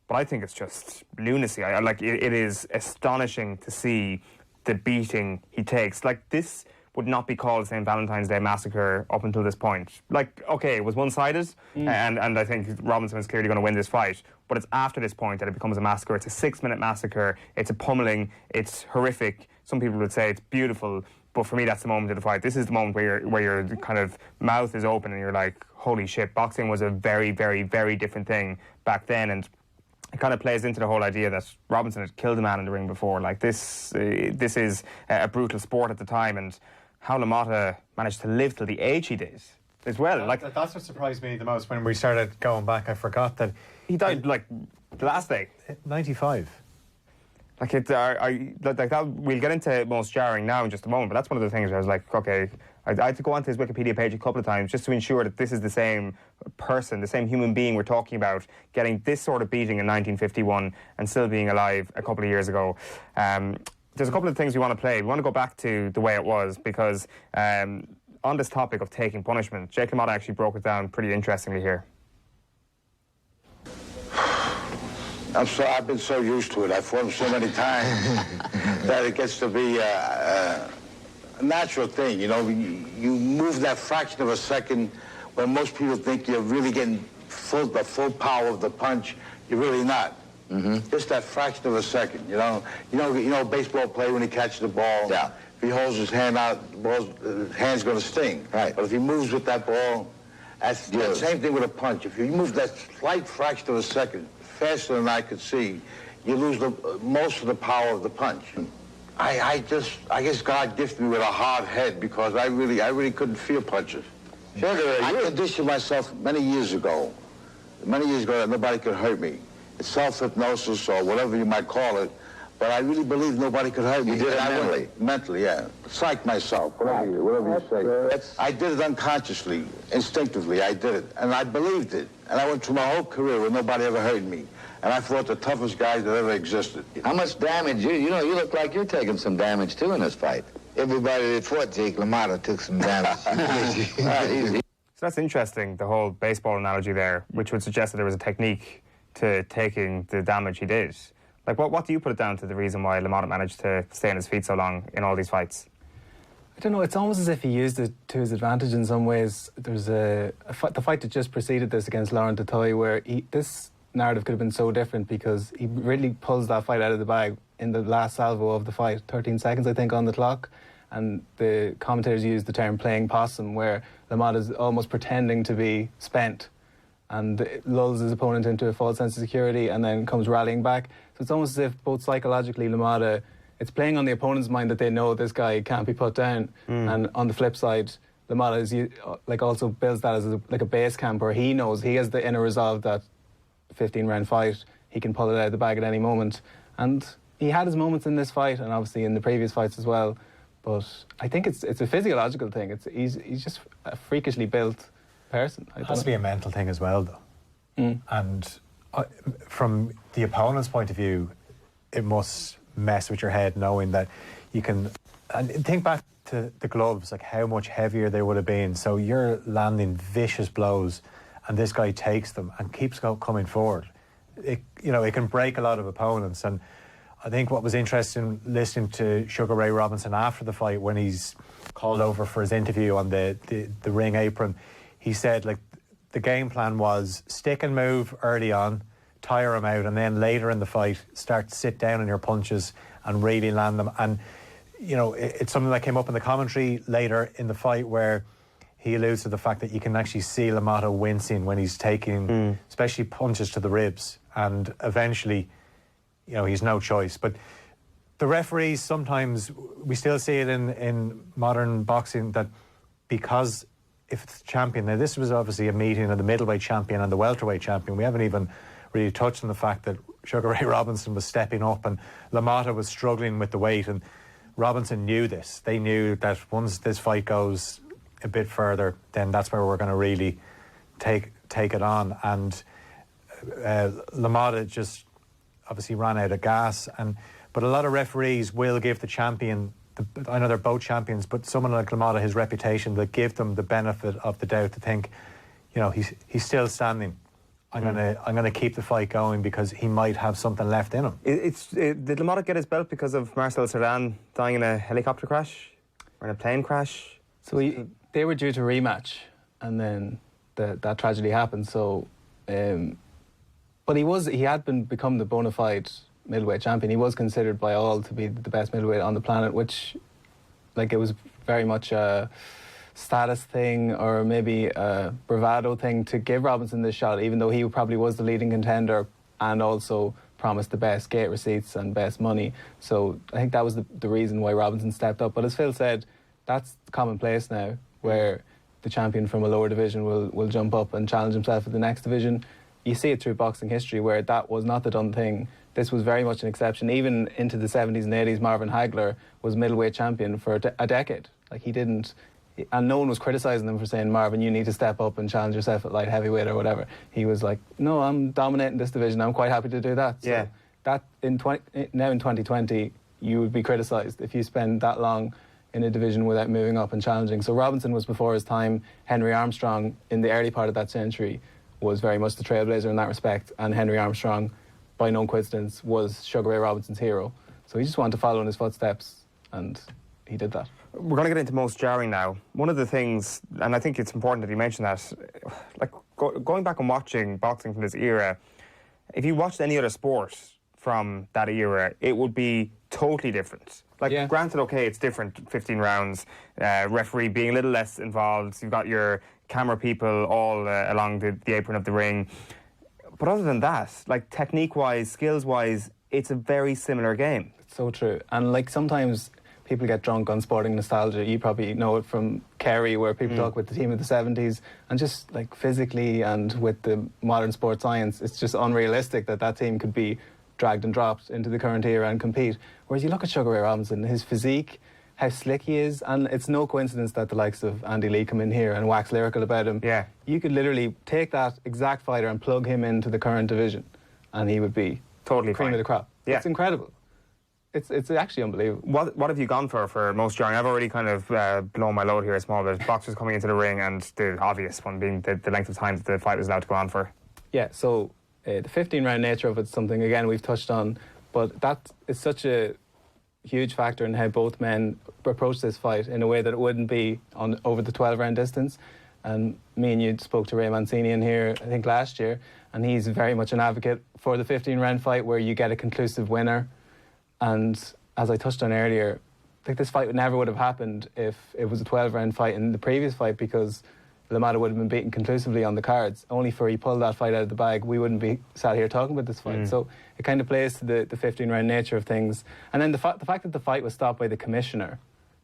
D: but I think it's just lunacy. It is astonishing to see the beating he takes. Like, this would not be called the same Valentine's Day massacre up until this point. Like, okay, it was one-sided, and I think Robinson is clearly going to win this fight, but it's after this point that it becomes a massacre. It's a 6-minute massacre, it's a pummeling, it's horrific. Some people would say it's beautiful, but for me that's the moment of the fight. This is the moment where your kind of mouth is open and you're like, holy shit, boxing was a very, very, very different thing back then, and it kind of plays into the whole idea that Robinson had killed a man in the ring before. Like, this is a brutal sport at the time, and how LaMotta managed to live till the age he did as well.
J: That's what surprised me the most when we started going back. I forgot that
D: he died like the last day.
J: 95.
D: Like that. We'll get into most jarring now in just a moment, but that's one of the things where I was like, okay, I had to go onto his Wikipedia page a couple of times just to ensure that this is the same person, the same human being we're talking about, getting this sort of beating in 1951 and still being alive a couple of years ago. There's a couple of things we want to play. We want to go back to the way it was, because on this topic of taking punishment, Jake LaMotta actually broke it down pretty interestingly here.
M: I've been so used to it. I've fought him so many times that it gets to be a natural thing. You know, you move that fraction of a second when most people think you're really getting the full power of the punch. You're really not. Just that fraction of a second, you know. You know, a baseball player when he catches the ball. Yeah. If he holds his hand out, his hand's going to sting. Right. But if he moves with that ball, that's the same thing with a punch. If you move that slight fraction of a second faster than I could see, you lose most of the power of the punch. I guess God gifted me with a hard head, because I really couldn't feel punches. I conditioned myself many years ago that nobody could hurt me. self-hypnosis or whatever you might call it, but I really believe nobody could hurt me.
K: You did it mentally?
M: Mentally, yeah. Psych myself, whatever you say. I did it unconsciously, instinctively, I did it. And I believed it. And I went through my whole career where nobody ever hurt me. And I fought the toughest guys that ever existed.
K: How much damage? You know, you look like you're taking some damage, too, in this fight. Everybody that fought Jake LaMotta took some damage.
D: So that's interesting, the whole baseball analogy there, which would suggest that there was a technique to taking the damage he did. Like, what do you put it down to the reason why LaMotta managed to stay on his feet so long in all these fights?
I: I don't know, it's almost as if he used it to his advantage in some ways. There's the fight that just preceded this against Laurent Dutoy, where this narrative could have been so different because he really pulls that fight out of the bag in the last salvo of the fight, 13 seconds I think on the clock, and the commentators used the term playing possum, where LaMotta's almost pretending to be spent and lulls his opponent into a false sense of security and then comes rallying back. So it's almost as if both psychologically LaMotta, it's playing on the opponent's mind that they know this guy can't be put down, and on the flip side LaMotta is also builds that as like a base camp where he knows he has the inner resolve that 15-round fight, he can pull it out of the bag at any moment. And he had his moments in this fight and obviously in the previous fights as well, but I think it's a physiological thing. He's just a freakishly built person.
J: It has to be a mental thing as well, though. And from the opponent's point of view, it must mess with your head knowing that you can... And think back to the gloves, like how much heavier they would have been. So you're landing vicious blows and this guy takes them and keeps coming forward. It can break a lot of opponents. And I think what was interesting listening to Sugar Ray Robinson after the fight, when he's called over for his interview on the ring apron, he said, like, the game plan was stick and move early on, tire him out, and then later in the fight start to sit down on your punches and really land them. And it's something that came up in the commentary later in the fight, where he alludes to the fact that you can actually see LaMotta wincing when he's taking especially punches to the ribs, and eventually he's no choice. But the referees, sometimes we still see it in modern boxing, that because if it's champion, now this was obviously a meeting of the middleweight champion and the welterweight champion. We haven't even really touched on the fact that Sugar Ray Robinson was stepping up and LaMotta was struggling with the weight, and Robinson knew this. They knew that once this fight goes a bit further, then that's where we're going to really take it on. And LaMotta just obviously ran out of gas. But a lot of referees will give the champion, I know they're both champions, but someone like LaMotta, his reputation, will give them the benefit of the doubt to think, he's still standing. I'm gonna keep the fight going because he might have something left in him.
D: Did LaMotta get his belt because of Marcel Cerdan dying in a helicopter crash or in a plane crash?
I: So they were due to rematch, and then that tragedy happened. So, but he had become the bona fide middleweight champion. He was considered by all to be the best middleweight on the planet, which, it was very much a status thing or maybe a bravado thing to give Robinson this shot, even though he probably was the leading contender and also promised the best gate receipts and best money. So I think that was the reason why Robinson stepped up. But as Phil said, that's commonplace now, where the champion from a lower division will jump up and challenge himself at the next division. You see it through boxing history where that was not the done thing. This was very much an exception. Even into the 70s and 80s, Marvin Hagler was middleweight champion for a decade. He didn't... And no one was criticising him for saying, Marvin, you need to step up and challenge yourself at light heavyweight or whatever. He was like, no, I'm dominating this division. I'm quite happy to do that. So that now in 2020, you would be criticised if you spend that long in a division without moving up and challenging. So Robinson was before his time. Henry Armstrong, in the early part of that century, was very much the trailblazer in that respect. And Henry Armstrong, by no coincidence, was Sugar Ray Robinson's hero. So he just wanted to follow in his footsteps, and he did that.
D: We're going to get into most jarring now. One of the things, and I think it's important that you mention that, going back and watching boxing from this era, if you watched any other sport from that era, it would be totally different. Granted, okay, it's different, 15 rounds, referee being a little less involved, you've got your camera people all along the apron of the ring. But other than that, technique-wise, skills-wise, it's a very similar game.
I: It's so true. And sometimes people get drunk on sporting nostalgia. You probably know it from Kerry, where people talk about the team of the 70s, and just like physically and with the modern sports science, it's just unrealistic that team could be dragged and dropped into the current era and compete. Whereas you look at Sugar Ray Robinson, his physique, how slick he is, and it's no coincidence that the likes of Andy Lee come in here and wax lyrical about him. Yeah. You could literally take that exact fighter and plug him into the current division, and he would be
D: totally
I: cream
D: fine.
I: of the crop.
D: Yeah.
I: It's incredible. It's actually unbelievable.
D: What have you gone for most young? I've already kind of blown my load here a small bit. Boxers coming into the ring, and the obvious one being the length of time that the fight was allowed to go on for.
I: Yeah, so the 15-round nature of it's something, again, we've touched on, but that is such a huge factor in how both men approach this fight in a way that it wouldn't be on over the 12-round distance. And me and you spoke to Ray Mancini in here, I think, last year, and he's very much an advocate for the 15-round fight where you get a conclusive winner. And as I touched on earlier, I think this fight never would have happened if it was a 12-round fight in the previous fight, because LaMotta would have been beaten conclusively on the cards. Only for he pulled that fight out of the bag, we wouldn't be sat here talking about this fight. So it kind of plays to the 15-round nature of things. And then the fact that the fight was stopped by the commissioner,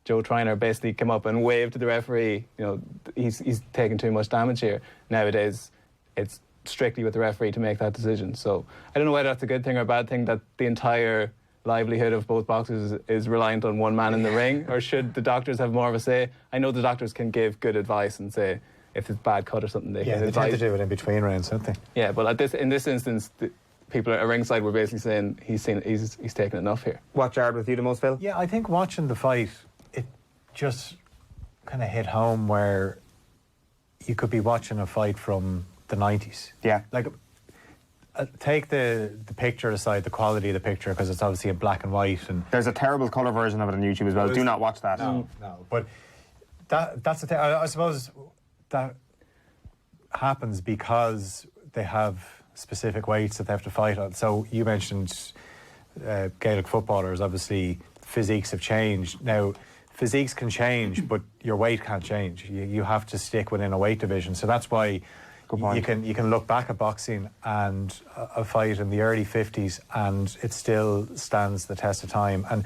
I: Joe Triner, basically came up and waved to the referee, you know, he's taking too much damage here. Nowadays, it's strictly with the referee to make that decision. So I don't know whether that's a good thing or a bad thing that the entire livelihood of both boxers is reliant on one man in the ring, or should the doctors have more of a say? I know the doctors can give good advice and say if it's bad cut or something, they can advise.
J: Yeah, they tend to do it in between rounds, don't they?
I: Yeah, but in this instance, the people at ringside were basically saying he's taken enough here.
D: What jarred with you the most, Phil?
J: Yeah, I think watching the fight, it just kind of hit home where you could be watching a fight from the 90s.
D: Yeah.
J: Like, take the picture aside, the quality of the picture, because it's obviously in black and white. And
D: there's a terrible colour version of it on YouTube as well. Do not watch that.
J: No. But that's the thing. I suppose that happens because they have specific weights that they have to fight on. So you mentioned Gaelic footballers, obviously physiques have changed. Now, physiques can change, but your weight can't change. You have to stick within a weight division. So that's why you can look back at boxing and a fight in the early 50s and it still stands the test of time. And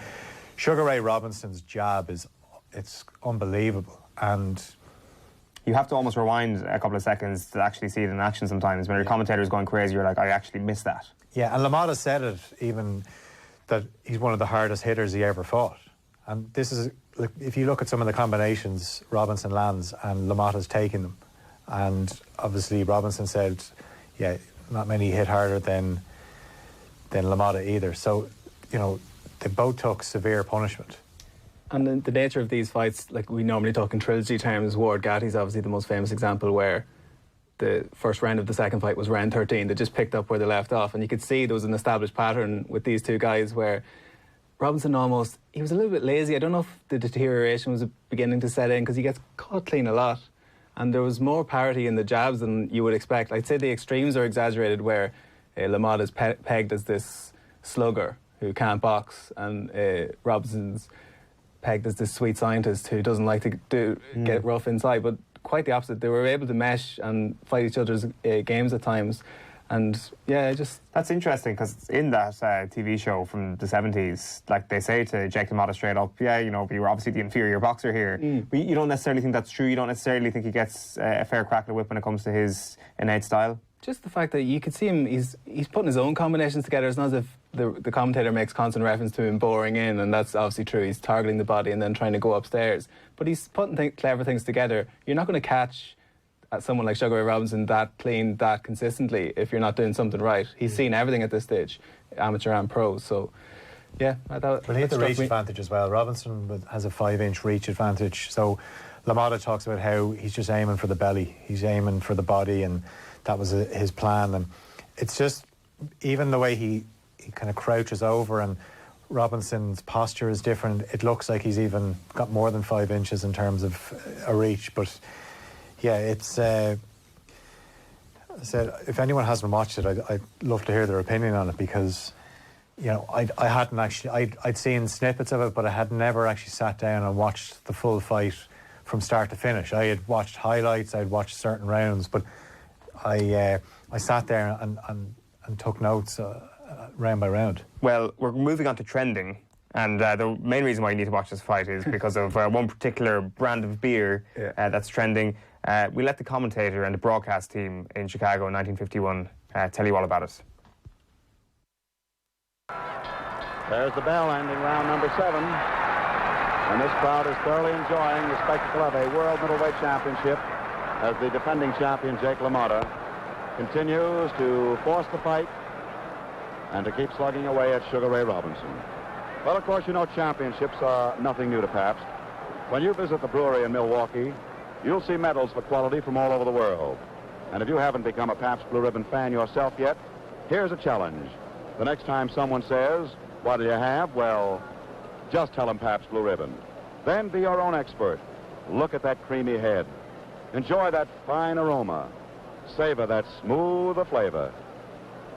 J: Sugar Ray Robinson's jab it's unbelievable. And
D: you have to almost rewind a couple of seconds to actually see it in action sometimes. When your commentator is going crazy, you're like, I actually missed that.
J: Yeah, and LaMotta said it even, that he's one of the hardest hitters he ever fought. And this is, if you look at some of the combinations Robinson lands and LaMotta's taking them, and obviously Robinson said, yeah, not many hit harder than LaMotta either. So, you know, they both took severe punishment.
I: And the nature of these fights, like we normally talk in trilogy terms, Ward Gatty's obviously the most famous example, where the first round of the second fight was round 13. They just picked up where they left off. And you could see there was an established pattern with these two guys where Robinson he was a little bit lazy. I don't know if the deterioration was beginning to set in, because he gets caught clean a lot. And there was more parity in the jabs than you would expect. I'd say the extremes are exaggerated, where LaMotta is pegged as this slugger who can't box, and Robinson's pegged as this sweet scientist who doesn't like to get rough inside. But quite the opposite. They were able to mesh and fight each other's games at times. And yeah,
D: that's interesting, because in that TV show from the 70s, like they say to Jake LaMotta straight up, yeah, you know, you were obviously the inferior boxer here. But you don't necessarily think that's true. You don't necessarily think he gets a fair crack at the whip when it comes to his innate style.
I: Just the fact that you could see him, he's putting his own combinations together. It's not as if the commentator makes constant reference to him boring in, and that's obviously true. He's targeting the body and then trying to go upstairs. But he's putting clever things together. You're not going to catch someone like Sugar Ray Robinson that clean, that consistently, if you're not doing something right. He's seen everything at this stage, amateur and pro. So, yeah, I thought.
J: Well, he had the reach advantage as well. Robinson has a 5-inch reach advantage. So, LaMotta talks about how he's just aiming for the belly. He's aiming for the body, and that was his plan. And it's just, even the way he kind of crouches over, and Robinson's posture is different. It looks like he's even got more than 5 inches in terms of a reach, but yeah, it's. I said, if anyone hasn't watched it, I'd love to hear their opinion on it, because, you know, I hadn't actually. I'd seen snippets of it, but I had never actually sat down and watched the full fight from start to finish. I had watched highlights, I'd watched certain rounds, but I sat there and took notes round by round.
D: Well, we're moving on to trending. And the main reason why you need to watch this fight is because of one particular brand of beer that's trending. We let the commentator and the broadcast team in Chicago in 1951 tell you all about it.
L: There's the bell ending round number 7. And this crowd is thoroughly enjoying the spectacle of a World Middleweight Championship as the defending champion, Jake LaMotta, continues to force the fight and to keep slugging away at Sugar Ray Robinson. Well, of course, you know championships are nothing new to Pabst. When you visit the brewery in Milwaukee, you'll see medals for quality from all over the world. And if you haven't become a Pabst Blue Ribbon fan yourself yet, here's a challenge. The next time someone says, "What do you have?" well, just tell them Pabst Blue Ribbon. Then be your own expert. Look at that creamy head. Enjoy that fine aroma. Savor that smooth a flavor.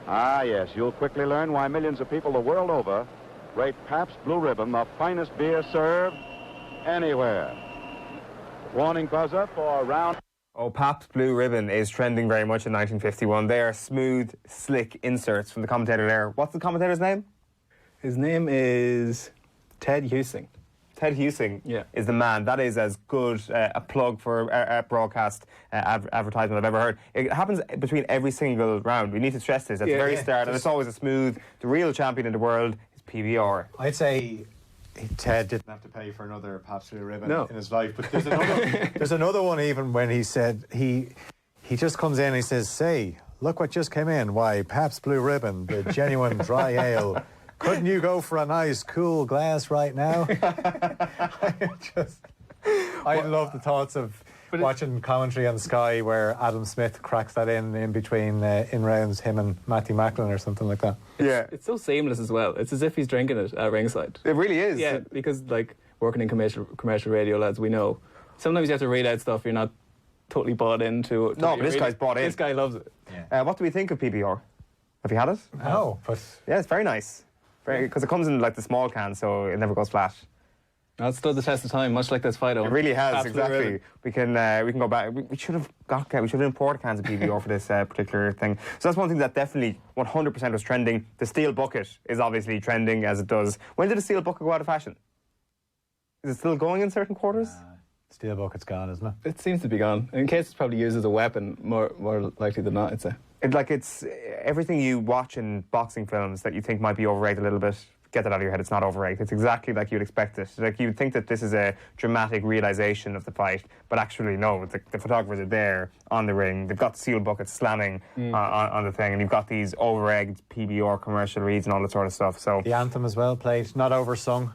L: Ah, yes, you'll quickly learn why millions of people the world over rate Pabst Blue Ribbon the finest beer served anywhere. Warning buzzer for round...
D: Oh, Pabst Blue Ribbon is trending very much in 1951. They are smooth, slick inserts from the commentator there. What's the commentator's name?
I: His name is Ted Husing.
D: Ted Husing is the man. That is as good a plug for a broadcast advertisement I've ever heard. It happens between every single round. We need to stress this at the very start, and it's always a smooth. The real champion in the world is PBR.
J: I'd say Ted didn't have to pay for another Pabst Blue Ribbon in his life, but there's another one even when he said he just comes in and he says, "Say, look what just came in. Why, Pabst Blue Ribbon, the genuine dry ale. Couldn't you go for a nice cool glass right now?" I love the thoughts of watching commentary on Sky where Adam Smith cracks that in between in rounds, him and Matthew Macklin or something like that.
I: It's so seamless as well. It's as if he's drinking it at ringside.
D: It really is.
I: Yeah, because like working in commercial radio, lads, we know sometimes you have to read out stuff you're not totally bought into.
D: No, but this guy's bought in.
I: This guy loves it.
D: What do we think of PBR? Have you had it?
J: No, but
D: yeah, it's very nice. Because it comes in like the small can, so it never goes flat.
I: That's stood the test of time, much like this fight.
D: It really has, exactly. We can go back. We should have imported cans of PBR for this particular thing. So that's one thing that definitely 100% was trending. The steel bucket is obviously trending as it does. When did the steel bucket go out of fashion? Is it still going in certain quarters?
J: Steel bucket's gone, isn't it?
I: It seems to be gone. In case it's probably used as a weapon, more likely than not, I'd say.
D: It's everything you watch in boxing films that you think might be overrated a little bit. Get that out of your head. It's not overrated. It's exactly like you'd expect it. Like you'd think that this is a dramatic realisation of the fight, but actually no. The photographers are there on the ring. They've got sealed buckets slamming on the thing, and you've got these over-egged PBR commercial reads and all that sort of stuff. So
J: the anthem as well played, not oversung.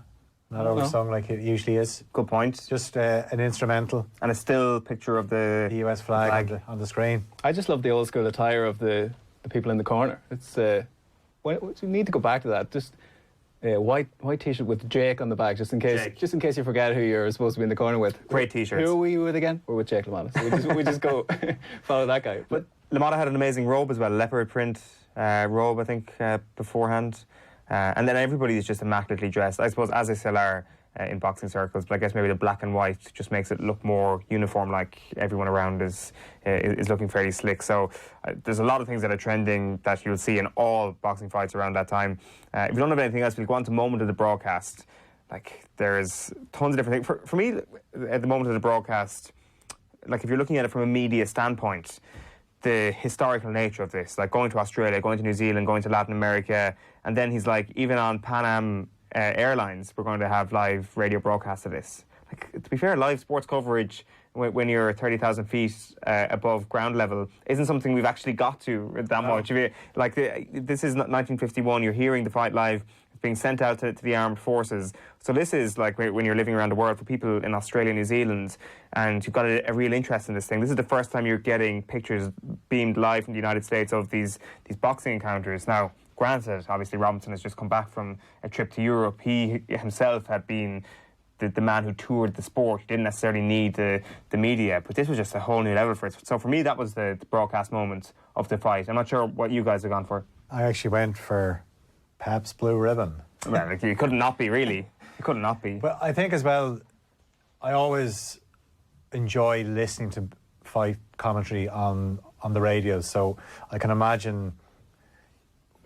J: Not oversung like it usually is.
D: Good point.
J: Just an instrumental.
D: And a still picture of the
J: US flag on the screen.
I: I just love the old school attire of the people in the corner. It's we need to go back to that. Just white T-shirt with Jake on the back, just in case you forget who you're supposed to be in the corner with.
D: Great T-shirts.
I: Who are we with again? We're with Jake LaMotta. So we just go follow that guy.
D: But LaMotta had an amazing robe as well, leopard print robe, I think, beforehand. And then everybody is just immaculately dressed, I suppose, as they still are in boxing circles. But I guess maybe the black and white just makes it look more uniform, like everyone around is looking fairly slick. So there's a lot of things that are trending that you'll see in all boxing fights around that time. If you don't have anything else, we'll go on to moment of the broadcast. Like, there's tons of different things. For me, at the moment of the broadcast, like if you're looking at it from a media standpoint, the historical nature of this, like going to Australia, going to New Zealand, going to Latin America, and then he's like, even on Pan Am Airlines, we're going to have live radio broadcasts of this. Like, to be fair, live sports coverage when you're 30,000 feet above ground level isn't something we've actually got to that much. This is 1951, you're hearing the fight live, it's being sent out to the armed forces. So this is like when you're living around the world, for people in Australia, New Zealand, and you've got a real interest in this thing. This is the first time you're getting pictures beamed live from the United States of these boxing encounters. Now, granted, obviously Robinson has just come back from a trip to Europe. He himself had been the man who toured the sport. He didn't necessarily need the media, but this was just a whole new level for it. So for me, that was the broadcast moment of the fight. I'm not sure what you guys have gone for.
J: I actually went for Pabst Blue Ribbon.
D: Well, like, you couldn't not be, really. You couldn't not be.
J: But I think as well, I always enjoy listening to fight commentary on the radio. So I can imagine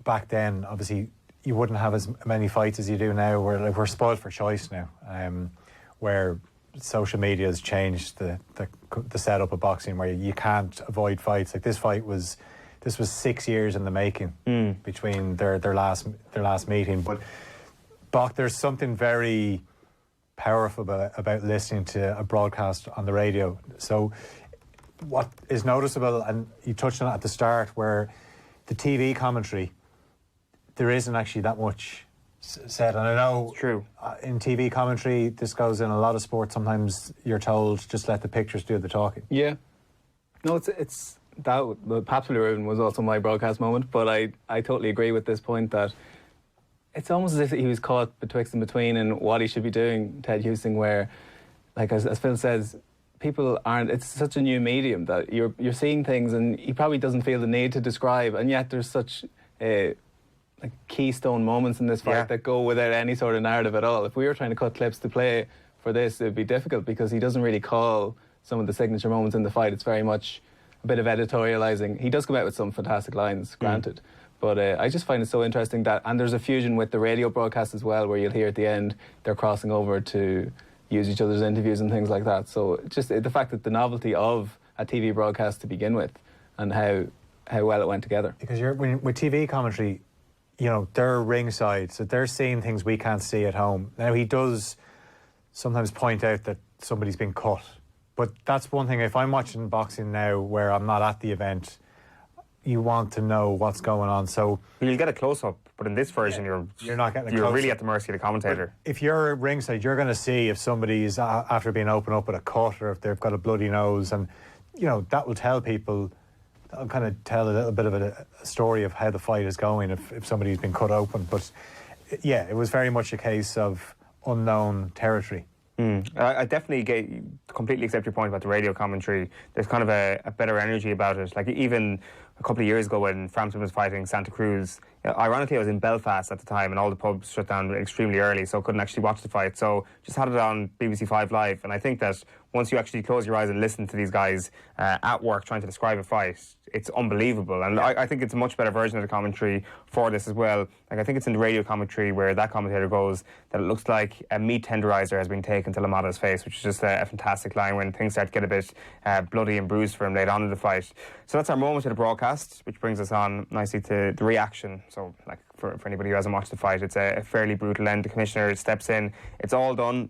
J: back then, obviously, you wouldn't have as many fights as you do now. We're spoiled for choice now, where social media has changed the setup of boxing, where you can't avoid fights. Like this was 6 years in the making between their last meeting. But there's something very powerful about listening to a broadcast on the radio. So what is noticeable, and you touched on it at the start, where the TV commentary, there isn't actually that much said. And I know it's true. In TV commentary, this goes in a lot of sports. Sometimes you're told just let the pictures do the talking.
I: Yeah. No, it's that. The Pabst Blue Ribbon was also my broadcast moment, but I totally agree with this point that it's almost as if he was caught betwixt and between in what he should be doing, Ted Husting, where, like as Phil says, people aren't. It's such a new medium that you're seeing things, and he probably doesn't feel the need to describe, and yet there's such like keystone moments in this fight that go without any sort of narrative at all. If we were trying to cut clips to play for this, it'd be difficult because he doesn't really call some of the signature moments in the fight. It's very much a bit of editorialising. He does come out with some fantastic lines, granted, but I just find it so interesting that, and there's a fusion with the radio broadcast as well, where you'll hear at the end they're crossing over to use each other's interviews and things like that. So just the fact that the novelty of a TV broadcast to begin with, and how well it went together.
J: Because with TV commentary, you know, they're ringside, so they're seeing things we can't see at home. Now, he does sometimes point out that somebody's been cut, but that's one thing. If I'm watching boxing now where I'm not at the event, you want to know what's going on. So
D: you'll get a close-up, but in this version, you're not getting. You're really at the mercy of the commentator.
J: But if you're ringside, you're going to see if somebody's after being opened up with a cut, or if they've got a bloody nose, and you know that will tell people. That'll kind of tell a little bit of a story of how the fight is going if somebody's been cut open. But yeah, it was very much a case of unknown territory.
D: I definitely completely accept your point about the radio commentary. There's kind of a better energy about it. Like even a couple of years ago when Frampton was fighting Santa Cruz, ironically I was in Belfast at the time and all the pubs shut down extremely early, so I couldn't actually watch the fight. So just had it on BBC 5 Live, and I think that once you actually close your eyes and listen to these guys at work trying to describe a fight, it's unbelievable. And I think it's a much better version of the commentary for this as well. Like I think it's in the radio commentary where that commentator goes that it looks like a meat tenderizer has been taken to LaMotta's face, which is just a fantastic line when things start to get a bit bloody and bruised for him later on in the fight. So that's our moment of the broadcast, which brings us on nicely to the reaction. So like for anybody who hasn't watched the fight, it's a fairly brutal end. The commissioner steps in, it's all done.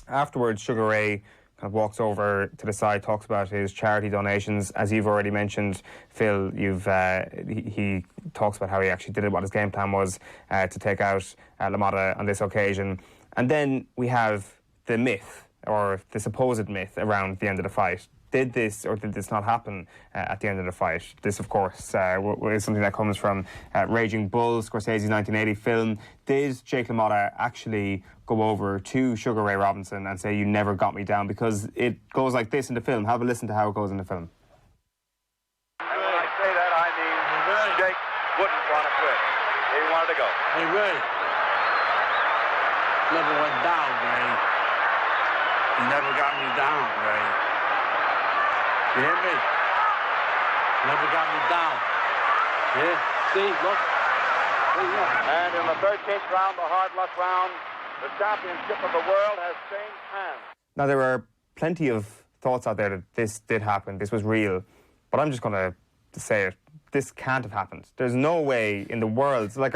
D: Afterwards, Sugar Ray kind of walks over to the side, talks about his charity donations. As you've already mentioned, Phil, he talks about how he actually did it, what his game plan was to take out LaMotta on this occasion. And then we have the myth, or the supposed myth, around the end of the fight. Did this or did this not happen at the end of the fight? This, of course, is something that comes from Raging Bull, Scorsese's 1980 film. Did Jake LaMotta actually go over to Sugar Ray Robinson and say, "You never got me down"? Because it goes like this in the film. Have a listen to how it goes in the film.
H: And when I say that, I mean Jake wouldn't want to quit. He wanted to go.
O: Hey, Ray. Never went down, Ray. You never got me down, Ray. You hear me? Never got me down. Yeah? See, look.
H: And in the 13th round, the hard luck round, the championship of the world has changed hands.
D: Now, there are plenty of thoughts out there that this did happen, this was real, but I'm just going to say it. This can't have happened. There's no way in the world. Like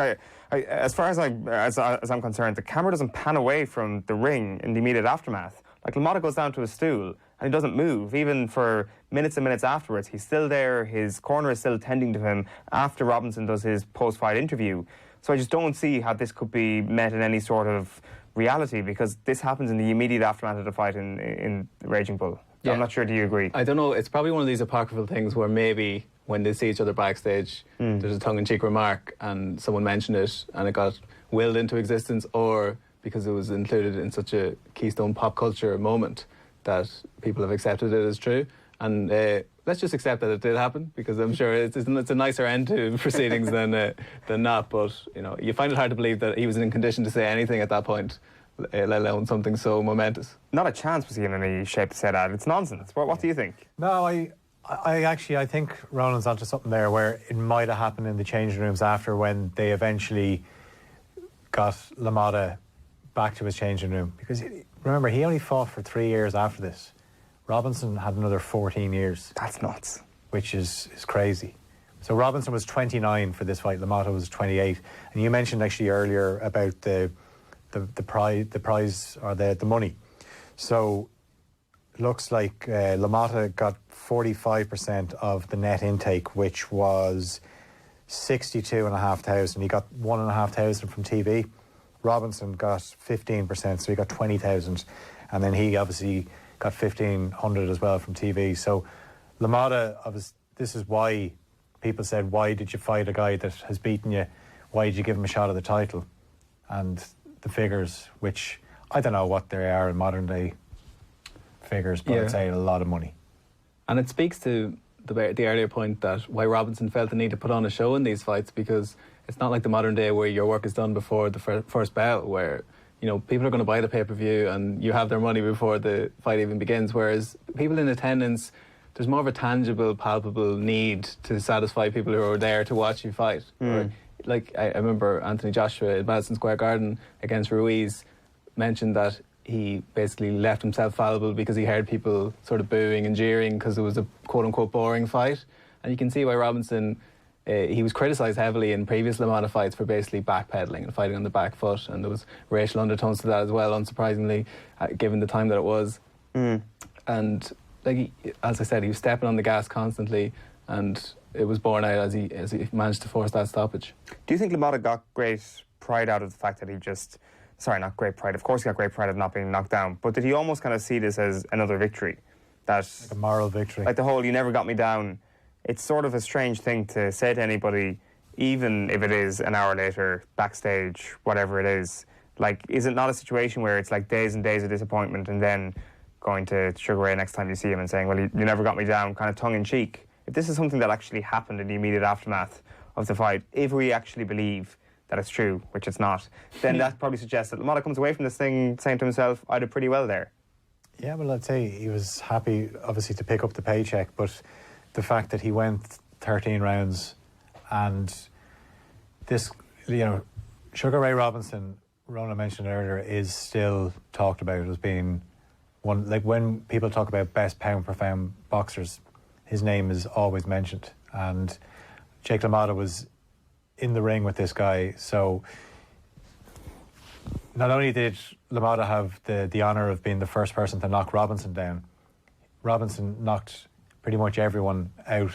D: as far as I'm concerned, the camera doesn't pan away from the ring in the immediate aftermath. Like LaMotta goes down to a stool and he doesn't move, even for minutes and minutes afterwards. He's still there. His corner is still tending to him after Robinson does his post-fight interview. So I just don't see how this could be met in any sort of reality, because this happens in the immediate aftermath of the fight in Raging Bull. Yeah. I'm not sure, do you agree?
I: I don't know. It's probably one of these apocryphal things where maybe when they see each other backstage, there's a tongue-in-cheek remark and someone mentioned it and it got willed into existence, or because it was included in such a keystone pop culture moment that people have accepted it as true. And let's just accept that it did happen, because I'm sure it's a nicer end to proceedings than not. But you know, you find it hard to believe that he was in condition to say anything at that point, let alone something so momentous.
D: Not a chance was he in any shape to say that. It's nonsense. What do you think?
J: No, I think Ronan's onto something there, where it might have happened in the changing rooms after, when they eventually got LaMotta back to his changing room, because remember, he only fought for 3 years after this. Robinson had another 14 years.
D: That's nuts.
J: Which is crazy. So Robinson was 29 for this fight, LaMotta was 28. And you mentioned actually earlier about the prize or the money. So it looks like LaMotta got 45% of the net intake, which was 62,500. He got 1,500 from TV. Robinson got 15%, so he got 20,000. And then he obviously got 1,500 as well from TV. So LaMotta, this is why people said, why did you fight a guy that has beaten you? Why did you give him a shot at the title? And the figures, which I don't know what they are in modern day figures, but I'd say a lot of money.
I: And it speaks to the earlier point that why Robinson felt the need to put on a show in these fights, because it's not like the modern day where your work is done before the first bell, where people are going to buy the pay-per-view and you have their money before the fight even begins, whereas people in attendance, there's more of a tangible, palpable need to satisfy people who are there to watch you fight. Like I remember Anthony Joshua at Madison Square Garden against Ruiz mentioned that he basically left himself fallible because he heard people sort of booing and jeering because it was a quote-unquote boring fight. And you can see why Robinson, he was criticised heavily in previous LaMotta fights for basically backpedaling and fighting on the back foot, and there was racial undertones to that as well, unsurprisingly, given the time that it was. And as I said, he was stepping on the gas constantly, and it was borne out as he managed to force that stoppage.
D: Do you think LaMotta got great pride out of the fact that he just... Sorry, not great pride. Of course he got great pride of not being knocked down. But did he almost kind of see this as another victory? Like
J: a moral victory.
D: Like the whole, you never got me down. It's sort of a strange thing to say to anybody, even if it is an hour later, backstage, whatever it is. Like, is it not a situation where it's like days and days of disappointment and then going to Sugar Ray next time you see him and saying, well, you never got me down, kind of tongue-in-cheek? If this is something that actually happened in the immediate aftermath of the fight, if we actually believe that it's true, which it's not, then that probably suggests that LaMotta comes away from this thing saying to himself, I did pretty well there.
J: Yeah, well, I'd say he was happy, obviously, to pick up the paycheck, but the fact that he went 13 rounds and this, Sugar Ray Robinson, Rona mentioned earlier, is still talked about as being one, like when people talk about best pound-per-pound boxers, his name is always mentioned. And Jake LaMotta was in the ring with this guy, so not only did LaMotta have the honour of being the first person to knock Robinson down, Robinson knocked pretty much everyone out,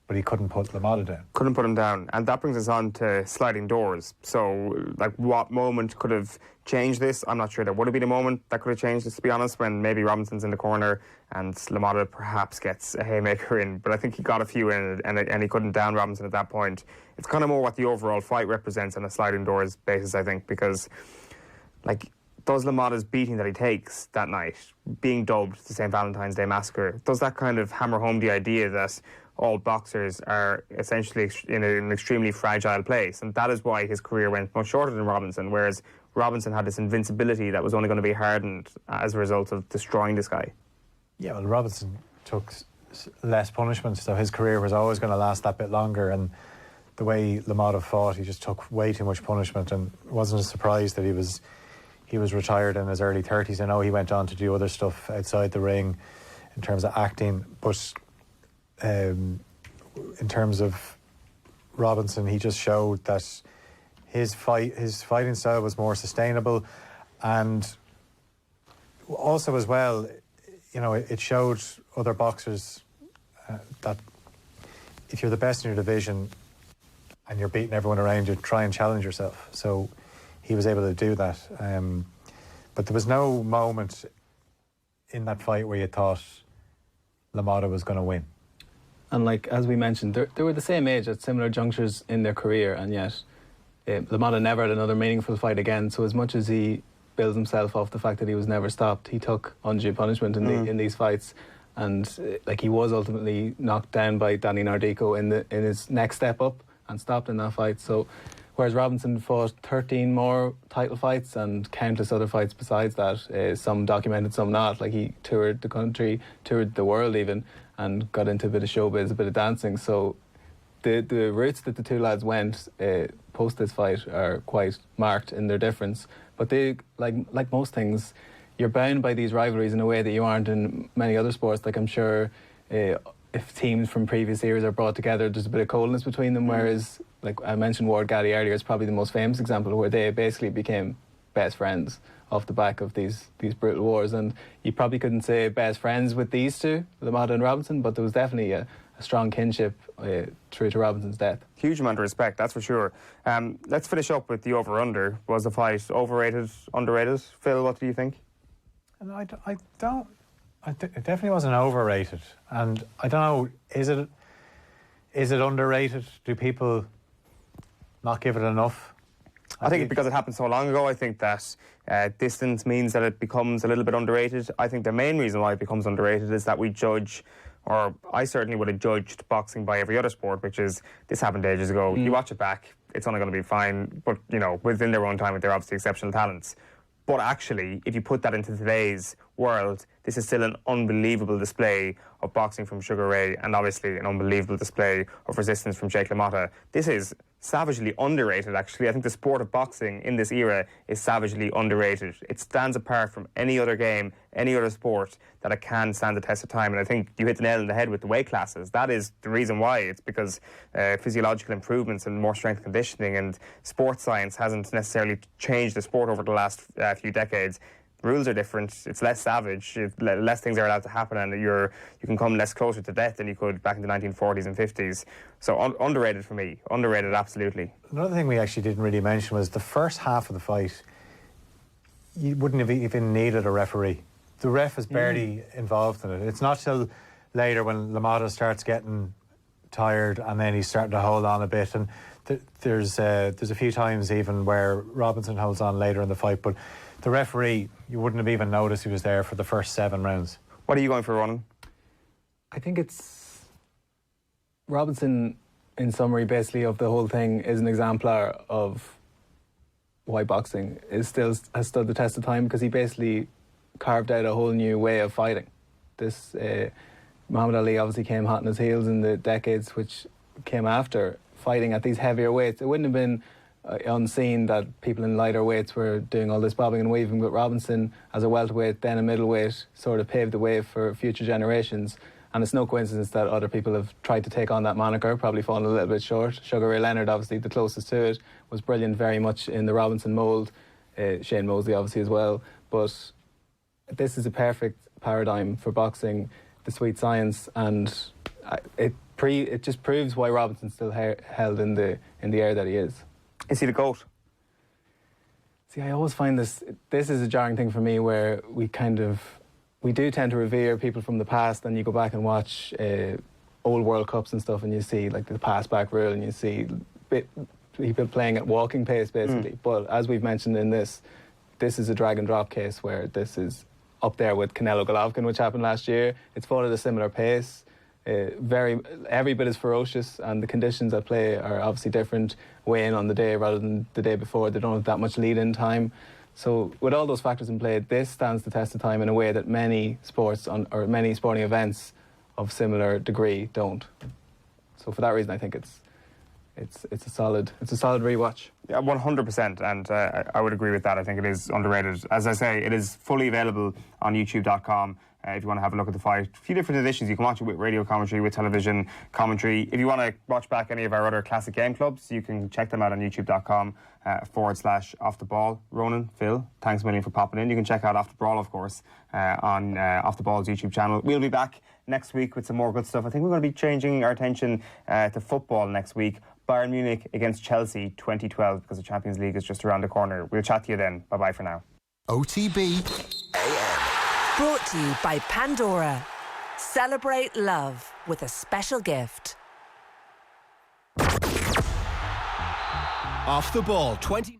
J: but he couldn't put LaMotta down.
D: Couldn't put him down. And that brings us on to sliding doors. So, like, what moment could have changed this? I'm not sure there would have been a moment that could have changed this, to be honest, when maybe Robinson's in the corner and LaMotta perhaps gets a haymaker in. But I think he got a few in and he couldn't down Robinson at that point. It's kind of more what the overall fight represents on a sliding doors basis, I think, because, like, does LaMotta's beating that he takes that night, being dubbed the St. Valentine's Day Massacre, does that kind of hammer home the idea that all boxers are essentially in an extremely fragile place? And that is why his career went much shorter than Robinson, whereas Robinson had this invincibility that was only going to be hardened as a result of destroying this guy.
J: Yeah, well, Robinson took less punishment, so his career was always going to last that bit longer, and the way LaMotta fought, he just took way too much punishment, and it wasn't a surprise that he was retired in his early 30s. I know he went on to do other stuff outside the ring in terms of acting, but in terms of Robinson, he just showed that his fighting style was more sustainable, and also as well, it showed other boxers that if you're the best in your division and you're beating everyone around you, try and challenge yourself. So he was able to do that. But there was no moment in that fight where you thought LaMotta was going to win.
I: And like, as we mentioned, they were the same age at similar junctures in their career, and yet LaMotta never had another meaningful fight again. So as much as he built himself off the fact that he was never stopped, he took undue punishment in these fights. And like, he was ultimately knocked down by Danny Nardico in his next step up and stopped in that fight. So whereas Robinson fought 13 more title fights and countless other fights besides that, some documented, some not. Like, he toured the country, toured the world even, and got into a bit of showbiz, a bit of dancing. So the routes that the two lads went, post this fight are quite marked in their difference. But they, like most things, you're bound by these rivalries in a way that you aren't in many other sports. Like I'm sure if teams from previous eras are brought together, there's a bit of coldness between them, whereas, like I mentioned Ward Gatti earlier, it's probably the most famous example where they basically became best friends off the back of these brutal wars. And you probably couldn't say best friends with these two, LaMotta and Robinson, but there was definitely a strong kinship through to Robinson's death.
D: Huge amount of respect, that's for sure. Let's finish up with the over-under. Was the fight overrated, underrated? Phil, what do you think?
J: And it definitely wasn't overrated. And I don't know, is it underrated? Do people not give it enough?
D: I think because it happened so long ago, I think that distance means that it becomes a little bit underrated. I think the main reason why it becomes underrated is that we judge, or I certainly would have judged boxing by every other sport, which is, this happened ages ago. You watch it back, it's only going to be fine, but, you know, within their own time, they're obviously exceptional talents. But actually, if you put that into today's world, this is still an unbelievable display of boxing from Sugar Ray, and obviously an unbelievable display of resistance from Jake LaMotta. This is savagely underrated, actually. I think the sport of boxing in this era is savagely underrated. It stands apart from any other game, any other sport, that it can stand the test of time. And I think you hit the nail on the head with the weight classes. That is the reason why. It's because physiological improvements and more strength conditioning and sports science hasn't necessarily changed the sport over the last few decades. Rules are different, it's less savage, less things are allowed to happen, and you can come less closer to death than you could back in the 1940s and 50s. So underrated for me, underrated absolutely.
J: Another thing we actually didn't really mention was the first half of the fight, you wouldn't have even needed a referee. The ref is barely involved in it. It's not till later when LaMotta starts getting tired and then he's starting to hold on a bit, and there's a few times even where Robinson holds on later in the fight, but the referee, you wouldn't have even noticed he was there for the first 7 rounds.
D: What are you going for, Ronan?
I: I think it's Robinson, in summary, basically, of the whole thing, is an exemplar of why boxing has stood the test of time, because he basically carved out a whole new way of fighting. This Muhammad Ali obviously came hot on his heels in the decades which came after, fighting at these heavier weights. It wouldn't have been unseen that people in lighter weights were doing all this bobbing and weaving, but Robinson, as a welterweight, then a middleweight, sort of paved the way for future generations. And it's no coincidence that other people have tried to take on that moniker, probably fallen a little bit short. Sugar Ray Leonard, obviously the closest to it, was brilliant, very much in the Robinson mould. Shane Mosley, obviously, as well. But this is a perfect paradigm for boxing, the sweet science, and it just proves why Robinson's still held in the air that he is.
D: Is he the GOAT?
I: See, I always find this is a jarring thing for me, where we do tend to revere people from the past, and you go back and watch old World Cups and stuff, and you see like the pass-back rule, and you see people playing at walking pace, basically. But as we've mentioned in this is a drag and drop case where this is up there with Canelo Golovkin, which happened last year. It's fought at a similar pace. Every bit as ferocious, and the conditions at play are obviously different. Weigh in on the day rather than the day before. They don't have that much lead-in time. So with all those factors in play, this stands the test of time in a way that many sports or many sporting events of similar degree don't. So for that reason, I think it's a solid rewatch.
D: Yeah, 100%, and I would agree with that. I think it is underrated. As I say, it is fully available on YouTube.com. If you want to have a look at the fight, a few different editions. You can watch it with radio commentary, with television commentary. If you want to watch back any of our other classic game clubs, you can check them out on youtube.com /Off the Ball. Ronan, Phil, thanks a million for popping in. You can check out Off the Ball, of course, on Off the Ball's YouTube channel. We'll be back next week with some more good stuff. I think we're going to be changing our attention to football next week. Bayern Munich against Chelsea 2012, because the Champions League is just around the corner. We'll chat to you then. Bye-bye for now.
A: OTB AM.
B: Brought to you by Pandora. Celebrate love with a special gift.
T: Off the Ball 20